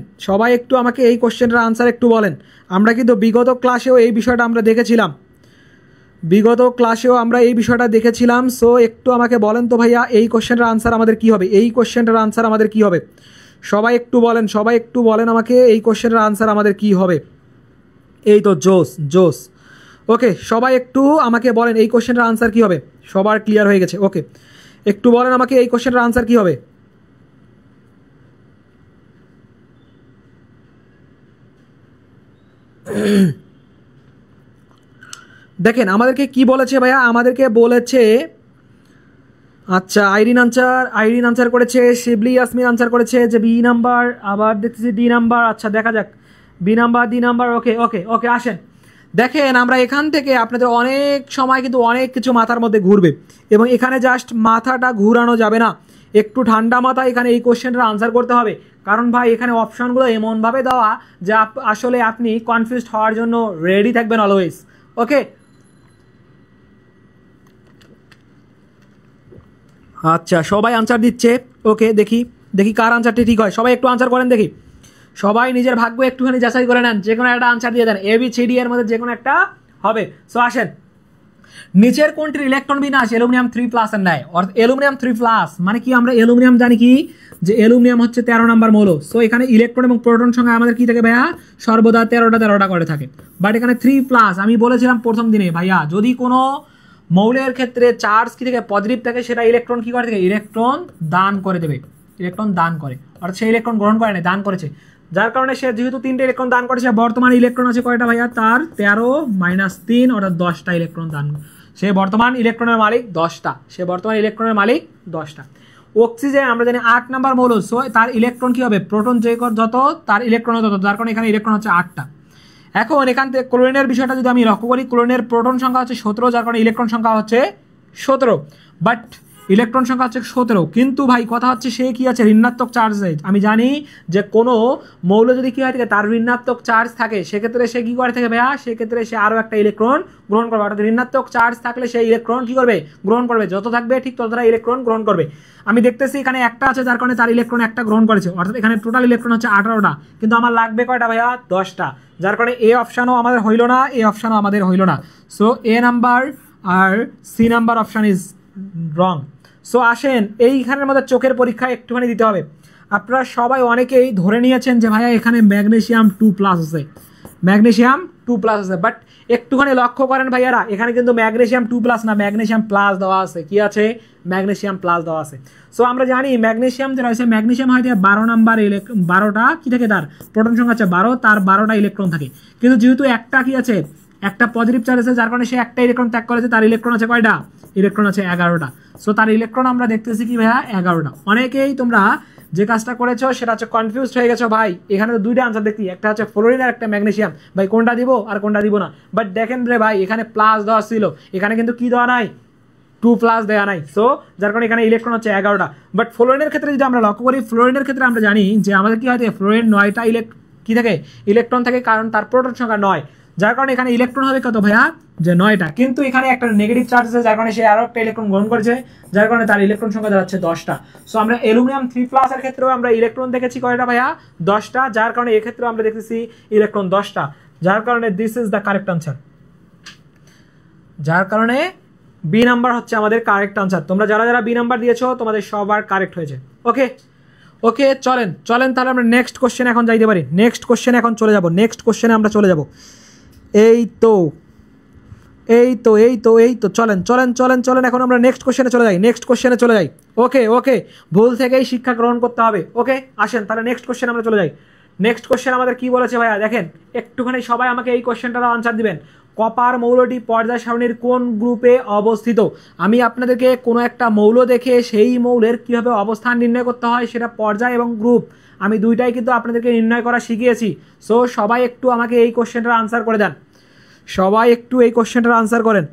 এই কোশ্চেনটার আনসার একটু বলেন। আমরা কিন্তু বিগত ক্লাসেও এই বিষয়টা আমরা দেখেছিলাম, সো একটু আমাকে বলেন তো ভাইয়া এই কোশ্চেনটার আনসার আমাদের কি হবে, সবাই একটু বলেন আমাকে এই কোশ্চেনটার আনসার আমাদের কি হবে। এই তো জোস। ওকে সবাই একটু আমাকে বলেন এই কোশ্চেনটার আনসার কি হবে, সবার ক্লিয়ার হয়ে গেছে। ওকে একটু বলেন আমাকে এই কোশ্চেনটার আনসার কি হবে। দেখেন আমাদেরকে কি বলেছে ভাইয়া, আমাদেরকে বলেছে, আচ্ছা আইরিন আনসার করেছে, শিবলি ইয়াসমিন আনসার করেছে যে বি নাম্বার, আবার দেখতেছি ডি নাম্বার। আচ্ছা দেখা যাক বি নাম্বার, ডি নাম্বার। ওকে আসেন দেখেন, আমরা এখান থেকে আপনাদের অনেক সময় কিন্তু অনেক কিছু মাথার মধ্যে ঘুরবে, এবং এখানে জাস্ট মাথাটা ঘুরানো যাবে না, একটু ঠান্ডা মাথা এখানে এই কোশ্চেনটার আনসার করতে হবে, কারণ ভাই এখানে অপশনগুলো এমনভাবে দেওয়া যে আসলে আপনি কনফিউজড হওয়ার জন্য রেডি থাকবেন অলওয়েজ। ওকে আচ্ছা সবাই আনসার দিচ্ছে। ওকে দেখি কার আনসারটি ঠিক হয়, সবাই একটু আনসার করেন দেখি, সবাই নিজের ভাগ্য একটুখানি যাচাই করে নেন, যে কোনো একটা আনসার দিয়ে দেন, ABCD এর মধ্যে যে কোনো একটা হবে। সো আসেন, নিচের কোনটির ইলেকট্রন বিন্যাস অ্যালুমিনিয়াম 3+ এর ন্যায়, অর্থাৎ অ্যালুমিনিয়াম 3+ মানে কি, আমরা অ্যালুমিনিয়াম জানি কি যে অ্যালুমিনিয়াম হচ্ছে 13 নম্বর মৌল। সো এখানে ইলেকট্রন এবং প্রোটন সংখ্যা আমাদের কি থাকে ভাইয়া, সর্বদা 13টা করে থাকে, বাট এখানে 3+। আমি বলেছিলাম প্রথম দিনে ভাইয়া, যদি কোনো মৌলের ক্ষেত্রে চার্জ কি থেকে পজিটিভ থাকে, সেটা ইলেকট্রন কি করে থাকে, ইলেকট্রন দান করে দেবে, অর্থাৎ সেই ইলেকট্রন গ্রহণ করে না, দান করেছে, যার কারণে সে যেহেতু 3টে ইলেকট্রন দান করেছে, বর্তমানে ইলেকট্রন আছে কয়টা ভাইয়া, তার 13 - 3 অর্থাৎ 10টা ইলেকট্রন দান, সে বর্তমান ইলেকট্রনের মালিক 10টা। অক্সিজেন আমরা জানি 8 নাম্বার মৌল, সো তার ইলেকট্রন কি হবে, প্রোটন যত তার ইলেকট্রন তত, যার কারণে এখানে ইলেকট্রন হচ্ছে 8টা। এখন এখান থেকে ক্লোরিনের বিষয়টা যদি আমি লক্ষ্য করি, ক্লোরিনের প্রোটন সংখ্যা হচ্ছে 17, যার কারণে ইলেকট্রন সংখ্যা হচ্ছে 17, বাট ইলেকট্রন সংখ্যা হচ্ছে 17, কিন্তু ভাই কথা হচ্ছে সে কি আছে, ঋণাত্মক চার্জ। আমি জানি যে কোনো মৌল যদি কি হয় থাকে তার ঋণাত্মক চার্জ থাকে, সেক্ষেত্রে সে কি করে থাকে ভাইয়া, সেক্ষেত্রে সে আরও একটা ইলেকট্রন গ্রহণ করবে, অর্থাৎ ঋণাত্মক চার্জ থাকলে সেই ইলেকট্রন কি করবে, গ্রহণ করবে, যত থাকবে ঠিক ততটা ইলেকট্রন গ্রহণ করবে। আমি দেখতেছি এখানে একটা আছে, যার কারণে তার ইলেকট্রন একটা গ্রহণ করেছে, অর্থাৎ এখানে টোটাল ইলেকট্রন হচ্ছে 18টা, কিন্তু আমার লাগবে কয়টা ভাইয়া, 10টা, যার কারণে এ অপশানও আমাদের হইল না, সো এ নাম্বার আর C number option is wrong. So আসেন এইখানের মধ্যে চোখের পরীক্ষা একটুখানি দিতে হবে। আপনারা সবাই অনেকেই ধরে নিয়েছেন যে ভাইয়া এখানে ম্যাগনেসিয়াম 2+ আছে, বাট একটুখানি লক্ষ্য করেন ভাইয়ারা, এখানে কিন্তু ম্যাগনেসিয়াম 2+ না, ম্যাগনেসিয়াম প্লাস দেওয়া আছে। কি আছে, ম্যাগনেসিয়াম প্লাস দেওয়া আছে। সো আমরা জানি ম্যাগনেসিয়াম যে রয়েছে, ম্যাগনেসিয়াম হয় 12 নাম্বার 12টা কি থাকে, তার প্রোটন সংখ্যা আছে 12, তার 12টা ইলেকট্রন থাকে, কিন্তু যেহেতু একটা কি আছে, একটা পজিটিভ চার্জ আছে, যার কারণে সে একটা ইলেকট্রন ত্যাগ করেছে, তার ইলেকট্রন আছে কয়টা, ইলেকট্রন আছে 11টা। সো তার ইলেকট্রন আমরা দেখতেছি কি ভাইয়া, 11টা। অনেকেই তোমরা যে কাজটা করেছো সেটা হচ্ছে কনফিউজড হয়ে গেছো ভাই, এখানে তো 2টা আনসার দেখি, একটা হচ্ছে ফ্লোরিন আর একটা ম্যাগনেসিয়াম, ভাই কোনটা দিব আর কোনটা দিব না। বাট দেখেন রে ভাই, এখানে প্লাস দেওয়া ছিল, এখানে কিন্তু কি দেওয়া নাই, 2+ দেওয়া নাই, সো যার কারণে এখানে ইলেকট্রন হচ্ছে 11টা। বাট ফ্লোরিনের ক্ষেত্রে যদি আমরা লক্ষ্য করি, ফ্লোরিনের ক্ষেত্রে আমরা জানি যে আমাদের কি হয়, ফ্লোরিন 9টা কি থাকে, ইলেকট্রন থাকে, কারণ তার প্রোটন সংখ্যা 9, যার কারণে এখানে ইলেকট্রন হবে কত ভাইয়া, যে 9টা। কিন্তু এখানে একটা নেগেটিভ চার্জ আছে, যার কারণে সে আরো একটা ইলেকট্রন গ্রহণ করেছে, যার কারণে তার ইলেকট্রন সংখ্যা দাঁড়াচ্ছে 10টা। সো আমরা অ্যালুমিনিয়াম 3+ এর ক্ষেত্রেও আমরা ইলেকট্রন দেখেছি কয়টা ভাইয়া, 10টা, যার কারণে এই ক্ষেত্রেও আমরা দেখতেছি ইলেকট্রন 10টা, যার কারণে this is the correct answer. যার কারণে বি নাম্বার হচ্ছে আমাদের কারেক্ট আনসার। তোমরা যারা যারা বি নাম্বার দিয়েছো তোমাদের সবার কারেক্ট হয়েছে। ওকে ওকে, চলেন তাহলে আমরা নেক্সট কোশ্চেন এখন যাইতে পারি। নেক্সট কোশ্চেনে এখন চলে যাব, নেক্সট কোশ্চেনে আমরা চলে যাব। এই তো চলেন এখন আমরা নেক্সট কোশ্চেনে চলে যাই। ওকে, ভুল থেকেই শিক্ষা গ্রহণ করতে হবে। ওকে, আসেন তাহলে নেক্সট কোশ্চেনে আমরা চলে যাই। নেক্সট কোশ্চেন আমাদের কি বলেছে ভাইয়া, দেখেন একটুখানি সবাই আমাকে এই কোশ্চেনটার আনসার দিবেন। কপার মৌলটি পর্যায় সারণীর কোন গ্রুপে অবস্থিত? আমি আপনাদেরকে কোনো একটা মৌল দেখে সেই মৌলের কীভাবে অবস্থান নির্ণয় করতে হয়, সেটা পর্যায় এবং গ্রুপ, আমি দুইটাই কিন্তু আপনাদেরকে নির্ণয় করা শিখিয়েছি। সো সবাই একটু আমাকে এই কোশ্চেনটার আনসার করে দেন। সবাই একটু এই কোশ্চেনটার আনসার করেন।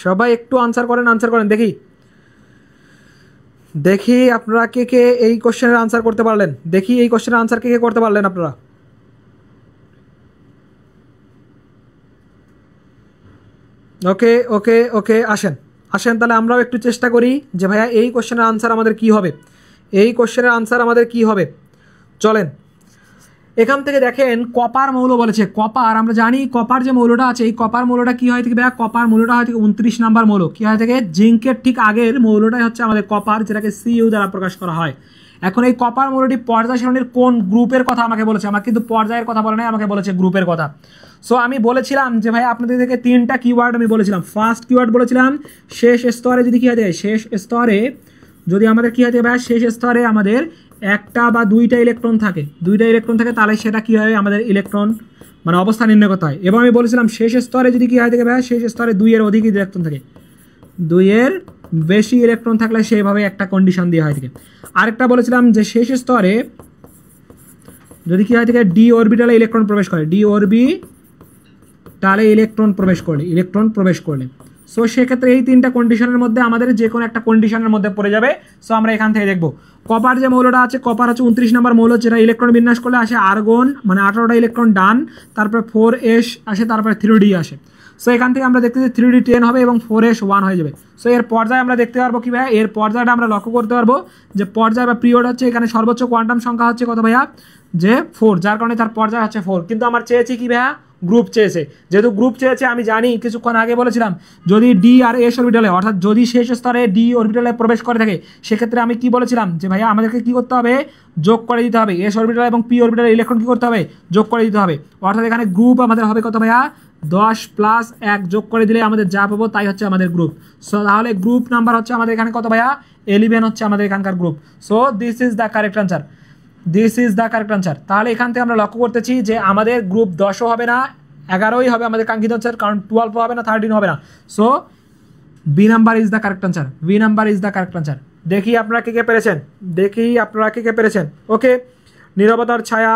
সবাই একটু আনসার করেন। দেখি আপনারা কে এই কোশ্চেনের আনসার করতে পারলেন। এই কোশ্চেনের আনসার কে করতে পারলেন আপনারা? ওকে, আসেন তাহলে আমরাও একটু চেষ্টা করি যে ভাইয়া এই কোশ্চেনের আনসার আমাদের কি হবে। চলেন এখান থেকে দেখেন, কপার মৌল বলেছে। কপার আমরা জানি, কপার যে মৌলটা আছে, এই কপার মৌলটা কি হয় থেকে ভাইয়া, কপার মৌলটা হয় থেকে 29 নাম্বার মৌল। কি হয় থেকে, জিঙ্কের ঠিক আগের মৌলটাই হচ্ছে আমাদের কপার, যেটাকে Cu দ্বারা প্রকাশ করা হয়। এখন এই কপার মৌলটি পর্যায় সারণীর কোন গ্রুপের কথা আমাকে বলেছে, আমাকে কিন্তু পর্যায়ের কথা বলে নাই, আমাকে বলেছে গ্রুপের কথা। সো আমি বলেছিলাম যে ভাই আপনাদের থেকে 3টা কিওয়ার্ড আমি বলেছিলাম। ফার্স্ট কিওয়ার্ড বলেছিলাম শেষ স্তরে যদি কি হয়, শেষ স্তরে যদি আমাদের কি হয় ভাই, শেষ স্তরে আমাদের একটা বা দুইটা ইলেকট্রন থাকে, তাহলে সেটা কি হয়, আমাদের ইলেকট্রন মানে অবস্থা নির্ণয় করতে হয়। এবং আমি বলেছিলাম শেষ স্তরে যদি কি হয় থেকে ভাই, শেষ স্তরে 2-এর অধিক ইলেকট্রন থাকে, 2-এর বেশি ইলেকট্রন থাকলে সেইভাবে একটা কন্ডিশন দিয়ে হয় থেকে। আরেকটা বলেছিলাম যে শেষ স্তরে যদি কি হয় থেকে, ডি অরবিটালে ইলেকট্রন প্রবেশ করলে সো সেক্ষেত্রে এই 3টা কন্ডিশনের মধ্যে আমাদের যে কোনো একটা কন্ডিশনের মধ্যে পড়ে যাবে। সো আমরা এখান থেকে দেখবো কপার যে মৌলটা আছে, কপার হচ্ছে 29 নম্বর মৌল, যেটা ইলেকট্রন বিন্যাস করলে আসে আর্গন, মানে 18টা ইলেকট্রন ডান, তারপরে 4s আসে, তারপরে 3d আসে। সো এখান থেকে আমরা দেখতে যে 3d 10 হবে এবং 4s 1 হয়ে যাবে। সো এর পর্যায়ে আমরা দেখতে পারবো কি ভাইয়া, এর পর্যায়টা আমরা লক্ষ্য করতে পারবো যে পর্যায় বা পিরিয়ড হচ্ছে, এখানে সর্বোচ্চ কোয়ান্টাম সংখ্যা হচ্ছে কত ভাইয়া, যে 4, যার কারণে তার পর্যায় হচ্ছে 4। কিন্তু আমার চেয়েছি কি ভাইয়া, গ্রুপ চেয়েছে। যেহেতু গ্রুপ চেয়েছে, আমি জানি কিছুক্ষণ আগে বলেছিলাম যদি ডি আর এস অরবিটালে, অর্থাৎ যদি শেষ স্তরে ডি অরবিটালে প্রবেশ করে থাকে, সেক্ষেত্রে আমি কি বলেছিলাম যে ভাইয়া আমাদেরকে কি করতে হবে, যোগ করে দিতে হবে। এস অরবিটাল এবং পি অরবিটালে ইলেকট্রন কি করতে হবে, যোগ করে দিতে হবে। অর্থাৎ এখানে গ্রুপ আমাদের হবে কত ভাইয়া, 10+1 যোগ করে দিলে আমাদের যা পাবো তাই হচ্ছে আমাদের গ্রুপ। সো তাহলে গ্রুপ নাম্বার হচ্ছে আমাদের এখানে কত ভাইয়া, 11 হচ্ছে আমাদের এখানকার group. So this is the correct answer. তাহলে এখান থেকে আমরা লক্ষ্য করতেছি যে আমাদের গ্রুপ 10ও হবে না, 11ই হবে আমাদের কাঙ্ক্ষিত আনসার, কারণ 12 হবে না, 13 হবে না। So B number is the correct answer. দেখি আপনারা কে পেরেছেন। ওকে, নীরবতার ছায়া,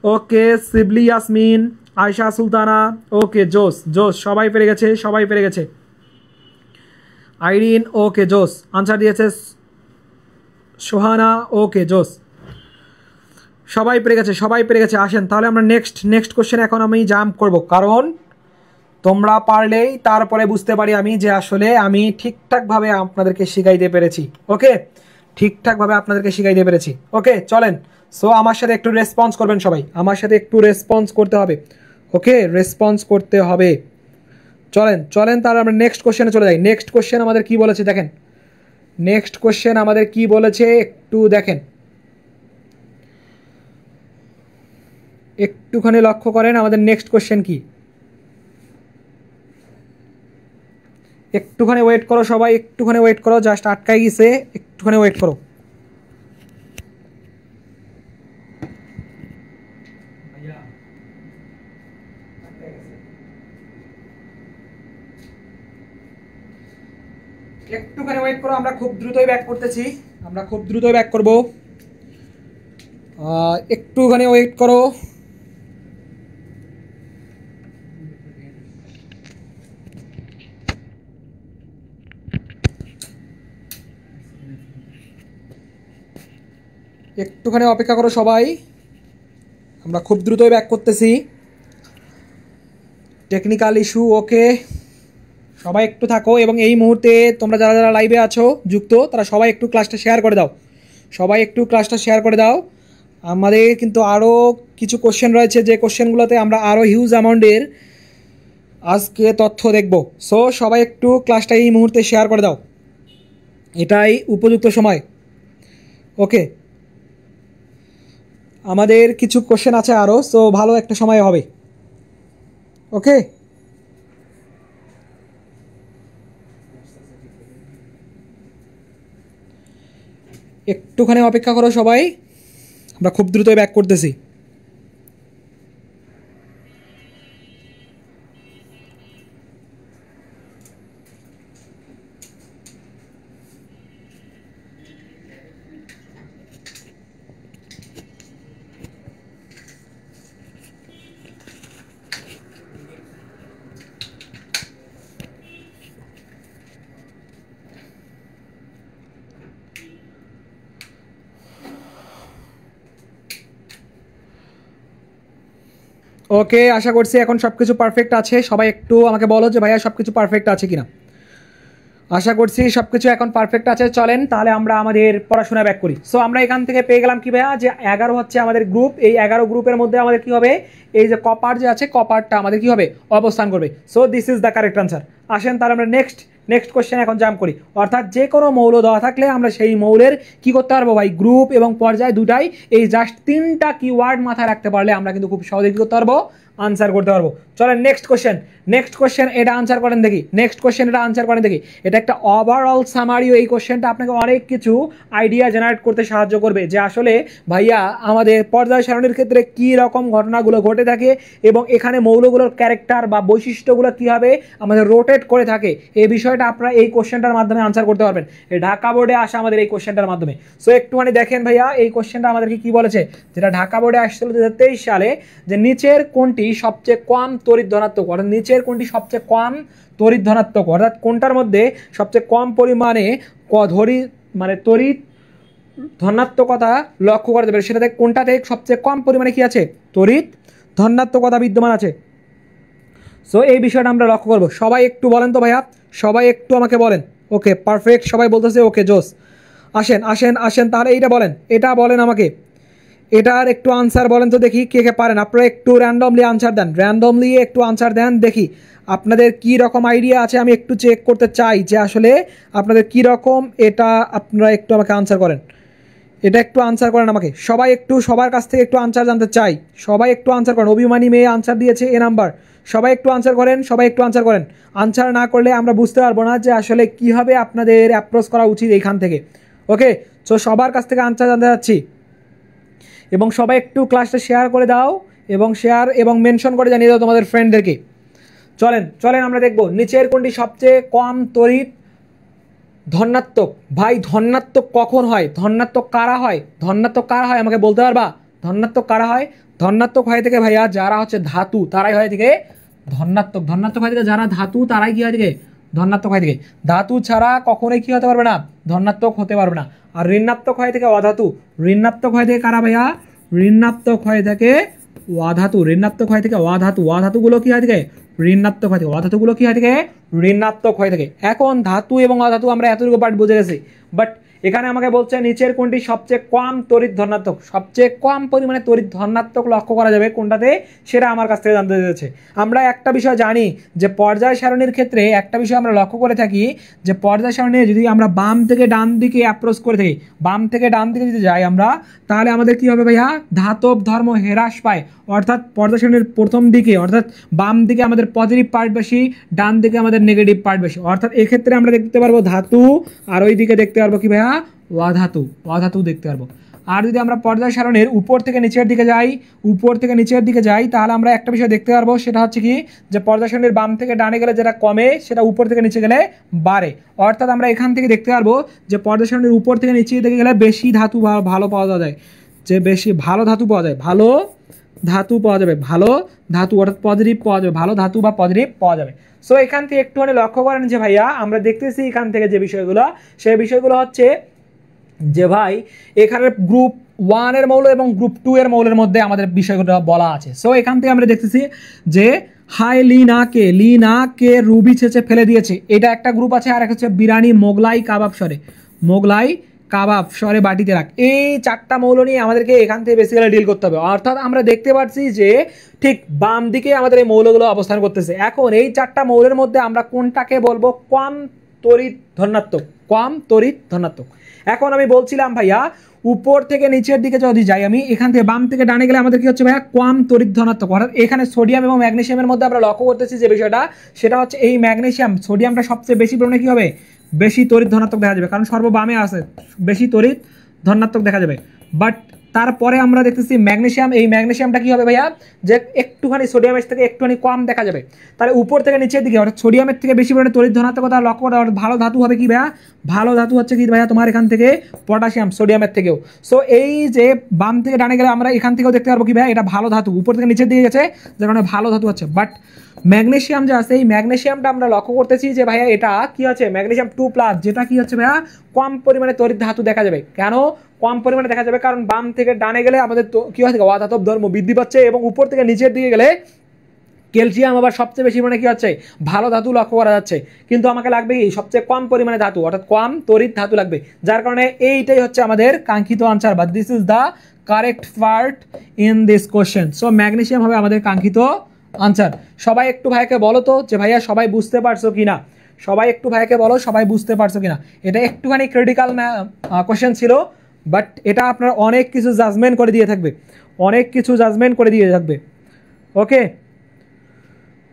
ওকে, শিবলি ইয়াসমিন, আয়শা সুলতানা, ওকে, জোস সবাই পেরে গেছে। আইরিন, ওকে, জোস আনসার দিয়েছে। সোহানা, ওকে, জোস সবাই পেরে গেছে। আসেন তাহলে আমরা নেক্সট কোশ্চেন এখন আমি জাম্প করব, কারণ তোমরা পারলেই তারপরে বুঝতে পারি আমি যে আসলে আমি ঠিকঠাকভাবে আপনাদেরকে শিখাইতে পেরেছি। ওকে, চলেন। সো আমার সাথে একটু রেসপন্স করবেন সবাই, আমার সাথে একটু রেসপন্স করতে হবে। ওকে, রেসপন্স করতে হবে। চলেন তাহলে আমরা নেক্সট কোশ্চেনে চলে যাই। নেক্সট কোশ্চেন আমাদের কি বলেছে দেখেন, একটু দেখেন, একটুখানি লক্ষ্য করেন আমাদের নেক্সট কোশ্চেন কি। একটুখানি ওয়েট করো সবাই, জাস্ট আটকাই গেছে, একটুখানি ওয়েট করো। আমরা খুব দ্রুতই ব্যাক করতেছি, করবো। একটুখানি ওয়েট করো। একটুখানি অপেক্ষা করো সবাই, আমরা খুব দ্রুতই ব্যাক করতেছি। টেকনিক্যাল ইস্যু, ওকে সবাই একটু থাকো। এবং এই মুহূর্তে তোমরা যারা যারা লাইভে আছো যুক্ত, তারা সবাই একটু ক্লাসটা শেয়ার করে দাও, সবাই একটু ক্লাসটা শেয়ার করে দাও। আমাদের কিন্তু আরও কিছু কোশ্চেন রয়েছে, যে কোশ্চেনগুলোতে আমরা আরও হিউজ অ্যামাউন্টের আজকে তথ্য দেখব। সো সবাই একটু ক্লাসটা এই মুহূর্তে শেয়ার করে দাও, এটাই উপযুক্ত সময়। ওকে, আমাদের কিছু কোশ্চেন আছে আরও, সো ভালো একটা সময় হবে। ওকে, একটুখানি অপেক্ষা করো সবাই, আমরা খুব দ্রুত ব্যাক করতেছি। ওকে, আশা করছি এখন সব কিছু পারফেক্ট আছে। সবাই একটু আমাকে বলো যে ভাইয়া সব কিছু পারফেক্ট আছে কিনা। আশা করছি সব কিছু এখন পারফেক্ট আছে। চলেন তাহলে আমরা আমাদের পড়াশোনা ব্যাক করি। সো আমরা এখান থেকে পেয়ে গেলাম কি ভাইয়া, যে 11 হচ্ছে আমাদের গ্রুপ। এই 11 গ্রুপের মধ্যে আমাদের কি হবে, এই যে কপার যে আছে, কপারটা আমাদের কি হবে, অবস্থান করবে। So this is the correct answer. আসেন তাহলে আমরা নেক্সট কোশ্চেন এখন জাম্প করি। অর্থাৎ যে কোনো মৌল দেওয়া থাকলে আমরা সেই মৌলের কি করতে পারবো ভাই, গ্রুপ এবং পর্যায় দুটাই, এই জাস্ট 3টা কিওয়ার্ড মাথায় রাখতে পারলে আমরা কিন্তু খুব সহজে কি করতে পারবো, আনসার করতে পারবো। চলেন নেক্সট কোশ্চেন এটা আনসার করেন দেখি। নেক্সট কোশ্চেন এটা আনসার করেন দেখি। এটা একটা ওভারঅল সামারিও। এই কোশ্চেনটা আপনাকে অনেক কিছু আইডিয়া জেনারেট করতে সাহায্য করবে, যে আসলে ভাইয়া আমাদের পর্যায় সারণীর ক্ষেত্রে কী রকম ঘটনাগুলো ঘটে থাকে এবং এখানে মৌলগুলোর ক্যারেক্টার বা বৈশিষ্ট্যগুলো কীভাবে আমাদের রোটেট করে থাকে, এই বিষয়টা আপনারা এই কোশ্চেনটার মাধ্যমে আনসার করতে পারবেন। এই ঢাকা বোর্ডে আসা আমাদের এই কোশ্চেনটার মাধ্যমে। সো একটুখানি দেখেন ভাইয়া, এই কোশ্চেনটা আমাদেরকে কি বলেছে, যেটা ঢাকা বোর্ডে আসছিল 2023 সালে, যে নিচের কোনটি সবচেয়ে কম তড়িৎ ধনাত্মক, অর্থাৎ নিচের কোনটি সবচেয়ে কম তড়িৎ ধনাত্মক, অর্থাৎ কোনটার মধ্যে সবচেয়ে কম পরিমাণে তড়িৎ ধনাত্মকতা লক্ষ্য করা যাবে, সেটাতে কোনটাতে সবচেয়ে কম পরিমাণে কি আছে, তড়িৎ ধনাত্মকতা বিদ্যমান আছে। সো এই বিষয়টা আমরা লক্ষ্য করব। সবাই একটু বলেন তো ভাইয়া, সবাই একটু আমাকে বলেন। ওকে পারফেক্ট, সবাই বলতেছে ওকে জোস। আসেন তাহলে এইটা বলেন, এটা বলেন আমাকে, এটার একটু আনসার বলেন তো দেখি, কে কে পারেন। আপনারা একটু র্যান্ডমলি আনসার দেন, র্যান্ডমলি একটু আনসার দেন দেখি আপনাদের কি রকম আইডিয়া আছে। আমি একটু চেক করতে চাই যে আসলে আপনাদের কি রকম, এটা আপনারা একটু আমাকে আনসার করেন, এটা একটু আনসার করেন আমাকে। সবাই একটু, সবার কাছ থেকে একটু আনসার জানতে চাই, সবাই একটু আনসার করেন। অভিমানী মেয়ে আনসার দিয়েছে এ নাম্বার, সবাই একটু আনসার করেন, সবাই একটু আনসার করেন। আনসার না করলে আমরা বুঝতে পারবো না যে আসলে কীভাবে আপনাদের অ্যাপ্রোচ করা উচিত এইখান থেকে। ওকে, সো সবার কাছ থেকে আনসার জানতে চাচ্ছি, এবং সবাই একটু ক্লাসটা শেয়ার করে দাও এবং মেনশন করে জানিয়ে দাও তোমাদের ফ্রেন্ডদেরকে। চলেন আমরা দেখব নিচের কোনটি সবচেয়ে কম তড়িৎ ধনাত্মক। ভাই ধনাত্মক কখন হয়, ধনাত্মক কারা হয়, আমাকে বলতে পারবা ধনাত্মক কারা হয়? ধনাত্মক হয় থেকে ভাইয়া যারা হচ্ছে ধাতু, তারাই হয় থেকে ধনাত্মক হয় থেকে যারা ধাতু, তারাই কি হয় থেকে ধনাত্মক হয় থেকে। ধাতু ছাড়া কখনোই কি হতে পারবে না, ধনাত্মক হতে পারবে না। আর ঋণাত্মক হয় থেকে অধাতু, ঋণাত্মক হয় থেকে কারা ভাইয়া, ঋণাত্মক হয় থেকে অধাতু, অধাতুগুলো কি হয় থেকে ঋণাত্মক হয় থেকে, অধাতুগুলো কি হয় থেকে ঋণাত্মক হয়ে থাকে। এখন ধাতু এবং অধাতু আমরা এতটুকু পার্ট বুঝে গেছি, বাট এখানে আমাকে বলছে নিচের কোনটি সবচেয়ে কম তড়িৎ ধনাত্মক, সবচেয়ে কম পরিমাণে তড়িৎ ধনাত্মক লক্ষ্য করা যাবে কোনটাতে, সেটা আমার কাছ থেকে জানতে চেয়েছে। আমরা একটা বিষয় জানি যে পর্যায় সারণীর ক্ষেত্রে একটা বিষয় আমরা লক্ষ্য করে থাকি, যে পর্যায় সারণী যদি আমরা বাম থেকে ডান দিকে অ্যাপ্রোচ করে থাকি, বাম থেকে ডান দিকে যদি যাই আমরা, তাহলে আমাদের কি হবে ভাইয়া, ধাতব ধর্ম হ্রাস পায়। অর্থাৎ পর্যায় সারণীর প্রথম দিকে, অর্থাৎ বাম দিকে আমাদের পজিটিভ পার্ট বেশি, ডান দিকে আমাদের নেগেটিভ পার্ট বেশি। অর্থাৎ এক্ষেত্রে আমরা দেখতে পারবো ধাতু, আর ওই দিকে দেখতে পারবো কি ভাইয়া, অধাতু দেখতে পারবো। আর যদি আমরা পর্যায় সারণীর উপর থেকে নিচের দিকে যাই, তাহলে আমরা একটা বিষয় দেখতে পারবো, সেটা হচ্ছে কি, যে পর্যায় সারণীর বাম থেকে ডানে গেলে যেটা কমে, সেটা উপর থেকে নিচে গেলে বাড়ে। অর্থাৎ আমরা এখান থেকে দেখতে পারবো যে পর্যায় সারণীর উপর থেকে নিচে দিকে গেলে বেশি ধাতু ভালো পাওয়া যায়, যে বেশি ভালো ধাতু পাওয়া যায়, ভালো ধাতু অর্থাৎ পজিটিভ পাওয়া যাবে, ভালো ধাতু বা পজিটিভ পাওয়া যাবে। সো এখান থেকে একটুখানি লক্ষ্য করেন যে ভাইয়া আমরা দেখতেছি এখান থেকে যে বিষয়গুলো, সেই বিষয়গুলো হচ্ছে যে ভাই এখানে গ্রুপ 1 এর মৌল এবং গ্রুপ 2 এর মৌলের মধ্যে আমাদের বিষয়গুলো বলা আছে। সো এখান থেকে আমরা দেখতেছি যে হাই লিনাকে রুবি ছেঁচে ফেলে দিয়েছে, এটা একটা গ্রুপ আছে। আর একটা হচ্ছে বিরানি মোগলাই কাবাব সরে বাটিতে রাখ। এই 4টা মৌল নিয়ে আমাদেরকে এখান থেকে বেসিক্যালি ডিল করতে হবে। অর্থাৎ আমরা দেখতে পাচ্ছি যে ঠিক বাম দিকে আমাদের এই মৌলগুলো অবস্থান করতেছে। এখন এই 4টা মৌলের মধ্যে আমরা কোনটাকে বলবো কম তড়িৎ ধনাত্মক। এখন আমি বলছিলাম ভাইয়া উপর থেকে নিচের দিকে যদি যাই, আমি এখান থেকে বাম থেকে ডানে গেলে আমাদের কি হচ্ছে ভাইয়া কম তড়িৎ ধনাত্মক। অর্থাৎ এখানে সোডিয়াম এবং ম্যাগনেসিয়ামের মধ্যে আমরা লক্ষ্য করতেছি যে বিষয়টা, সেটা হচ্ছে এই সোডিয়ামটা সবচেয়ে বেশি পরিমাণে কি হবে, বেশি তড়িৎ ধনাত্মক দেখা যাবে, কারণ সর্ববামে আছে, বেশি তড়িৎ ধনাত্মক দেখা যাবে। বাট তারপরে আমরা দেখতেছি এই ম্যাগনেসিয়ামটা কি হবে ভাইয়া, যে একটুখানি সোডিয়ামের থেকে একটুখানি কম দেখা যাবে। তাহলে উপর থেকে নিচের দিকে অর্থাৎ সোডিয়ামের থেকে বেশি পরিমাণে তড়িৎ ধনাত্মকতা লক্ষ্য করা। অর্থাৎ ভালো ধাতু হবে কি ভাইয়া, ভালো ধাতু হচ্ছে কি ভাইয়া তোমার এখান থেকে পটাশিয়াম, সোডিয়ামের থেকেও। সো এই যে বাম থেকে ডানে গেলে আমরা এখান থেকেও দেখতে পারবো কি ভাইয়া, এটা ভালো ধাতু, উপর থেকে নিচের দিকে গেছে যার কারণে ভালো ধাতু হচ্ছে। বাট ম্যাগনেসিয়াম যে আছে, এই ম্যাগনেসিয়ামটা আমরা লক্ষ্য করতেছি যে ভাইয়া এটা কি হচ্ছে, ম্যাগনেসিয়াম 2+, যেটা কি হচ্ছে ভাইয়া কম পরিমাণে তড়িৎ ধাতু দেখা যাবে। কেন কম পরিমাণে দেখা যাবে, কারণ বাম থেকে ডানে গেলে আমাদের কি হচ্ছে, অধাতব ধর্ম বৃদ্ধি পাচ্ছে, এবং উপর থেকে নিচের দিকে গেলে ক্যালসিয়াম আবার সবচেয়ে বেশি মানে কি হচ্ছে, ভালো ধাতু লক্ষ্য করা যাচ্ছে। কিন্তু আমাকে লাগবে কি সবচেয়ে কম পরিমাণে ধাতু, অর্থাৎ কম তড়িৎ ধাতু লাগবে। যার কারণে এইটাই হচ্ছে আমাদের কাঙ্ক্ষিত আনসার, বা this is the correct part in this question. So magnesium হবে আমাদের কাঙ্ক্ষিত আনসার। সবাই একটু ভাইকে বলো তো যে ভাইয়া সবাই বুঝতে পারছো কিনা, সবাই একটু ভাইকে বলো সবাই বুঝতে পারছো কিনা। এটা একটুখানি ক্রিটিক্যাল কোশ্চেন ছিল, বাট এটা আপনার অনেক কিছু জাজমেন্ট করে দিয়ে থাকবে, ওকে।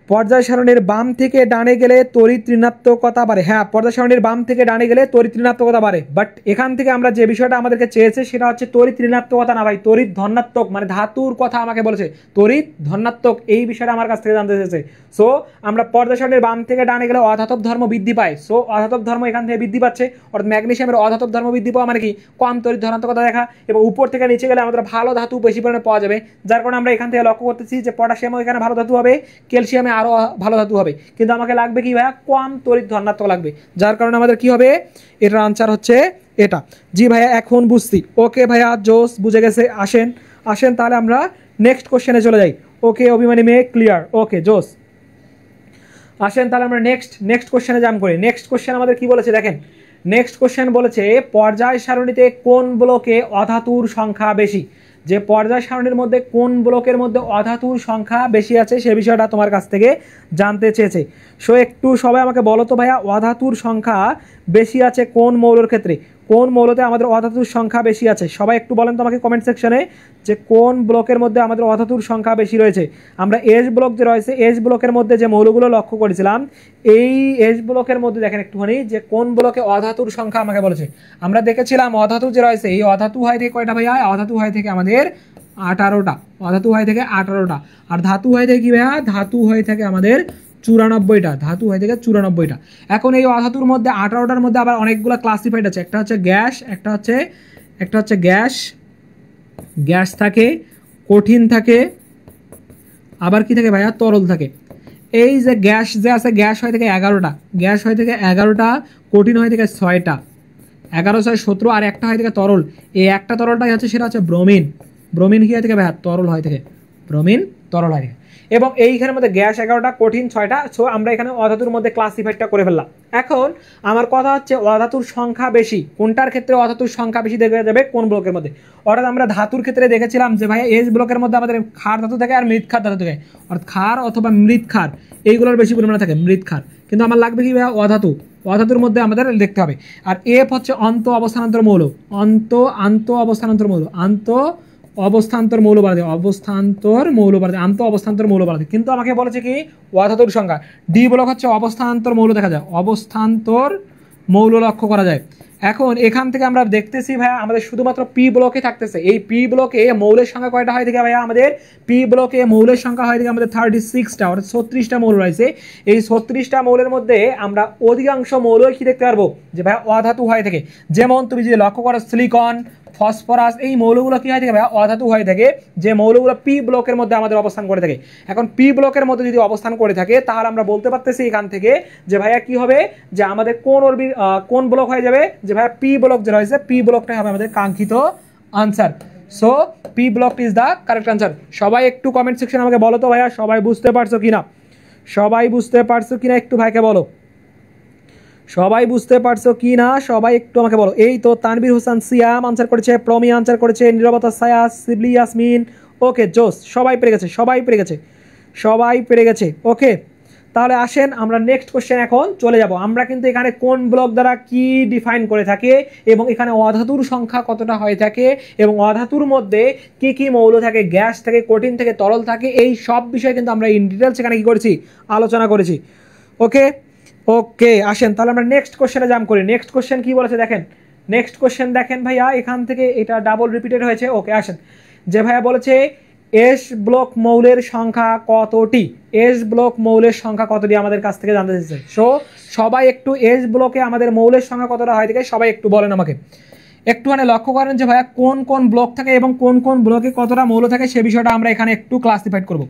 পর্যায় সারণীর বাম থেকে ডানে গেলে তড়িৎ ঋণাত্মকতা বাড়ে। হ্যাঁ, পর্যায় সারণীর বাম থেকে ডানে গেলে তড়িৎ ঋণাত্মকতা বাড়ে। বাট এখান থেকে আমরা যে বিষয়টা আমাদেরকে চেয়েছে সেটা হচ্ছে তড়িৎ ঋণাত্মকতা না ভাই, তড়িৎ ধনাত্মক, মানে ধাতুর কথা আমাকে বলেছে, তড়িৎ ধনাত্মক, এই বিষয়টা আমার কাছ থেকে জানতে চেয়েছে। সো আমরা পর্যায় সারণীর বাম থেকে ডানে গেলে অধাতব ধর্ম বৃদ্ধি পায়। সো অধাতব ধর্ম এখান থেকে বৃদ্ধি পাচ্ছে, অর্থাৎ ম্যাগনেসিয়ামের অধাতব ধর্ম বৃদ্ধি পাওয়া মানে কি কম তড়িৎ ধনাত্মকতা দেখা, এবং উপর থেকে নিচে গেলে আমাদের ভালো ধাতু বেশি পরিমাণে পাওয়া যাবে। যার কারণে আমরা এখান থেকে লক্ষ্য করতেছি যে পটাশিয়ামও এখানে ভালো ধাতু হবে, ক্যালসিয়ামে আরও ভালো ধাতু হবে, কিন্তু আমাকে লাগবে কি ভাইয়া কম তড়িৎ ধনাত্মক লাগবে। যার কারণে আমাদের কি হবে, এটার আনসার হচ্ছে এটা। জি ভাইয়া এখন বুঝছি, ওকে ভাইয়া জোস, বুঝে গেছে। আসেন তাহলে আমরা নেক্সট কোশ্চেনে চলে যাই। ওকে অভিমানী মেয়ে ক্লিয়ার, ওকে জোস। আসেন তাহলে আমরা নেক্সট কোশ্চেনে জাম্প করি। নেক্সট কোশ্চেন আমাদের কি বলেছে দেখেন, নেক্সট কোশ্চেন বলেছে পর্যায় সারণীতে কোন ব্লকে অধাতুর সংখ্যা বেশি। যে পর্যায় সারণীর মধ্যে কোন ব্লকের মধ্যে অধাতুর সংখ্যা বেশি আছে সে বিষয়টা তোমার কাছ থেকে জানতে চেয়েছে। সো একটু সবাই আমাকে বলো তো ভাইয়া অধাতুর সংখ্যা বেশি আছে কোন মৌলের ক্ষেত্রে, কোন মৌলতে আমাদের অধাতুর সংখ্যা বেশি আছে। সবাই একটু বলেন তো আমাকে কমেন্ট সেকশনে যে কোন ব্লকের মধ্যে আমাদের অধাতুর সংখ্যা বেশি রয়েছে। আমরা এস ব্লক যে রয়েছে, এস ব্লকের মধ্যে যে মৌলগুলো লক্ষ্য করেছিলাম, এই এস ব্লকের মধ্যে দেখেন একটুখানি যে কোন ব্লকে অধাতুর সংখ্যা আমাকে বলেছে। আমরা দেখেছিলাম অধাতু যে রয়েছে, এই অধাতু হয় থেকে কয়টা ভাইয়া, অধাতু হয় থেকে আমাদের 18টা, অধাতু হয় থেকে 18টা। আর ধাতু হয় থেকে কি ভাইয়া, ধাতু হয় থেকে আমাদের 94টা, ধাতু হয় থেকে 94টা। এখন এই অধাতুর মধ্যে 18টার মধ্যে আবার অনেকগুলো ক্লাসিফাইড আছে, একটা হচ্ছে গ্যাস, একটা হচ্ছে গ্যাস থাকে, কঠিন থাকে, আবার কি থাকে ভাইয়া, তরল থাকে। এই যে গ্যাস যে আছে, গ্যাস হয় থেকে 11টা, কঠিন হয় থেকে 6টা, 11 6 17, আর একটা হয় থেকে তরল। এই একটা তরলটাই হচ্ছে সেটা হচ্ছে ব্রোমিন কি হয় থেকে ভাইয়া, তরল হয় থেকে, ব্রোমিন তরল হয় থেকে। এবং এইখানের মধ্যে গ্যাস 11টা, কঠিন 6টা। সো আমরা এখানে অধাতুর মধ্যে ক্লাসিফাইডটা করে ফেললাম। এখন আমার কথা হচ্ছে অধাতুর সংখ্যা বেশি কোনটার ক্ষেত্রে, অধাতুর সংখ্যা বেশি দেখা যাবে কোন ব্লকের মধ্যে। অর্থাৎ আমরা ধাতুর ক্ষেত্রে দেখেছিলাম যে ভাই এস ব্লকের মধ্যে আমাদের ক্ষার ধাতু থাকে আর মৃৎক্ষার ধাতু থাকে, অর্থাৎ ক্ষার অথবা মৃৎক্ষার এইগুলোর বেশি পরিমাণে থাকে, মৃৎক্ষার। কিন্তু আমার লাগবে কি ভাই অধাতুর মধ্যে আমাদের দেখতে হবে। আর এফ হচ্ছে আন্ত অবস্থানান্তর মৌল, আন্ত অবস্থানান্তর মৌল বাড়াতে, আন্ত অবস্থান্তর মৌল বাড়াতে। কিন্তু আমাকে বলেছে কি অধাতুর সংখ্যা। ডি ব্লক হচ্ছে অবস্থান্তর মৌল দেখা যায়, অবস্থান্তর মৌল লক্ষ্য করা যায়। এখন এখান থেকে আমরা দেখতেছি ভাইয়া আমাদের শুধুমাত্র পি ব্লকে থাকতেছে। এই পি ব্লকে মৌলের সংখ্যা কয়টা হয় থেকে ভাইয়া, আমাদের পি ব্লকে মৌলের সংখ্যা হয় থেকে আমাদের 36টা, অর্থাৎ 36টা মৌল রয়েছে। এই 36টা মৌলের মধ্যে আমরা অধিকাংশ মৌলই কি দেখতে পারবো যে ভাইয়া অধাতু হয় থেকে। যেমন তুমি যদি লক্ষ্য করো সিলিকন, ফসফরাস, এই মৌলগুলো কি হয়ে থাকে ভাইয়া? অধাতু হয়ে থাকে, যে মৌলগুলো পি ব্লকের মধ্যে আমাদের অবস্থান করে থাকে। এখন পি ব্লকের মধ্যে যদি অবস্থান করে থাকে তাহলে আমরা বলতে পারতেছি এখান থেকে যে ভাইয়া কি হবে, যে আমাদের কোন ব্লক হয়ে যাবে, যে ভাইয়া পি ব্লক যে রয়েছে, পি ব্লকটা হবে আমাদের কাঙ্ক্ষিত answer. So P block is the correct answer. সবাই একটু কমেন্ট সেকশন আমাকে বলো তো ভাইয়া, সবাই বুঝতে পারছো কিনা, সবাই বুঝতে পারছো কিনা একটু ভাইকে বলো, সবাই বুঝতে পারছো কি না, সবাই একটু আমাকে বলো। এই তো তানভীর হোসেন সিয়াম আনসার করেছে, প্রমি আনসার করেছে, নীরবতা সায়াস, শিবলি ইয়াসমিন, ওকে জোস, সবাই পেরে গেছে, সবাই পেরে গেছে, সবাই পেরে গেছে। ওকে, তাহলে আসেন আমরা নেক্সট কোশ্চেন এখন চলে যাব। আমরা কিন্তু এখানে কোন ব্লক দ্বারা কি ডিফাইন করে থাকে এবং এখানে অধাতুর সংখ্যা কতটা হয়ে থাকে এবং অধাতুর মধ্যে কি কি মৌল থাকে, গ্যাস থাকে, কঠিন থেকে তরল থাকে, এই সব বিষয়ে কিন্তু আমরা ইন ডিটেলস এখানে কি করেছি, আলোচনা করেছি। ওকে ওকে, আসেন তাহলে আমরা নেক্সট কোশ্চেনে জাম্প করি। নেক্সট কোশ্চেন কি বলেছে দেখেন, নেক্সট কোশ্চেন দেখেন ভাইয়া, এখান থেকে এটা ডাবল রিপিটেড হয়েছে। ওকে আসেন, যে ভাইয়া বলেছে এস ব্লক মৌলের সংখ্যা কতটি, এস ব্লক মৌলের সংখ্যা কতটি আমাদের কাছ থেকে জানতে চাইছে। সো সবাই একটু এস ব্লকে আমাদের মৌলের সংখ্যা কতটা হয় থেকে সবাই একটু বলেন আমাকে, একটুখানি লক্ষ্য করেন যে ভাইয়া কোন কোন ব্লক থাকে এবং কোন কোন ব্লকে কতটা মৌল থাকে সে বিষয়টা আমরা এখানে একটু ক্লাসিফাইড করব।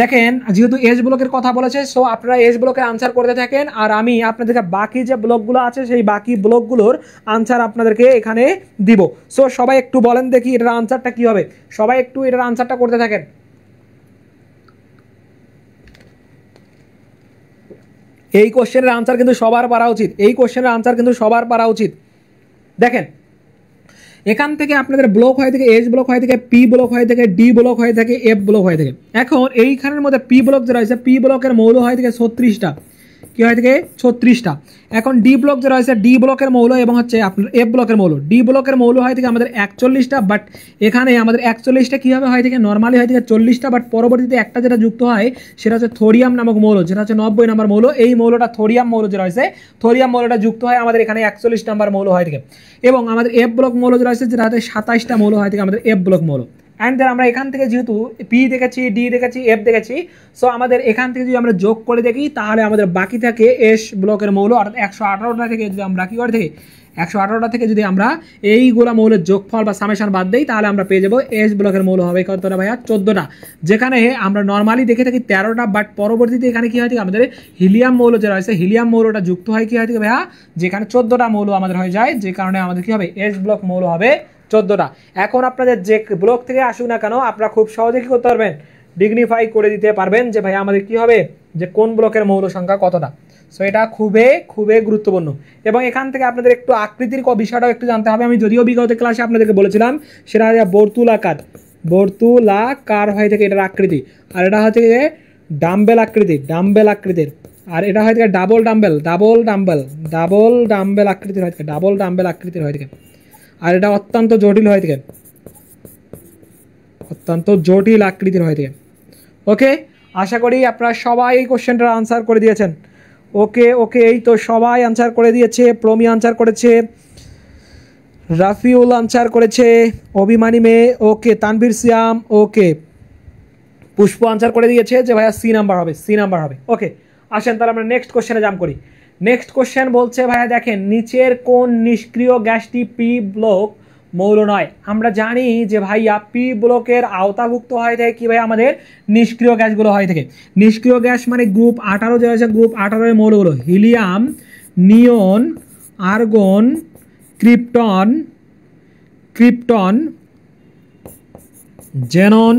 দেখেন যেহেতু এস ব্লকের কথা বলেছে, সো আপনারা এস ব্লকের আনসার করতে থাকেন আর আমি আপনাদেরকে বাকি যে ব্লকগুলো আছে সেই বাকি ব্লকগুলোর আনসার আপনাদেরকে এখানে দিব। সো সবাই একটু বলেন দেখি এটার আনসারটা কি হবে, সবাই একটু এটার আনসারটা করতে থাকেন। এই কোশ্চেনের আনসার কিন্তু সবার পারা উচিত, এই কোশ্চেনের আনসার কিন্তু সবার পারা উচিত। দেখেন এখান থেকে আপনাদের ব্লক হয়ে থাকে, এস ব্লক হয়ে থাকে, পি ব্লক হয়ে থাকে, ডি ব্লক হয়ে থাকে, এফ ব্লক হয়ে থাকে। এখন এইখানের মধ্যে পি ব্লক যে রয়েছে, পি ব্লকের মৌল হয়ে থাকে 36টা, কি হয়ে থাকে 36টা। এখন ডি ব্লক যে রয়েছে, ডি ব্লকের মৌল এবং হচ্ছে আপনার এফ ব্লকের মৌল, ডি ব্লকের মৌল হয়ে থাকে আমাদের 41টা, বাট এখানে আমাদের 41টা কীভাবে হয়ে থাকে, নর্মালি হয়ে থাকে 40টা, বাট পরবর্তীতে একটা যেটা যুক্ত হয় সেটা হচ্ছে থোরিয়াম নামক মৌল, যেটা হচ্ছে 90 নম্বর মৌল। এই মৌলটা থোরিয়াম মৌল যে রয়েছে, থোরিয়াম মৌলটা যুক্ত হয় আমাদের এখানে 41 নম্বর মৌল হয়ে থাকে। এবং আমাদের এফ ব্লক মৌল যে রয়েছে, যেটা হচ্ছে 27টা মৌল হয়ে থাকে আমাদের এফ ব্লক মৌল। অ্যান্ড দেন আমরা এখান থেকে যেহেতু পি দেখেছি, ডি দেখেছি, এফ দেখেছি, সো আমাদের এখান থেকে যদি আমরা যোগ করে দেখি তাহলে আমাদের বাকি থাকে এস ব্লকের মৌল, অর্থাৎ 118টা থেকে যদি আমরা কী করে থাকি, 118টা থেকে যদি আমরা এইগুলা মৌলের যোগফল বা সামেশন বাদ দিই তাহলে আমরা পেয়ে যাবো এস ব্লকের মৌল হবে কতটা ভাইয়া, 14টা। যেখানে আমরা নর্মালি দেখে থাকি 13টা, বাট পরবর্তীতে এখানে কী হয় থাকে আমাদের হিলিয়াম মৌল যে রয়েছে, হিলিয়াম মৌলটা যুক্ত হয় কী হয় থাকে ভাইয়া, যেখানে 14টা মৌল আমাদের হয়ে যায়, যে কারণে আমাদের কী হবে, এস ব্লক মৌল হবে 14টা। এখন আপনাদের যে ব্লক থেকে আসুক না কেন আপনারা খুব সহজে কী করতে পারবেন, ডিগনিফাই করে দিতে পারবেন যে ভাই আমাদের কি হবে, যে কোন ব্লকের মৌল সংখ্যা কতটা। সো এটা খুবই খুবই গুরুত্বপূর্ণ। এবং এখান থেকে আপনাদের একটু আকৃতির বিষয়টাও একটু জানতে হবে। আমি যদিও বিগত ক্লাসে আপনাদেরকে বলেছিলাম সেটা বর্তুলাকার, বর্তুলাকার হয়ে থাকে এটার আকৃতি, আর এটা হচ্ছে ডাম্বেল আকৃতি, ডাম্বেল আকৃতির, আর এটা হয়ে থাকে double dumbbell, double dumbbell, double dumbbell আকৃতির হয়ে থাকে, ডাবল ডাম্বেল আকৃতির হয়ে থাকে। আর এটা অত্যন্ত জটিল হয়ে থাকে, অত্যন্ত জটিল আকৃতির হয়ে থাকে। ওকে, আশা করি আপনারা সবাই এই কোশ্চেনটার আনসার করে দিয়েছেন। ওকে ওকে, এই তো সবাই আনসার করে দিয়েছে। প্রমি আনসার করেছে, রাফিউল আনসার করেছে, অভিমানী মেয়ে, ওকে, তানভীর সিয়াম, ওকে, পুষ্প আনসার করে দিয়েছে যে ভাইয়া সি নাম্বার হবে, সি নাম্বার হবে। ওকে, আসেন তাহলে আমরা নেক্সট কোশ্চেনে জাম্প করি। নেক্সট কোশ্চেন বলছে ভাইয়া দেখেন নিচের কোন নিষ্ক্রিয় গ্যাসটি পি ব্লক মৌল নয়। আমরা জানি যে ভাইয়া পি ব্লকের আওতাভুক্ত হয়ে থাকে কি ভাই, আমাদের নিষ্ক্রিয় গ্যাসগুলো হয়ে থাকে। নিষ্ক্রিয় গ্যাস মানে গ্রুপ 18 যে আছে, গ্রুপ 18 এর মৌলগুলো helium, neon, argon, krypton, krypton, xenon,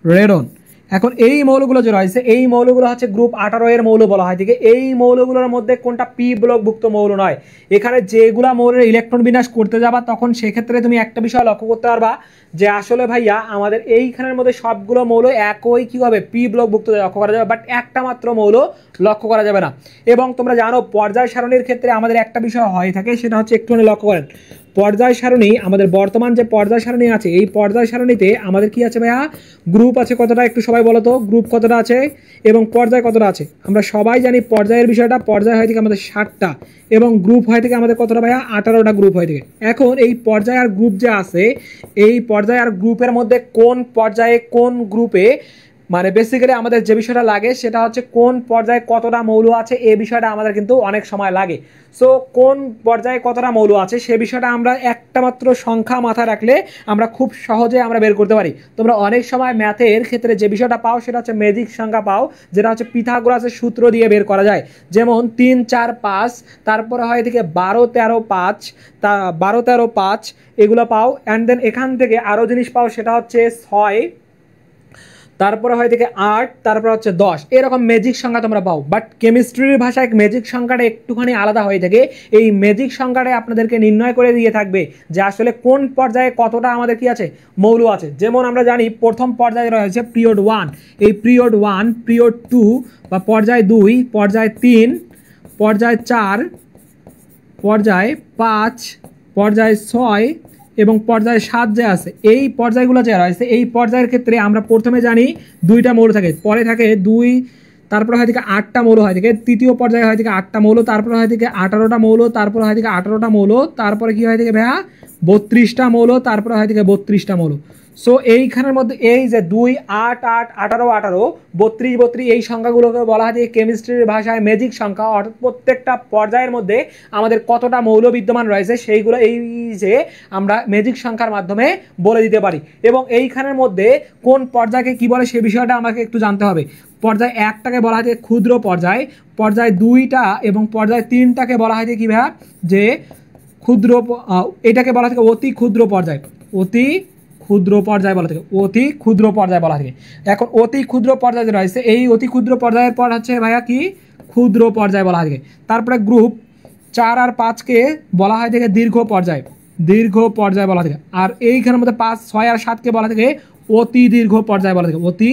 radon. এখন এই মৌলগুলো যে রয়েছে, এই মৌলগুলো হচ্ছে গ্রুপ 18 এর মৌল বলা হয়। ঠিক এই মৌলগুলোর মধ্যে কোনটা পি ব্লকভুক্ত মৌল নয়। এখানে যেগুলা মৌলের ইলেকট্রন বিন্যাস করতে যাবা তখন সেক্ষেত্রে তুমি একটা বিষয় লক্ষ্য করতে পারবা যে আসলে ভাইয়া আমাদের এইখানের মধ্যে সবগুলো মৌল একই কী হবে, পি ব্লকভুক্ত লক্ষ্য করা যাবে, বাট একটা মাত্র মৌল লক্ষ্য করা যাবে না। এবং তোমরা জানো পর্যায় সারণীর ক্ষেত্রে আমাদের একটা বিষয় হয়ে থাকে, সেটা হচ্ছে একটুখানি লক্ষ্য করেন, পর্যায় সারণী আমাদের বর্তমান যে পর্যায় সারণী আছে, এই পর্যায় সারণীতে আমাদের কি আছে ভাইয়া, গ্রুপ আছে কতটা, একটু সবাই বলো তো গ্রুপ কতটা আছে এবং পর্যায় কতটা আছে। আমরা সবাই জানি পর্যায়ের বিষয়টা, পর্যায় হয় থেকে আমাদের 60টা এবং গ্রুপ হয় থেকে আমাদের কতটা ভাইয়া, 18টা গ্রুপ হয় থেকে। এখন এই পর্যায় আর গ্রুপ যে আছে, এই পর্যায় আর গ্রুপের মধ্যে কোন পর্যায়ে কোন গ্রুপে মানে বেসিক্যালি আমাদের যে বিষয়টা লাগে সেটা হচ্ছে কোন পর্যায়ে কতটা মৌল আছে, এই বিষয়টা আমাদের কিন্তু অনেক সময় লাগে। সো কোন পর্যায়ে কতটা মৌল আছে সে বিষয়টা আমরা একটা মাত্র সংখ্যা মাথায় রাখলে আমরা খুব সহজে আমরা বের করতে পারি। তোমরা অনেক সময় ম্যাথের ক্ষেত্রে যে বিষয়টা পাও সেটা হচ্ছে ম্যাজিক সংখ্যা পাও, যেটা হচ্ছে পিথাগোরাসের সূত্র দিয়ে বের করা যায়। যেমন 3 4 5, তারপরে হয় এদিকে 12 13 5, 12 13 5 এগুলো পাও। অ্যান্ড দেন এখান থেকে আরও জিনিস পাও, সেটা হচ্ছে 6, তারপরে হয় থেকে 8, তারপর হচ্ছে 10, এরকম ম্যাজিক সংখ্যা তোমরা পাও। বাট কেমিস্ট্রির ভাষায় ম্যাজিক সংখ্যাটা একটুখানি আলাদা হয়ে থাকে। এই ম্যাজিক সংখ্যাটা আপনাদেরকে নির্ণয় করে দিয়ে থাকবে যে আসলে কোন পর্যায়ে কতটা আমাদের কি আছে, মৌল আছে। যেমন আমরা জানি প্রথম পর্যায়ে রয়েছে পিরিয়ড 1, এই পিরিয়ড 1, পিরিয়ড 2 বা পর্যায় 2, পর্যায় 3, পর্যায় 4, পর্যায় 5, পর্যায় 6 এবং পর্যায় 7 যে আছে, এই পর্যায়গুলো যে রয়েছে এই পর্যায়ের ক্ষেত্রে আমরা প্রথমে জানি 2টা মৌল থাকে, পরে থাকে 2, তারপরে হয় থেকে 8টা মৌল হয় থেকে, তৃতীয় পর্যায়ে হয় থেকে 8টা মৌল, তারপরে হয় থেকে 18টা মৌল, তারপরে হয় থেকে 18টা মৌল, তারপরে কি হয় থেকে ভাইয়া 32টা মৌল, তারপরে হয় থেকে 32টা মৌল। সো এইখানের মধ্যে এই যে 2 8 8 18 18 32 32 এই সংখ্যাগুলোকে বলা হয় যে কেমিস্ট্রির ভাষায় ম্যাজিক সংখ্যা। অর্থাৎ প্রত্যেকটা পর্যায়ের মধ্যে আমাদের কতটা মৌল বিদ্যমান রয়েছে সেইগুলো এই যে আমরা ম্যাজিক সংখ্যার মাধ্যমে বলে দিতে পারি। এবং এইখানের মধ্যে কোন পর্যায়কে কি বলে সে বিষয়টা আমাকে একটু জানতে হবে। পর্যায় 1টাকে বলা হয় যে ক্ষুদ্র পর্যায়, পর্যায় 2টা এবং পর্যায় 3টাকে বলা হয় যে কি ভাইয়া যে ক্ষুদ্র, এটাকে বলা থাকে অতি ক্ষুদ্র পর্যায়, অতি ক্ষুদ্র পর্যায় বলা থাকে, অতি ক্ষুদ্র পর্যায় বলা থাকে। এখন অতি ক্ষুদ্র পর্যায় রয়েছে, এই অতি ক্ষুদ্র পর্যায়ের পর হচ্ছে ভাইয়া কি ক্ষুদ্র পর্যায় বলা থাকে। তারপরে গ্রুপ 4 আর 5কে বলা হয় থেকে দীর্ঘ পর্যায়, দীর্ঘ পর্যায় বলা থাকে। আর এইখানের মধ্যে 5 6 আর 7কে বলা থাকে অতি দীর্ঘ পর্যায় বলা থাকে, অতি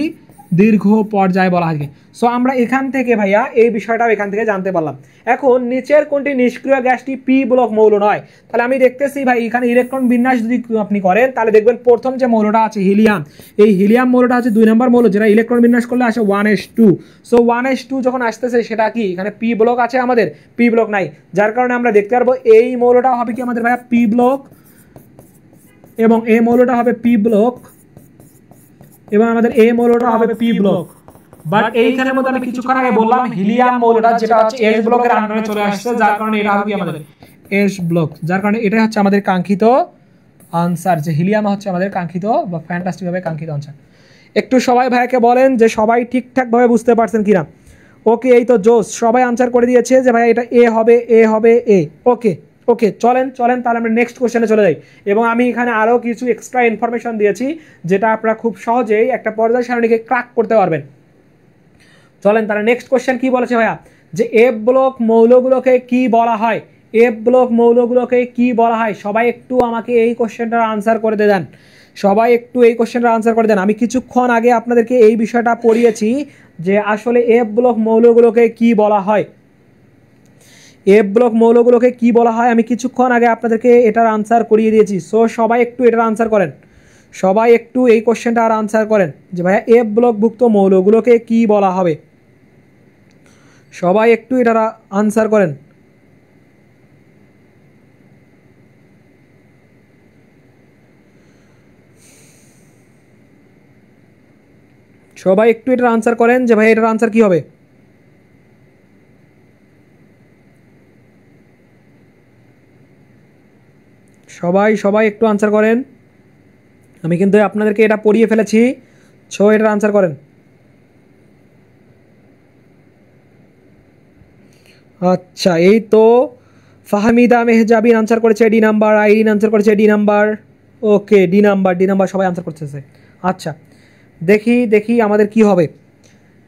দীর্ঘ পর্যায় বলা থাকে। সো আমরা এখান থেকে ভাইয়া এই বিষয়টাও এখান থেকে জানতে পারলাম। এখন নিচের কোনটি নিষ্ক্রিয় গ্যাসটি পি ব্লক মৌল নয়? তাহলে আমি দেখতেছি ভাই এখানে ইলেকট্রন বিন্যাস যদি আপনি করেন তাহলে দেখবেন প্রথম যে মৌলটা আছে হিলিয়াম, এই হিলিয়াম মৌলটা হচ্ছে 2 নম্বর মৌল, যেটা ইলেকট্রন বিন্যাস করলে আসে 1s2। সো 1s2 যখন আসতেছে সেটা কি এখানে পি ব্লক আছে, আমাদের পি ব্লক নাই, যার কারণে আমরা দেখতে পারবো এই মৌলটা হবে কি আমাদের ভাইয়া পি ব্লক, এবং এই মৌলটা হবে পি ব্লক, এবং আমাদের এই মৌলটা হবে পি ব্লক। বাট এইখানের মধ্যে আমি কিছুক্ষণ আগে বললাম হিলিয়াম মৌলটা যেটা হচ্ছে এস ব্লকের আন্ডারে চলে আসছে, যার কারণে এটা হবে আমাদের এস ব্লক, যার কারণে এটা হচ্ছে আমাদের কাঙ্ক্ষিত আনসার, যে হিলিয়াম হচ্ছে আমাদের কাঙ্ক্ষিত বা ফ্যান্টাস্টিক ভাবে কাঙ্ক্ষিত আনসার। একটু সবাই ভাইকে বলেন যে সবাই ঠিকঠাক ভাবে বুঝতে পারছেন কিনা। ওকে, এই তো জোস, সবাই আনসার করে দিয়েছে যে ভাই এটা এ হবে, এ হবে, এ। ওকে ওকে, চলেন তাহলে আমরা নেক্সট কোশ্চেনে চলে যাই। এবং আমি এখানে আরও কিছু এক্সট্রা ইনফরমেশন দিয়েছি যেটা আপনারা খুব সহজেই একটা পর্যায় সারণীকে ক্র্যাক করতে পারবেন। চলেন তাহলে নেক্সট কোশ্চেন কি বলেছে ভাইয়া, যে এফ ব্লক মৌলগুলোকে কি বলা হয়? এফ ব্লক মৌলগুলোকে কি বলা হয়? সবাই একটু আমাকে এই কোশ্চেনটার আনসার করে দেন, সবাই একটু এই কোশ্চেনটার আনসার করে দেন। আমি কিছুক্ষণ আগে আপনাদেরকে এই বিষয়টা পড়িয়েছি যে আসলে এফ ব্লক মৌলগুলোকে কি বলা হয়, এফ ব্লক মৌলগুলোকে কি বলা হয় আমি কিছুক্ষণ আগে আপনাদেরকে এটার আনসার করিয়ে দিয়েছি। সো সবাই একটু এটার আনসার করেন, সবাই একটু এই কোশ্চেনটার আনসার করেন যে ভাইয়া এফ ব্লকভুক্ত মৌলগুলোকে কি বলা হবে। সবাই একটু এটার আনসার করেন। সবাই একটু এটার আনসার করেন যে ভাই এটার আনসার কি হবে। সবাই একটু আনসার করেন, আমি কিন্তু আপনাদেরকে এটা পড়িয়ে ফেলেছি। সো এটার আনসার করেন। আচ্ছা, এই তো ফাহমিদা মেহজাবিন আনসার করেছে ডি নাম্বার, আইরিন আনসার করেছে ডি নাম্বার। ওকে, ডি নাম্বার সবাই আনসার করতেছে। আচ্ছা, দেখি আমাদের কি হবে,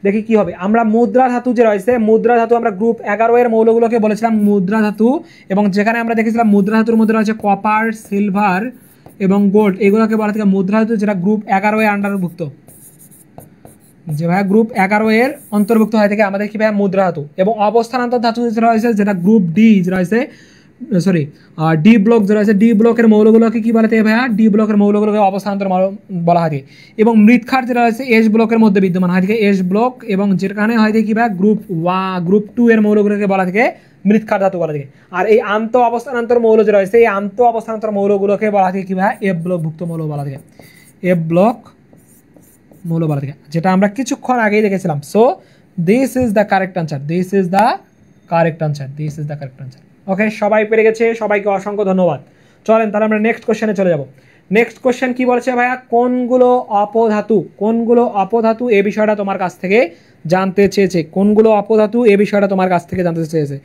দেখি কি হবে। আমরা মুদ্রা ধাতু যে রয়েছে, মুদ্রা ধাতু আমরা গ্রুপ 11 এর মৌলগুলোকে বলেছিলাম মুদ্রা ধাতু, এবং যেখানে আমরা দেখেছিলাম মুদ্রা ধাতুর মধ্যে রয়েছে কপার, সিলভার এবং গোল্ড, এগুলোকে বলা থেকে মুদ্রা ধাতু, যেটা গ্রুপ 11 এর আন্ডারভুক্ত, যে ভাইয়া গ্রুপ 11 এর অন্তর্ভুক্ত হয় থেকে আমাদের কি ভাইয়া মুদ্রা ধাতু। এবং অবস্থানান্তর ধাতু যে রয়েছে যেটা গ্রুপ ডি যে রয়েছে, সরি ডি ব্লক যে রয়েছে, ডি ব্লকের মৌলগুলোকে কি বলা থাকে ভাইয়া, ডি ব্লকের মৌলগুলোকে অবস্থানান্তর বলা হয়। এবং মৃৎক্ষার যেটা রয়েছে এস ব্লকের মধ্যে বিদ্যমান হয় থেকে এস ব্লক, এবং যেখানে হয় কি ভাইয়া গ্রুপ 2 এর মৌলগুলোকে বলা থেকে মৃৎক্ষার ধাতু বলা থাকে। আর এই আন্ত অবস্থানান্তর মৌল যে রয়েছে, এই আন্ত অবস্থানান্তর মৌলগুলোকে বলা থাকে কি ভাইয়া এফ ব্লকভুক্ত মৌল বলা থাকে, এফ ব্লক মৌল বলা থাকে, যেটা আমরা কিছুক্ষণ আগেই দেখেছিলাম। So this is the correct answer, this is the correct answer, this is the correct answer. Okay, সবাই পেরে গেছে, সবাইকে অসংখ্য ধন্যবাদ। চলেন তাহলে আমরা নেক্সট কোশ্চেনে চলে যাব। নেক্সট কোশ্চেন কি বলেছে ভাইয়া, কোনগুলো অপধাতু, কোনগুলো অপধাতু এ বিষয়টা তোমার কাছ থেকে জানতে চেয়েছে, কোনগুলো অপধাতু এ বিষয়টা তোমার কাছ থেকে জানতে চেয়েছে।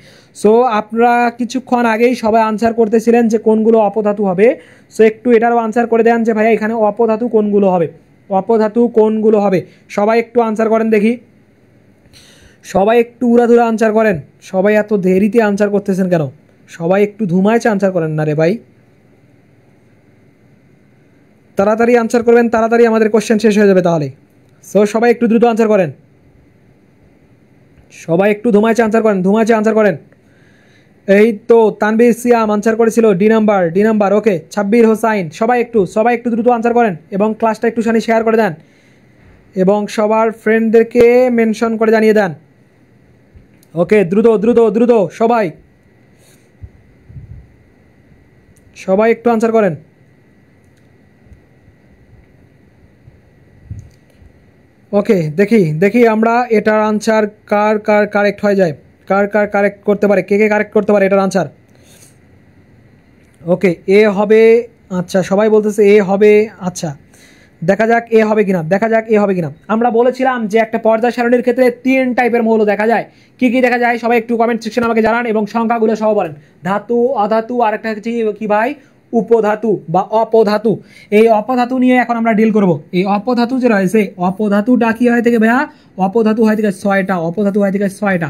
সো আপনারা কিছুক্ষণ আগেই সবাই আনসার করতেছিলেন যে কোনগুলো অপধাতু হবে। সো একটু এটারও আনসার করে দেন যে ভাইয়া এখানে অপধাতু কোনগুলো হবে, অপধাতু কোনগুলো হবে। সবাই একটু আনসার করেন দেখি, সবাই একটু উড়াধুরা আনসার করেন। সবাই এত দেরিতে আনসার করতেছেন কেন? সবাই একটু ধুমাইছে আনসার করেন না রে ভাই, তাড়াতাড়ি আনসার করবেন, তাড়াতাড়ি আমাদের কোশ্চেন শেষ হয়ে যাবে তাহলে। সো সবাই একটু দ্রুত আনসার করেন, সবাই একটু ধুমাইছে আনসার করেন, ধুমাইছে আনসার করেন। এই তো তানবীর সিয়াম আনসার করেছিল ডি নাম্বার। ওকে, ছাব্বির হোসাইন, সবাই একটু দ্রুত আনসার করেন এবং ক্লাসটা একটুখানি শেয়ার করে দেন এবং সবার ফ্রেন্ডদেরকে মেনশন করে জানিয়ে দেন। ওকে, দ্রুত দ্রুত দ্রুত সবাই একটু আনসার করেন। ওকে, দেখি আমরা এটার আনসার কার কারেক্ট হয়ে যায়, কার কারেক্ট করতে পারে, কে কারেক্ট করতে পারে এটার আনসার। ওকে, এ হবে, আচ্ছা সবাই বলতেছে এ হবে। আচ্ছা দেখা যাক এ হবে কিনা, আমরা বলেছিলাম যে একটা পর্যায় সারণীর ক্ষেত্রে 3 টাইপের মৌল দেখা যায়। কি দেখা যায় সবাই একটু কমেন্ট সেকশনে আমাকে জানান এবং সংখ্যাগুলো সহ বলেন। ধাতু, অধাতু, আর একটা হচ্ছে কি ভাই, উপধাতু বা অপধাতু। এই অপধাতু নিয়ে এখন আমরা ডিল করব। এই অপধাতু যে রয়েছে, অপধাতুটা কি হয় থেকে ভাইয়া, অপধাতু হয় থেকে 6টা, অপধাতু হয় থেকে 6টা।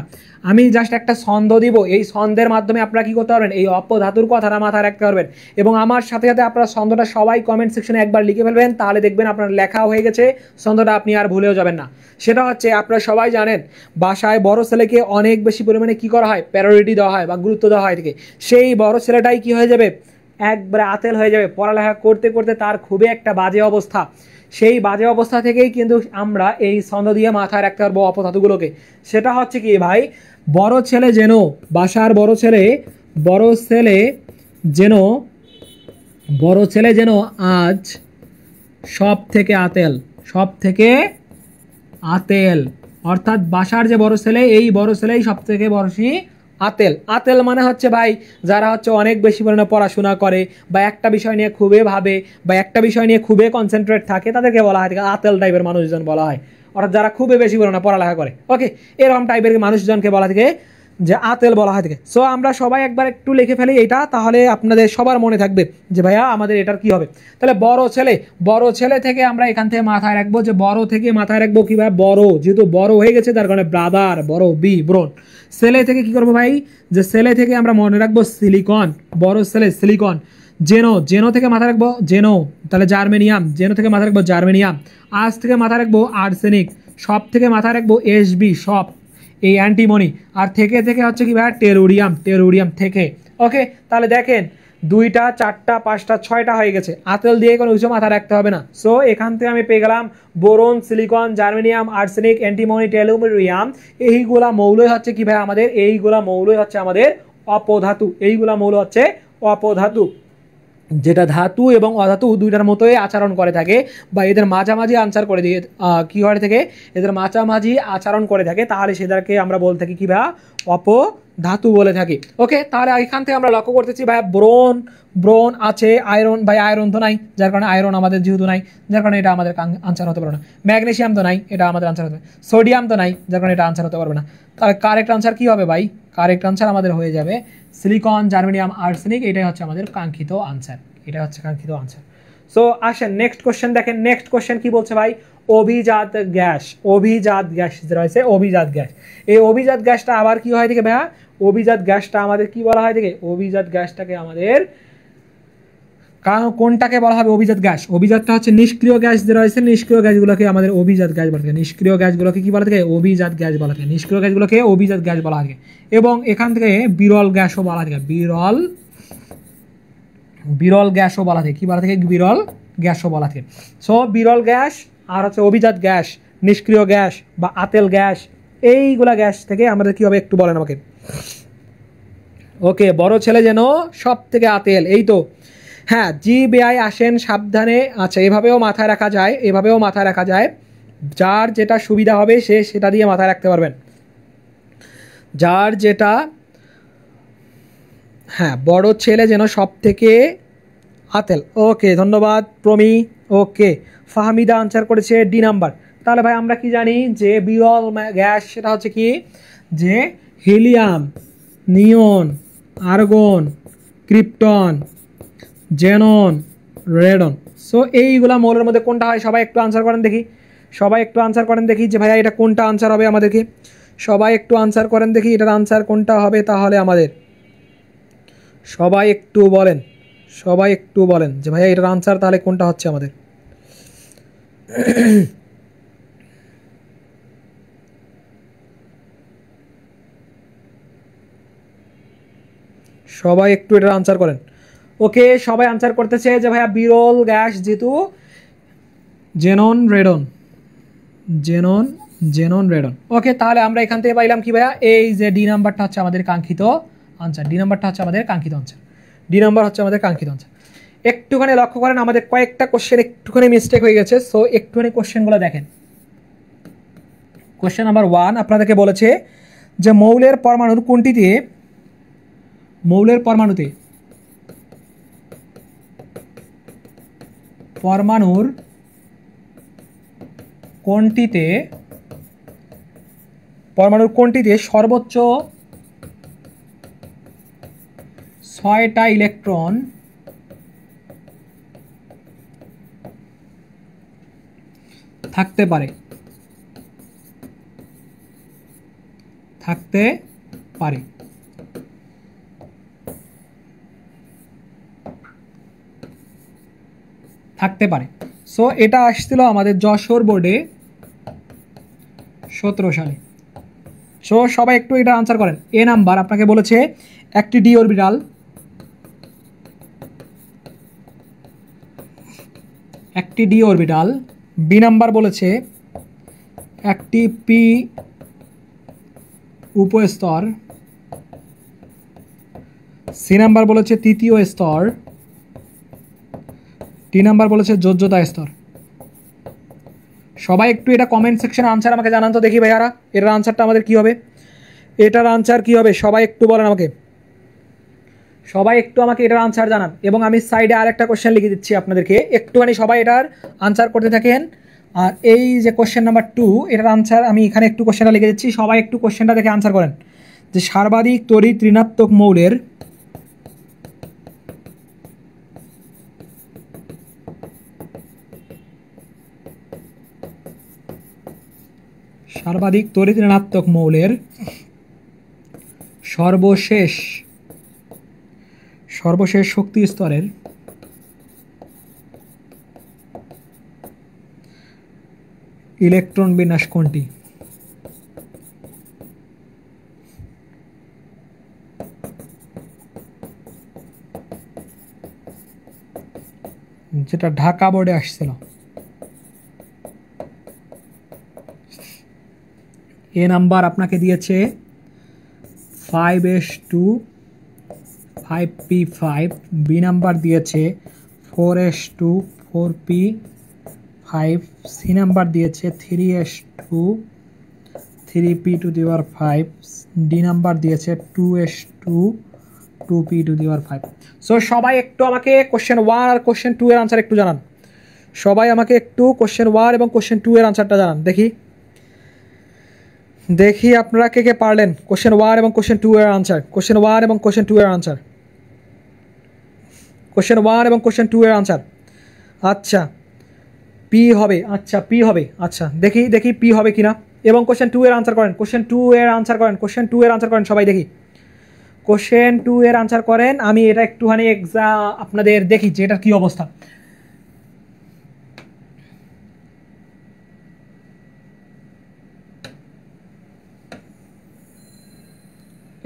আমি জাস্ট একটা ছন্দ দিব, এই ছন্দের মাধ্যমে আপনারা কি করতে পারবেন, এই অপধাতুর কথাটা মাথায় রাখতে পারবেন এবং আমার সাথে সাথে আপনারা ছন্দটা সবাই কমেন্ট সেকশনে একবার লিখে ফেলবেন, তাহলে দেখবেন আপনার লেখা হয়ে গেছে, ছন্দটা আপনি আর ভুলেও যাবেন না। সেটা হচ্ছে, আপনারা সবাই জানেন বাসায় বড় ছেলেকে অনেক বেশি পরিমাণে কি করা হয়, প্রায়োরিটি দেওয়া হয় বা গুরুত্ব দেওয়া হয় থেকে, সেই বড় ছেলেটাই কি হয়ে যাবে, একবারে আতেল হয়ে যাবে, পড়ালেখা করতে করতে তার খুবই একটা বাজে অবস্থা। সেই বাজে অবস্থা থেকেই কিন্তু আমরা এই ছন্দ দিয়ে মাথায় রাখতে পারবো অপধাতুগুলোকে। সেটা হচ্ছে কি ভাই, বড় ছেলে যেন, বাসার বড় ছেলে যেন আজ সব থেকে আতেল, অর্থাৎ বাসার যে বড় ছেলে, এই বড় ছেলেই সব থেকে বড়শি আতেল মানে হচ্ছে ভাই যারা হচ্ছে অনেক বেশি পরিমাণে পড়াশোনা করে বা একটা বিষয় নিয়ে খুবই ভাবে বা একটা বিষয় নিয়ে খুবই কনসেন্ট্রেট থাকে, তাদেরকে বলা হয় আতেল টাইপের মানুষজন বলা হয়, অর্থাৎ যারা খুবই বেশি পরিমাণে পড়ালেখা করে। ওকে, এরকম টাইপের মানুষজনকে বলা থেকে যে আতেল বলা হয় থেকে। সো আমরা সবাই একবার একটু লিখে ফেলি এটা, তাহলে আপনাদের সবার মনে থাকবে যে ভাইয়া আমাদের এটার কি হবে। তাহলে বড় ছেলে থেকে আমরা এখান থেকে মাথায় রাখবো যে বড় থেকে মাথায় রাখবো কি ভাই, বড়, যেহেতু বড় হয়ে গেছে তার কারণে ব্রাদার, বড় বি ব্রোন। ছেলে থেকে কি করবো ভাই, যে ছেলে থেকে আমরা মনে রাখবো সিলিকন, বড় ছেলে সিলিকন। জেনো থেকে মাথায় রাখবো জেনো, তাহলে জার্মেনিয়াম, জেনো থেকে মাথায় রাখবো জার্মেনিয়াম। আজ থেকে মাথায় রাখবো আর্সেনিক, সব থেকে মাথায় রাখবো এসবি, সব এই অ্যান্টিমনি, আর থেকে হচ্ছে কি ভাই টেরোরিয়াম থেকে। ওকে, তাহলে দেখেন 2টা 4টা 5টা 6টা হয়ে গেছে, আতেল দিয়ে কোনো কিছু মাথায় রাখতে হবে না। সো এখান থেকে আমি পেয়ে গেলাম boron, silicon, germanium, arsenic, antimony, tellurium. এইগুলা মৌলই হচ্ছে কি ভাই আমাদের, এইগুলা মৌলই হচ্ছে আমাদের অপধাতু, এইগুলা মৌল হচ্ছে অপধাতু, যেটা ধাতু এবং অধাতু দুইটার মতোই আচরণ করে থাকে বা এদের মাঝামাঝি আনসার করে দিয়ে কি হয় থেকে, এদের মাঝামাঝি আচরণ করে থাকে, তাহলে সেটাকে আমরা বলে থাকি কি ভাই, অপধাতু বলে থাকি। ওকে, তাহলে এখান থেকে আমরা লক্ষ্য করতেছি ভাই ব্রোন আছে, আয়রন, ভাই আয়রন তো নাই, যার কারণে আয়রন আমাদের যেহেতু নাই, যার কারণে এটা আমাদের আনসার হতে পারবে না। ম্যাগনেসিয়াম তো নাই, এটা আমাদের আনসার হতে পারবে। সোডিয়াম তো নাই, যার কারণে এটা আনসার হতে পারবে না। তাহলে কারেক্ট আনসার কি হবে ভাই, কারেক্ট আনসার আমাদের হয়ে যাবে সিলিকন, জার্মেনিয়াম, আর্সেনিক। এটাই হচ্ছে আমাদের কাঙ্ক্ষিত আনসার, এটা হচ্ছে কাঙ্ক্ষিত আনসার। সো আসেন নেক্সট কোশ্চেন দেখেন, নেক্সট কোশ্চেন কি বলছে ভাই, অভিজাত গ্যাস রয়েছে, অভিজাত গ্যাস। এই অভিজাত গ্যাসটা আবার কি হয় থেকে ভাইয়া, অভিজাত গ্যাসটা আমাদের কি বলা হয় থেকে, অভিজাত গ্যাসটাকে আমাদের কোনটাকে বলা হবে অভিজাত গ্যাস? অভিজাতটা হচ্ছে নিষ্ক্রিয় গ্যাস যে রয়েছে, নিষ্ক্রিয় গ্যাসগুলোকে আমাদের অভিজাত গ্যাস বলা থাকে। নিষ্ক্রিয় গ্যাসগুলোকে কি বলা থাকে, অভিজাত গ্যাস বলা থাকে। নিষ্ক্রিয় গ্যাসগুলোকে অভিজাত গ্যাস বলা থাকে এবং এখান থেকে বিরল গ্যাসও বলা থাকে, বিরল গ্যাসও বলা থাকে। কি বলা থাকে, বিরল গ্যাসও বলা থাকে। সো বিরল গ্যাস আর হচ্ছে অভিজাত গ্যাস, নিষ্ক্রিয় গ্যাস বা আতেল গ্যাস, এইগুলা গ্যাস থেকে আমাদের কি হবে একটু বলেন আমাকে। ওকে, বড় ছেলে যেন সব থেকে আতেল, এই তো হ্যাঁ, জি বেআই আসেন সাবধানে। আচ্ছা, এভাবেও মাথায় রাখা যায়, যার যেটা সুবিধা হবে সে সেটা দিয়ে মাথায় রাখতে পারবেন, যার যেটা, হ্যাঁ বড় ছেলে যেন সব থেকে আতেল। ওকে ধন্যবাদ প্রমি। ওকে ফাহমিদা আনসার করেছে ডি নাম্বার। তাহলে ভাই আমরা কি জানি যে বিরল গ্যাস সেটা হচ্ছে কি যে helium, neon, argon, krypton, xenon, radon. So এইগুলা মৌলের মধ্যে কোনটা হয় সবাই একটু আনসার করেন দেখি, সবাই একটু আনসার করেন দেখি যে ভাইয়া এটা কোনটা আনসার হবে আমাদেরকে, সবাই একটু আনসার করেন দেখি এটার আনসার কোনটা হবে তাহলে আমাদের, সবাই একটু বলেন, সবাই একটু বলেন যে ভাইয়া এটার আনসার তাহলে কোনটা হচ্ছে আমাদের। সবাই একটু এটার আনসার করেন। ওকে সবাই আনসার করতেছে যে ভাইয়া বিরল গ্যাস যেহেতু xenon radon, xenon xenon radon. Okay তাহলে আমরা এখান থেকে পাইলাম কি ভাইয়া এই যে ডি নাম্বারটা হচ্ছে আমাদের কাঙ্ক্ষিত আনসার, ডি নাম্বারটা হচ্ছে আমাদের কাঙ্ক্ষিত আনসার, ডি নাম্বার হচ্ছে আমাদের কাঙ্ক্ষিত আনসার। একটুখানি লক্ষ্য করেন আমাদের কয়েকটা কোশ্চেন একটুখানি মিস্টেক হয়ে গেছে, সো একটুখানি কোশ্চেনগুলো দেখেন। কোশ্চেন নাম্বার 1 আপনাদেরকে বলেছে যে মৌলের পরমাণুর কোনটিতে, মৌলের পরমাণুতে, পরমাণুর কোনটিতে, পরমাণুর কোনটিতে সর্বোচ্চ 6টা ইলেকট্রন থাকতে পারে, থাকতে পারে। থাকতে পারে। সো এটা আসছিল আমাদের যশোর বোর্ডে 17 সালে। সো সবাই একটু এটা আনসার করেন। এ নাম্বার আপনাকে বলেছে একটি ডি অরবিটাল, একটি ডি অরবিটাল। বি নাম্বার বলেছে একটি পি উপস্তর। সি নাম্বার বলেছে তৃতীয় স্তর। ডি নাম্বার বলেছে যোজ্যতা স্তর। সবাই একটু এটা কমেন্ট সেকশনে আনসার আমাকে জানান তো দেখি ভাইয়ারা এটার আনসারটা আমাদের কি হবে, এটার আনসার কি হবে সবাই একটু বলেন আমাকে, সবাই একটু আমাকে এটার আনসার জানান। এবং আমি সাইডে আরেকটা কোশ্চেন লিখে দিচ্ছি আপনাদেরকে, একটুখানি সবাই এটার আনসার করতে থাকেন। আর এই যে কোশ্চেন নাম্বার 2 এটার আনসার আমি এখানে একটু কোশ্চেনটা লিখে দিচ্ছি, সবাই একটু কোশ্চেনটা দেখে আনসার করেন যে সর্বাধিক তড়িৎ ঋণাত্মক মৌলের, সর্বাধিক তড়িৎ ঋণাত্মক মৌলের সর্বশেষ শক্তি স্তরের ইলেকট্রন বিন্যাস কোনটি? যেটা ঢাকা বোর্ডে আসছিল। এ নাম্বার আপনাকে দিয়েছে 5s2 5p5, বি নাম্বার দিয়েছে 4s2 4p5, সি নাম্বার দিয়েছে 3s2 3p5, ডি নাম্বার দিয়েছে 2s2 2p5। সো সবাই একটু আমাকে কোশ্চেন 1 আর কোশ্চেন 2 এর আনসার একটু জানান, সবাই আমাকে একটু কোশ্চেন 1 এবং কোশ্চেন 2 এর আনসারটা জানান দেখি, দেখি আপনারা কে কে পারলেন কোশ্চেন 1 এবং কোশ্চেন 2 এর আনসার, কোশ্চেন 1 এবং কোশ্চেন 2 এর আনসার, কোশ্চেন 1 এবং কোশ্চেন 2 এর আনসার। আচ্ছা পি হবে, আচ্ছা পি হবে, আচ্ছা দেখি দেখি পি হবে কিনা। এবং কোশ্চেন 2 এর আনসার করেন, কোশ্চেন 2 এর আনসার করেন, কোশ্চেন 2 এর আনসার করেন সবাই দেখি, কোশ্চেন 2 এর আনসার করেন। আমি এটা একটুখানি আপনাদের দেখি যে এটার কি অবস্থা।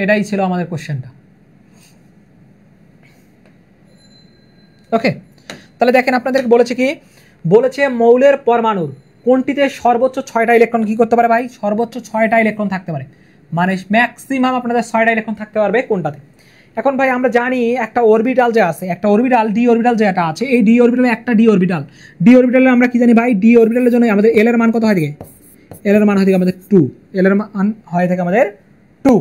এটাই ছিল আমাদের কোশ্চেনটা। ওকে তাহলে দেখেন আপনাদেরকে বলেছে কি, বলেছে মৌলের পরমাণুর কোনটিতে সর্বোচ্চ 6টা ইলেকট্রন কি করতে পারে ভাই, সর্বোচ্চ 6টা ইলেকট্রন থাকতে পারে, মানে ম্যাক্সিমাম আপনাদের 6টা ইলেকট্রন থাকতে পারবে কোনটাতে। এখন ভাই আমরা জানি একটা অরবিটাল যে আছে, একটা অরবিটাল ডি অরবিটাল যেটা আছে, এই ডি অরবিটালে একটা ডি অরবিটালে আমরা কি জানি ভাই, ডি অরবিটালের জন্য আমাদের এল এর মান কত হয় থেকে, এল এর মান হয় থেকে আমাদের 2, এল এর মান হয় থেকে আমাদের 2।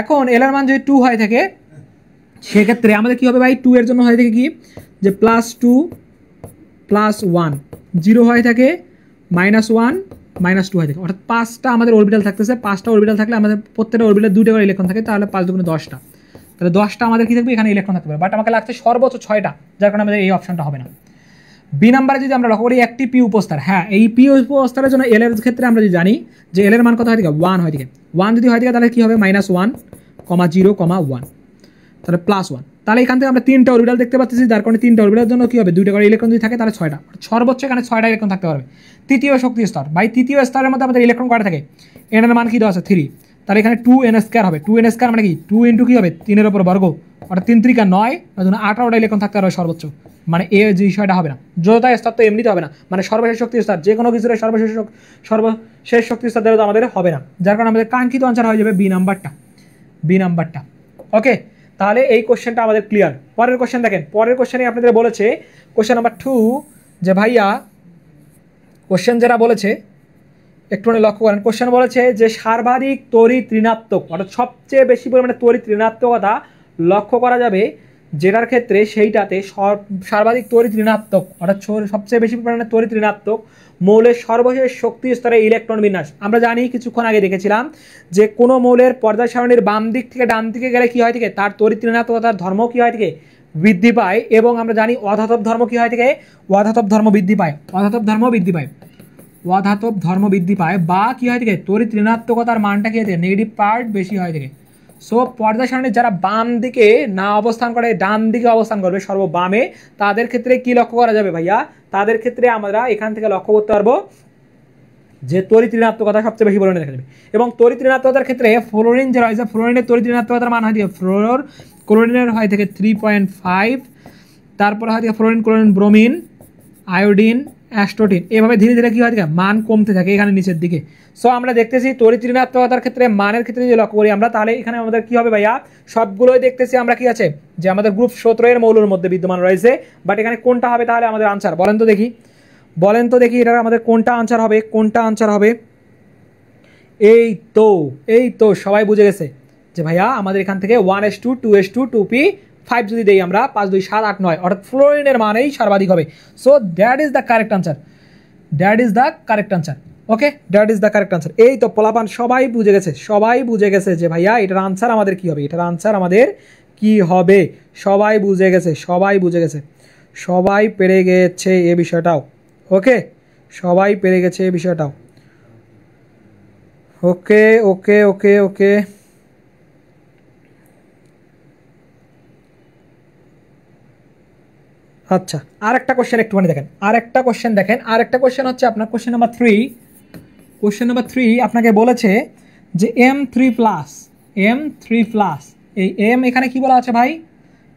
এখন এল এর মান যদি 2 হয় থাকে সেক্ষেত্রে আমাদের কি হবে ভাই, 2 এর জন্য হয় থেকে কি যে +2 +1, 0 হয় থাকে -1 -2 হয় থাকে, অর্থাৎ 5টা আমাদের অরবিটাল থাকতেছে। 5টা অরবিটাল থাকলে আমাদের প্রত্যেকটা অরবিটালে 2টা করে ইলেকট্রন থাকে, তাহলে 5 দুগুণে 10টা, তাহলে 10টা আমাদের কি থাকবে এখানে ইলেকট্রন থাকতে পারে, বাট আমাকে লাগছে সর্বোচ্চ 6টা, যার কারণে আমাদের এই অপশনটা হবে না। বি নাম্বারে যদি আমরা লক্ষ্য করি একটি পি উপস্তর, হ্যাঁ এই পি উপস্তরের জন্য এল এর ক্ষেত্রে আমরা যদি জানি যে এল এর মান কত হয় থেকে 1 হয় থেকে, 1 যদি হয় থেকে তাহলে কি হবে -1, 0, 1, তাহলে +1, তাহলে এখান থেকে আমরা 3টা অরবিটাল দেখতে পাচ্ছি, যার কারণে 3টা অরবিটালের জন্য কি হবে 2টা করে ইলেকট্রন যদি থাকে তাহলে 6টা, সর্বোচ্চ এখানে 6টা ইলেকট্রন থাকতে পারবে। তৃতীয় শক্তি স্তর ভাই, তৃতীয় স্তরের মধ্যে আমাদের ইলেকট্রন কয়টা থাকে, এন এর মান কি দেওয়া আছে 3, তাহলে এখানে 2n² হবে, 2n² মানে কি 2 × কি হবে 3 এর উপর বর্গ, অর্থাৎ 3 × 9, 18টা ইলেকট্রন থাকতে পারবে সর্বোচ্চ, মানে এই বিষয়টা হবে না। যোদ্ধা স্তর তো এমনিতে হবে না, মানে সর্বশেষ শক্তি স্তর, যে কোনো কিছুর সর্বশেষ শক্তি স্তর দ্বারা আমাদের হবে না, যার কারণে আমাদের কাঙ্ক্ষিত আনসার হয়ে যাবে বি নাম্বারটা। ওকে, তাহলে এই কোশ্চেনটা আমাদের ক্লিয়ার। পরের কোশ্চেন দেখেন, পরের কোশ্চেনে আপনাদের বলেছে কোশ্চেন নাম্বার 2 যে ভাইয়া কোশ্চেন যেটা বলেছে একটু লক্ষ্য করেন, কোশ্চেন বলেছে যে সর্বাধিক তড়িৎ ঋণাত্মক, অর্থাৎ সবচেয়ে বেশি পরিমাণে তড়িৎ ঋণাত্মকতা লক্ষ্য করা যাবে যেটার ক্ষেত্রে সেইটাতে সর্বাধিক তড়িৎ ঋণাত্মক, অর্থাৎ সবচেয়ে বেশি পরিমাণে তড়িৎ ঋণাত্মক মৌলের সর্বশেষ শক্তি স্তরে ইলেকট্রন বিন্যাস। আমরা জানি কিছুক্ষণ আগে দেখেছিলাম যে কোনো মৌলের পর্যায় সারণীর বাম দিক থেকে ডান দিকে গেলে কি হয় থেকে তার তড়িৎ ঋণাত্মকতার ধর্ম কি হয় থেকে বৃদ্ধি পায়, এবং আমরা জানি অধাতব ধর্ম কি হয় থেকে অধাতব ধর্ম বৃদ্ধি পায়, অধাতব ধর্ম বৃদ্ধি পায় বা কি হয় থেকে তড়িৎ ঋণাত্মকতার মানটা কি হয় থেকে নেগেটিভ পার্ট বেশি হয় থেকে। সো পর্যায় সারণীর যারা বাম দিকে না অবস্থান করে ডান দিকে অবস্থান করবে সর্ববামে, তাদের ক্ষেত্রে কি লক্ষ্য করা যাবে ভাইয়া, তাদের ক্ষেত্রে আমরা এখান থেকে লক্ষ্য করতে পারবো যে তড়িৎ ঋণাত্মকতা সবচেয়ে বেশি পরিমাণে দেখা যাবে। এবং তড়িৎ ঋণাত্মকতার ক্ষেত্রে ফ্লোরিন যে রয়েছে, ফ্লোরিনের তড়িৎ ঋণাত্মকতার মান হয় থেকে ক্লোরিনের হয় থেকে 3.5, তারপর হয় থেকে ফ্লোরিন, ক্লোরিন, ব্রোমিন, আয়োডিন, অ্যাস্টোটিন, এভাবে ধীরে ধীরে কি হয় থেকে মান কমতে থাকে এখানে নিচের দিকে। সো আমরা দেখতেছি তড়িৎ ঋণাত্মকতার ক্ষেত্রে মানের ক্ষেত্রে যদি লক্ষ্য করি আমরা, তাহলে এখানে আমাদের কি হবে ভাইয়া, সবগুলোই দেখতেছি আমরা কি আছে যে আমাদের গ্রুপ 17 এর মৌলের মধ্যে বিদ্যমান রয়েছে, বাট এখানে কোনটা হবে তাহলে আমাদের আনসার বলেন তো দেখি এটা আমাদের কোনটা আনসার হবে। এই তো সবাই বুঝে গেছে যে ভাইয়া আমাদের এখান থেকে 1s2 2s2 2p5 যদি দেই আমরা 5 2 7 8 9, অর্থাৎ ফ্লোরিনের মানেই সর্বাধিক হবে। So that is the correct answer, okay, that is the correct answer. এই তো পোলাপান সবাই বুঝে গেছে যে ভাইয়া এটার আনসার আমাদের কি হবে, সবাই বুঝে গেছে, সবাই পেরে গেছে এই বিষয়টাও। ওকে, সবাই পেরে গেছে এই বিষয়টাও। ওকে আচ্ছা, আরেকটা কোশ্চেন একটুখানি দেখেন, আরেকটা কোশ্চেন হচ্ছে আপনার কোশ্চেন নাম্বার 3 আপনাকে বলেছে যে M3+, এই M এখানে কি বলা আছে ভাই,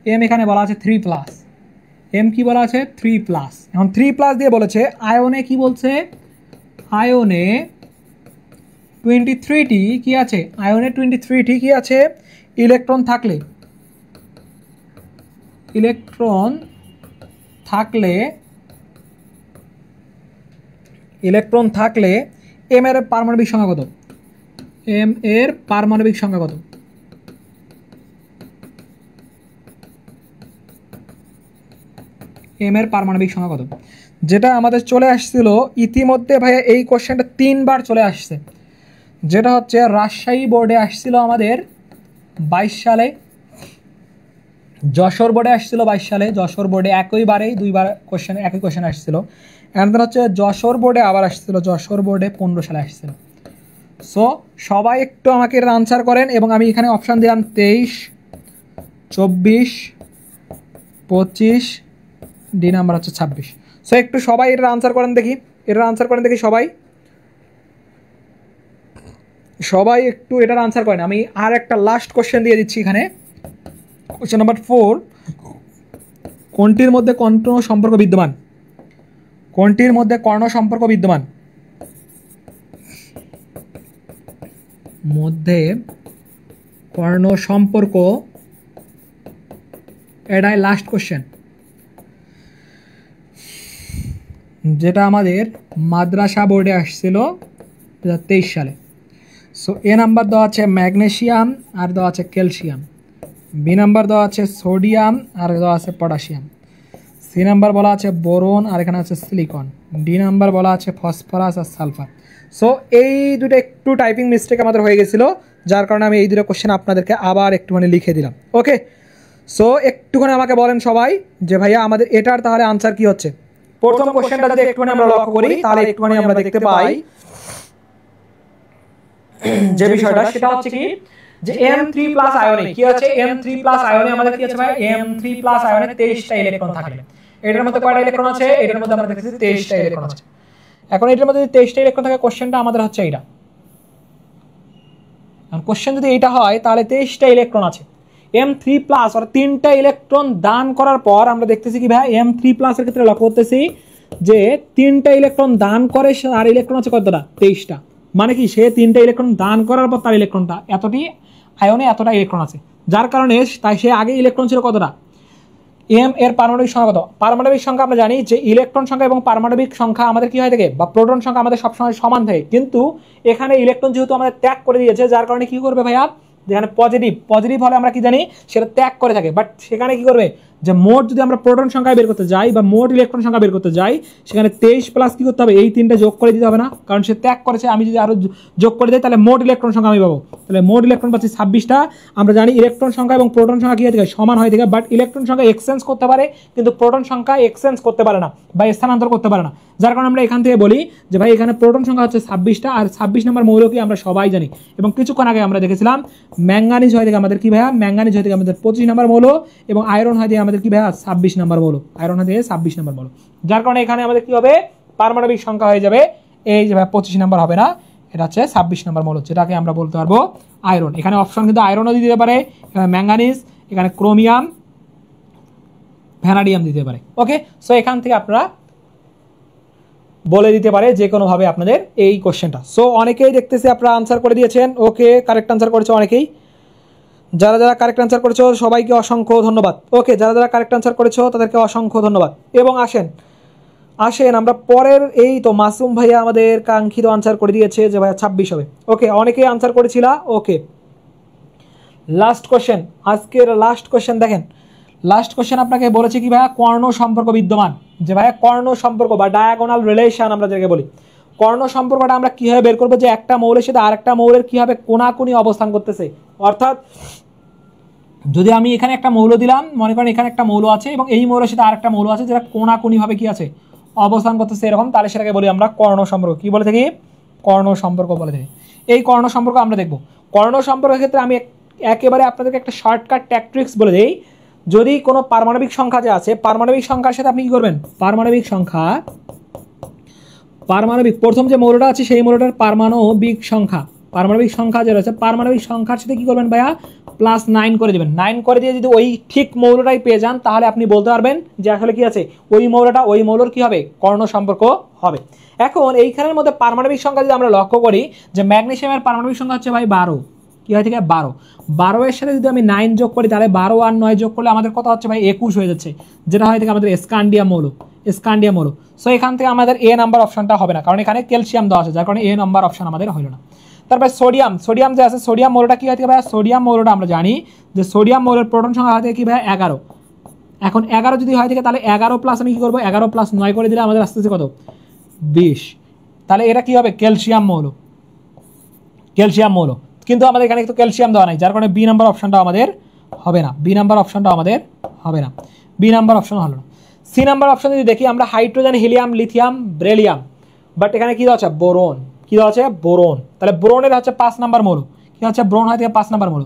M এখানে বলা আছে 3+, M কি বলা আছে 3+, এখন 3+ দিয়ে বলেছে আয়নে কি বলছে, আয়নে 23টি কি আছে, ইলেকট্রন থাকলে M এর পারমাণবিক সংখ্যা কত, যেটা আমাদের চলে আসছিল ইতিমধ্যে ভাইয়া, এই কোশ্চেনটা 3বার চলে আসছে, যেটা হচ্ছে রাজশাহী বোর্ডে আসছিল আমাদের 22 সালে, যশোর বোর্ডে আসছিল 22 সালে, যশোর বোর্ডে একইবারেই 2বার একই কোশ্চেন আসছিল। এখন হচ্ছে যশোর বোর্ডে আবার আসছিল, যশোর বোর্ডে 15 সালে আসছিল। সো সবাই একটু আমাকে এর আনসার করেন, এবং আমি এখানে অপশান দিলাম 23, 24, 25, ডি নাম্বার হচ্ছে 26। সো একটু সবাই এটার আনসার করেন দেখি, সবাই একটু এটার আনসার করেন। আমি আর একটা লাস্ট কোশ্চেন দিয়ে দিচ্ছি এখানে, কোশ্চেন নাম্বার 4, কোনটির মধ্যে কর্ণ সম্পর্ক বিদ্যমান, মধ্যে কর্ণ সম্পর্ক এটাই লাস্ট কোশ্চেন, যেটা আমাদের মাদ্রাসা বোর্ডে আসছিল 2023 সালে। সো এ নাম্বার দেওয়া আছে ম্যাগনেশিয়াম আর দেওয়া আছে ক্যালসিয়াম, বি নাম্বার দেওয়া আছে সোডিয়াম আর দেওয়া আছে পটাশিয়াম, সি নাম্বার বলা আছে বোরন আর এখানে আছে সিলিকন, ডি নাম্বার বলা আছে ফসফরাস আর সালফার। সো এই দুটো একটু টাইপিং মিস্টেক আমাদের হয়ে গেছিলো, যার কারণে আমি এই দুটো কোশ্চেন আপনাদেরকে আবার একটুখানি লিখে দিলাম। ওকে, সো একটুখানি আমাকে বলেন সবাই যে ভাইয়া আমাদের এটার তাহলে আনসার কি হচ্ছে। প্রথম কোশ্চেনটা যদি একটুখানি আমরা লক্ষ্য করি তাহলে একটুখানি আমরা দেখতে পাই যে বিষয়টা সেটা হচ্ছে কি যে M3+ আয়নে কি আছে, M3+ আয়নে আমাদের কি আছে ভাই, M3+ আয়নে 23টা ইলেকট্রন থাকে। এটার মধ্যে কয়টা ইলেকট্রন আছে, এটার মধ্যে আমরা দেখেছি 23টা ইলেকট্রন আছে। এখন এটার মধ্যে যদি 23টা ইলেকট্রন থাকে, কোশ্চেনটা আমাদের হচ্ছে এইটা। আর কোশ্চেন যদি এইটা হয় তাহলে 23টা ইলেকট্রন আছে, M3+ আর 3টা ইলেকট্রন দান করার পর আমরা দেখতেছি কি ভাই, M3+ এর ক্ষেত্রে লক্ষ্য করতেছি যে 3টা ইলেকট্রন দান করে আর ইলেকট্রন আছে কতটা, 23টা। মানে কি সে 3টা ইলেকট্রন দান করার পর তার ইলেকট্রনটা এতটি আয়নে এতটা ইলেকট্রন আছে, যার কারণে তাই সে আগে ইলেকট্রন ছিল কতটা, এম এর পারমাণবিক সংখ্যা কত। পারমাণবিক সংখ্যা আমরা জানি যে ইলেকট্রন সংখ্যা এবং পারমাণবিক সংখ্যা আমাদের কি হয়ে থাকে, বা প্রোটন সংখ্যা আমাদের সবসময় সমান থাকে, কিন্তু এখানে ইলেকট্রন যেহেতু আমাদের ত্যাগ করে দিয়েছে, যার কারণে কি করবে ভাইয়া, যেখানে পজিটিভ হলে আমরা কি জানি সেটা ত্যাগ করে থাকে, বাট সেখানে কি করবে যে মোট যদি আমরা প্রোটন সংখ্যা বের করতে যাই বা মোট ইলেকট্রন সংখ্যা বের করতে যাই, সেখানে 23+ কি করতে হবে, এই 3টা যোগ করে দিতে হবে না, কারণ সে ত্যাগ করেছে। আমি যদি আরো যোগ করে দিই তাহলে মোট ইলেকট্রন সংখ্যা আমি পাবো, তাহলে মোট ইলেকট্রন পাচ্ছি 26টা। আমরা জানি ইলেকট্রন সংখ্যা এবং প্রোটন সংখ্যা কি হয়ে থাকে, সমান হয়ে থাকে, বাট ইলেকট্রন সংখ্যা এক্সচেঞ্জ করতে পারে কিন্তু প্রোটন সংখ্যা এক্সচেঞ্জ করতে পারে না বা স্থানান্তর করতে পারে না, যার কারণে আমরা এখান থেকে বলি যে ভাই এখানে প্রোটন সংখ্যা হচ্ছে 26টা আর 26 নম্বর মৌল কি আমরা সবাই জানি। এবং কিছুক্ষণ আগে আমরা দেখেছিলাম ম্যাঙ্গানিজ হয় থেকে আমাদের কি ভাইয়া, ম্যাঙ্গানিজ হয় থেকে আমাদের 25 নম্বর মৌল, এবং আয়রন হয় থেকে আমাদের কি ভাইয়া 26 নম্বর মৌল, আয়রন হয় থেকে 26 নম্বর মৌল, যার কারণে এখানে আমাদের কি হবে, পারমাণবিক সংখ্যা হয়ে যাবে এই যে ভাই 25 নম্বর হবে না, এটা হচ্ছে 26 নম্বর মৌল, যেটাকে আমরা বলতে পারবো আয়রন। এখানে অপশন কিন্তু আয়রনও দিতে পারে, ম্যাঙ্গানিজ, এখানে ক্রোমিয়াম, ভ্যানাডিয়াম দিতে পারে। ওকে, সো এখান থেকে আপনারা বলে দিতে পারে যে কোনোভাবে আপনাদের এই কোশ্চেনটা। সো অনেকেই দেখতেছি আপনারা আনসার করে দিয়েছেন। ওকে, কারেক্ট আনসার করেছে অনেকেই, যারা যারা কারেক্ট আনসার করেছো সবাইকে অসংখ্য ধন্যবাদ। ওকে, যারা যারা কারেক্ট আনসার করেছো তাদেরকে অসংখ্য ধন্যবাদ। এবং আসেন আমরা পরের, এই তো মাসুম ভাইয়া আমাদের কাঙ্ক্ষিত আনসার করে দিয়েছে যে ভাইয়া 26 হবে। ওকে, অনেকেই আনসার করেছিল। ওকে, লাস্ট কোশ্চেন, আজকের লাস্ট কোশ্চেন দেখেন, লাস্ট কোশ্চেন আপনাকে বলেছে কি ভাইয়া, কর্ণ সম্পর্ক বিদ্যমান, যে ভাইয়া কর্ণ সম্পর্ক বা ডায়াগোনাল রিলেশন আমরা যেটাকে বলি, কর্ণ সম্পর্কটা আমরা কিভাবে বের করবো, যে একটা মৌলের সাথে আরেকটা মৌলের কিভাবে কোনাকুনি অবস্থান করতেছে। অর্থাৎ যদি আমি এখানে একটা মৌল দিলাম, মনে করেন এখানে একটা মৌল আছে এবং এই মৌলের সাথে আরেকটা মৌল আছে যেটা কোনাকুনি ভাবে কি আছে, অবস্থান করতেছে এরকম, তাহলে সেটাকে বলি আমরা কর্ণ সম্পর্ক। কি বলে থাকি, কর্ণ সম্পর্ক বলে থাকি। এই কর্ণ সম্পর্ক আমরা দেখব। কর্ণ সম্পর্কের ক্ষেত্রে আমি একেবারে আপনাদেরকে একটা শর্টকাট ট্যাকট্রিক্স বলে দিই। যদি কোনো পারমাণবিক সংখ্যা যে আছে, পারমাণবিক সংখ্যার সাথে আপনি কি করবেন, পারমাণবিক প্রথম যে মৌলটা আছে সেই মৌলটার পারমাণবিক সংখ্যা যে রয়েছে, পারমাণবিক সংখ্যার সাথে কি করবেন ভাইয়া, +9 করে দেবেন। 9 করে দিয়ে যদি ওই ঠিক মৌলটাই পেয়ে যান, তাহলে আপনি বলতে পারবেন যে আসলে কি আছে, ওই মৌলটা ওই মৌলর কি হবে, কর্ণ সম্পর্ক হবে। এখন এইখানের মধ্যে পারমাণবিক সংখ্যা যদি আমরা লক্ষ্য করি, যে ম্যাগনেসিয়ামের পারমাণবিক সংখ্যা হচ্ছে ভাই 12, কি হয় থেকে 12 এর সাথে যদি আমি 9 যোগ করি, তাহলে 12 আর 9 যোগ করলে আমাদের কত হচ্ছে ভাই, 21 হয়ে যাচ্ছে, যেটা হয় থেকে আমাদের স্ক্যান্ডিয়াম মৌল। সো এখান থেকে আমাদের এ নাম্বার অপশনটা হবে না, কারণ এখানে ক্যালসিয়াম দেওয়া আছে, যার কারণে এ নাম্বার অপশন আমাদের হলো না। তারপরে সোডিয়াম যে আছে, সোডিয়াম মৌলটা কি হয় থেকে ভাই, সোডিয়াম মৌলটা আমরা জানি যে সোডিয়াম মৌলের প্রোটন সংখ্যা হয় থেকে কি ভাই 11। এখন 11 যদি হয় থেকে, তাহলে 11 প্লাস আমি কি করবো, 11 + 9 করে দিলে আমাদের আসতেছে কত, 20। তাহলে এটা কি হবে, ক্যালসিয়াম মৌল। কিন্তু আমাদের এখানে একটু ক্যালসিয়াম দেওয়া নাই, যার কারণে বি নাম্বার অপশনটা আমাদের হবে না, বি নাম্বার অপশন হলো না। সি নাম্বার অপশন যদি দেখি আমরা, hydrogen, helium, lithium, beryllium, but এখানে কি দেওয়া আছে, বোরন। তাহলে বোরনের হচ্ছে 5 নাম্বার মৌল, কি হচ্ছে, ব্রোন হয় থেকে 5 নাম্বার মৌল।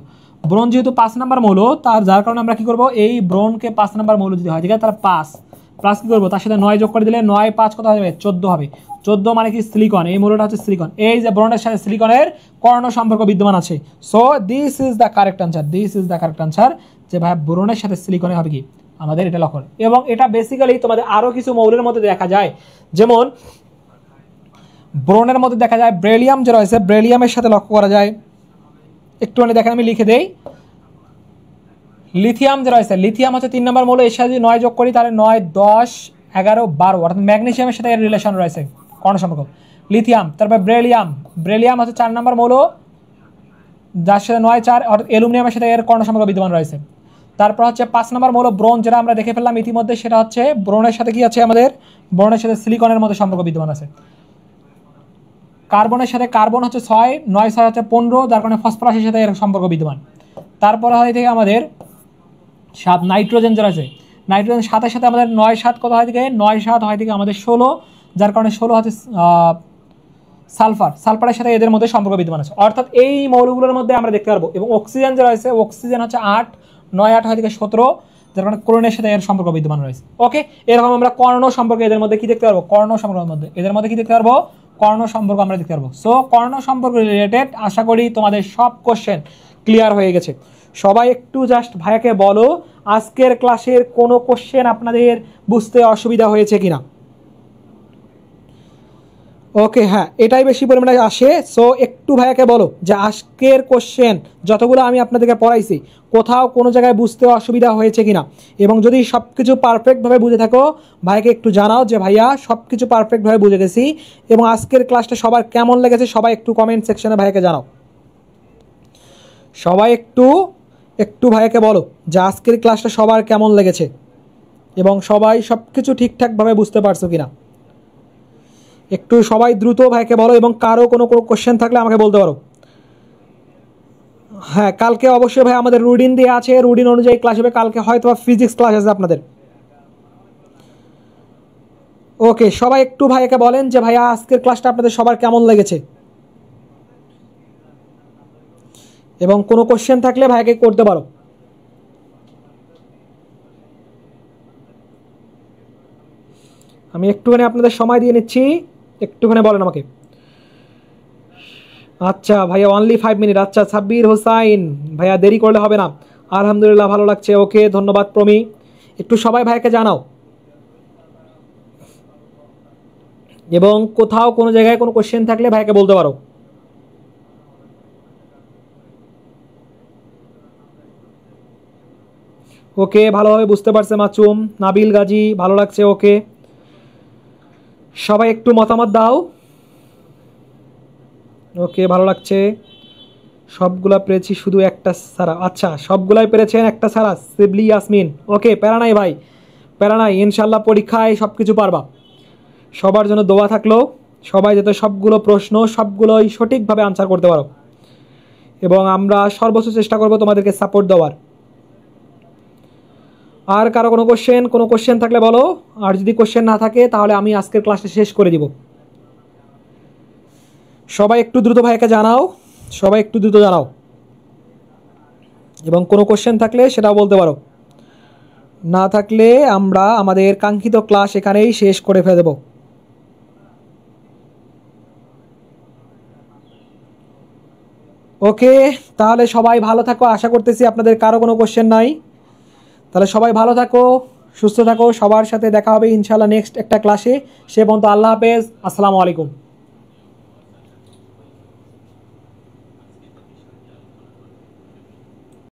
ব্রোন যেহেতু 5 নাম্বার মৌল, যার কারণে আমরা কি করবো, এই ব্রোনকে 5 নাম্বার মৌল যদি হয় ঠিক আছে, তাহলে 5 প্লাস কি করবো, তার সাথে 9 যোগ করে দিলে 9 5 কত হবে, 14 হবে। 14 মানে কি, সিলিকন। এই মৌলটা হচ্ছে সিলিকন। এই যে ব্রোনের সাথে সিলিকনের কর্ণ সম্পর্ক বিদ্যমান আছে। So this is the correct answer, যে ভাই ব্রোনের সাথে সিলিকনের হবে কি, আমাদের এটা লক্ষ্য। এবং এটা বেসিক্যালি তোমাদের আরো কিছু মৌলের মধ্যে দেখা যায়, যেমন ব্রোনের মধ্যে দেখা যায় বেরিলিয়াম যে রয়েছে, বেরিলিয়ামের সাথে লক্ষ্য করা যায়। একটুখানি দেখেন, আমি লিখে দেই, লিথিয়াম যে রয়েছে, লিথিয়াম হচ্ছে 3 নম্বর মৌল, এর সাথে যদি 9 যোগ করি তাহলে 9, 10, 11, 12 অর্থাৎ ম্যাগনেসিয়ামের সাথে এর রিলেশন রয়েছে, কর্ণ সম্পর্ক। লিথিয়াম, তারপর ব্রেলিয়াম, ব্রেলিয়াম হচ্ছে 4 নম্বর মৌল, যার সাথে 9, 4 অর্থাৎ অ্যালুমিনিয়ামের সাথে এর কর্ণ সম্পর্ক বিদ্যমান রয়েছে। তারপর হচ্ছে 5 নম্বর মৌল ব্রোঞ্জ, যেটা আমরা দেখে ফেললাম ইতিমধ্যে, সেটা হচ্ছে ব্রোনের সাথে কি আছে আমাদের, ব্রোনের সাথে সিলিকনের মধ্যে সম্পর্ক বিদ্যমান আছে। কার্বনের সাথে কার্বন হচ্ছে 6, 9, 6 হচ্ছে 15, যার কারণে ফসফরাসের সাথে এর সম্পর্ক বিদ্যমান। তারপরে হয় থেকে আমাদের 7 নাইট্রোজেন যেটা আছে, নাইট্রোজেন 7-এর সাথে আমাদের 9, 7 কত হয় থেকে 9, 7 হয় থেকে আমাদের 16, যার কারণে 16 হচ্ছে সালফার, সালফারের সাথে এদের মধ্যে সম্পর্ক বিদ্যমান আছে। অর্থাৎ এই মৌলগুলোর মধ্যে আমরা দেখতে পারবো। এবং অক্সিজেন যে রয়েছে, অক্সিজেন হচ্ছে 8, 9, 8 হয় থেকে 17, যার কারণে ক্লোরিনের সাথে এর সম্পর্ক বিদ্যমান রয়েছে। ওকে, এরকম আমরা কর্ণ সম্পর্কে এদের মধ্যে কি দেখতে পারবো, কর্ণ সম্পর্কের মধ্যে এদের মধ্যে কি দেখতে পারবো, কর্ণ সম্পর্ক আমরা দেখতে পারবো। সো কর্ণ সম্পর্ক রিলেটেড আশা করি তোমাদের সব কোশ্চেন ক্লিয়ার হয়ে গেছে। সবাই একটু জাস্ট ভাইয়াকে বলো আজকের ক্লাসের কোনো কোশ্চেন আপনাদের বুঝতে অসুবিধা হয়েছে কিনা। ওকে, হ্যাঁ এটাই বেশি পরিমাণে আসে। সো একটু ভাইয়াকে বলো যে আজকের কোশ্চেন যতগুলো আমি আপনাদেরকে পড়াইছি কোথাও কোনো জায়গায় বুঝতে অসুবিধা হয়েছে কিনা, এবং যদি সব কিছু পারফেক্টভাবে বুঝে থাকো ভাইকে একটু জানাও যে ভাইয়া সব কিছু পারফেক্টভাবে বুঝে গেছি। এবং আজকের ক্লাসটা সবার কেমন লেগেছে সবাই একটু কমেন্ট সেকশনে ভাইকে জানাও। সবাই একটু ভাইকে বলো যে আজকের ক্লাসটা সবার কেমন লেগেছে এবং সবাই সব কিছু ঠিকঠাকভাবে বুঝতে পারছো কিনা। একটু সবাই দ্রুত ভাইকে বলো, এবং কারো কোনো কোশ্চেন থাকলে আমাকে বলতে পারো। হ্যাঁ, কালকে অবশ্যই ভাই আমাদের রুটিন দিয়ে আছে, রুটিন অনুযায়ী ক্লাস হবে। কালকে হয়তো ফিজিক্স ক্লাস আছে আপনাদের। ওকে, সবাই একটু ভাইকে বলেন যে ভাইয়া আজকের ক্লাসটা আপনাদের সবার কেমন লেগেছে, এবং কোনো কোশ্চেন থাকলে ভাইকে করতে পারো। আমি একটুখানি আপনাদের সময় দিয়ে নিচ্ছি, একটুখানি বলেন আমাকে। আচ্ছা ভাইয়া অনলি 5 মিনিট। আচ্ছা সাব্বির হোসাইন ভাইয়া দেরি করলে হবে না, আলহামদুলিল্লাহ ভালো লাগছে। ওকে ধন্যবাদ প্রমি। একটু সবাই ভাইকে জানাও, এবং কোথাও কোনো জায়গায় কোনো কোশ্চেন থাকলে ভাইকে বলতে পারো। ওকে, ভালোভাবে বুঝতে পারছে মাসুম। নাবিল গাজী ভালো লাগছে। ওকে, সবাই একটু মতামত দাও। ওকে, ভালো লাগছে। সবগুলা পেরেছি শুধু একটা ছাড়া। আচ্ছা, সবগুলাই পেরেছেন একটা ছাড়া, শিবলি ইয়াসমিন। ওকে, প্যারা নাই ভাই, প্যারা নাই, ইনশাল্লাহ পরীক্ষায় সব কিছু পারবা। সবার জন্য দোয়া থাকলো, সবাই যাতে সবগুলো প্রশ্ন সবগুলোই সঠিকভাবে আনসার করতে পারো, এবং আমরা সর্বোচ্চ চেষ্টা করব তোমাদেরকে সাপোর্ট দেওয়ার। আর কারো কোনো কোশ্চেন থাকলে বলো, আর যদি কোশ্চেন না থাকে তাহলে আমি আজকের ক্লাসটা শেষ করে দিব। সবাই একটু দ্রুত ভাইকে জানাও, সবাই একটু দ্রুত জানাও, এবং কোনো কোশ্চেন থাকলে সেটাও বলতে পারো। না থাকলে আমরা আমাদের কাঙ্ক্ষিত ক্লাস এখানেই শেষ করে ফেলে দেব। ওকে, তাহলে সবাই ভালো থাকো। আশা করতেছি আপনাদের কারো কোনো কোশ্চেন নাই। তাহলে সবাই ভালো থাকো, সুস্থ থাকো। সবার সাথে দেখা হবে ইনশাআল্লাহ নেক্সট একটা ক্লাসে। সে পর্যন্ত আল্লাহ হাফেজ, আসসালামু আলাইকুম।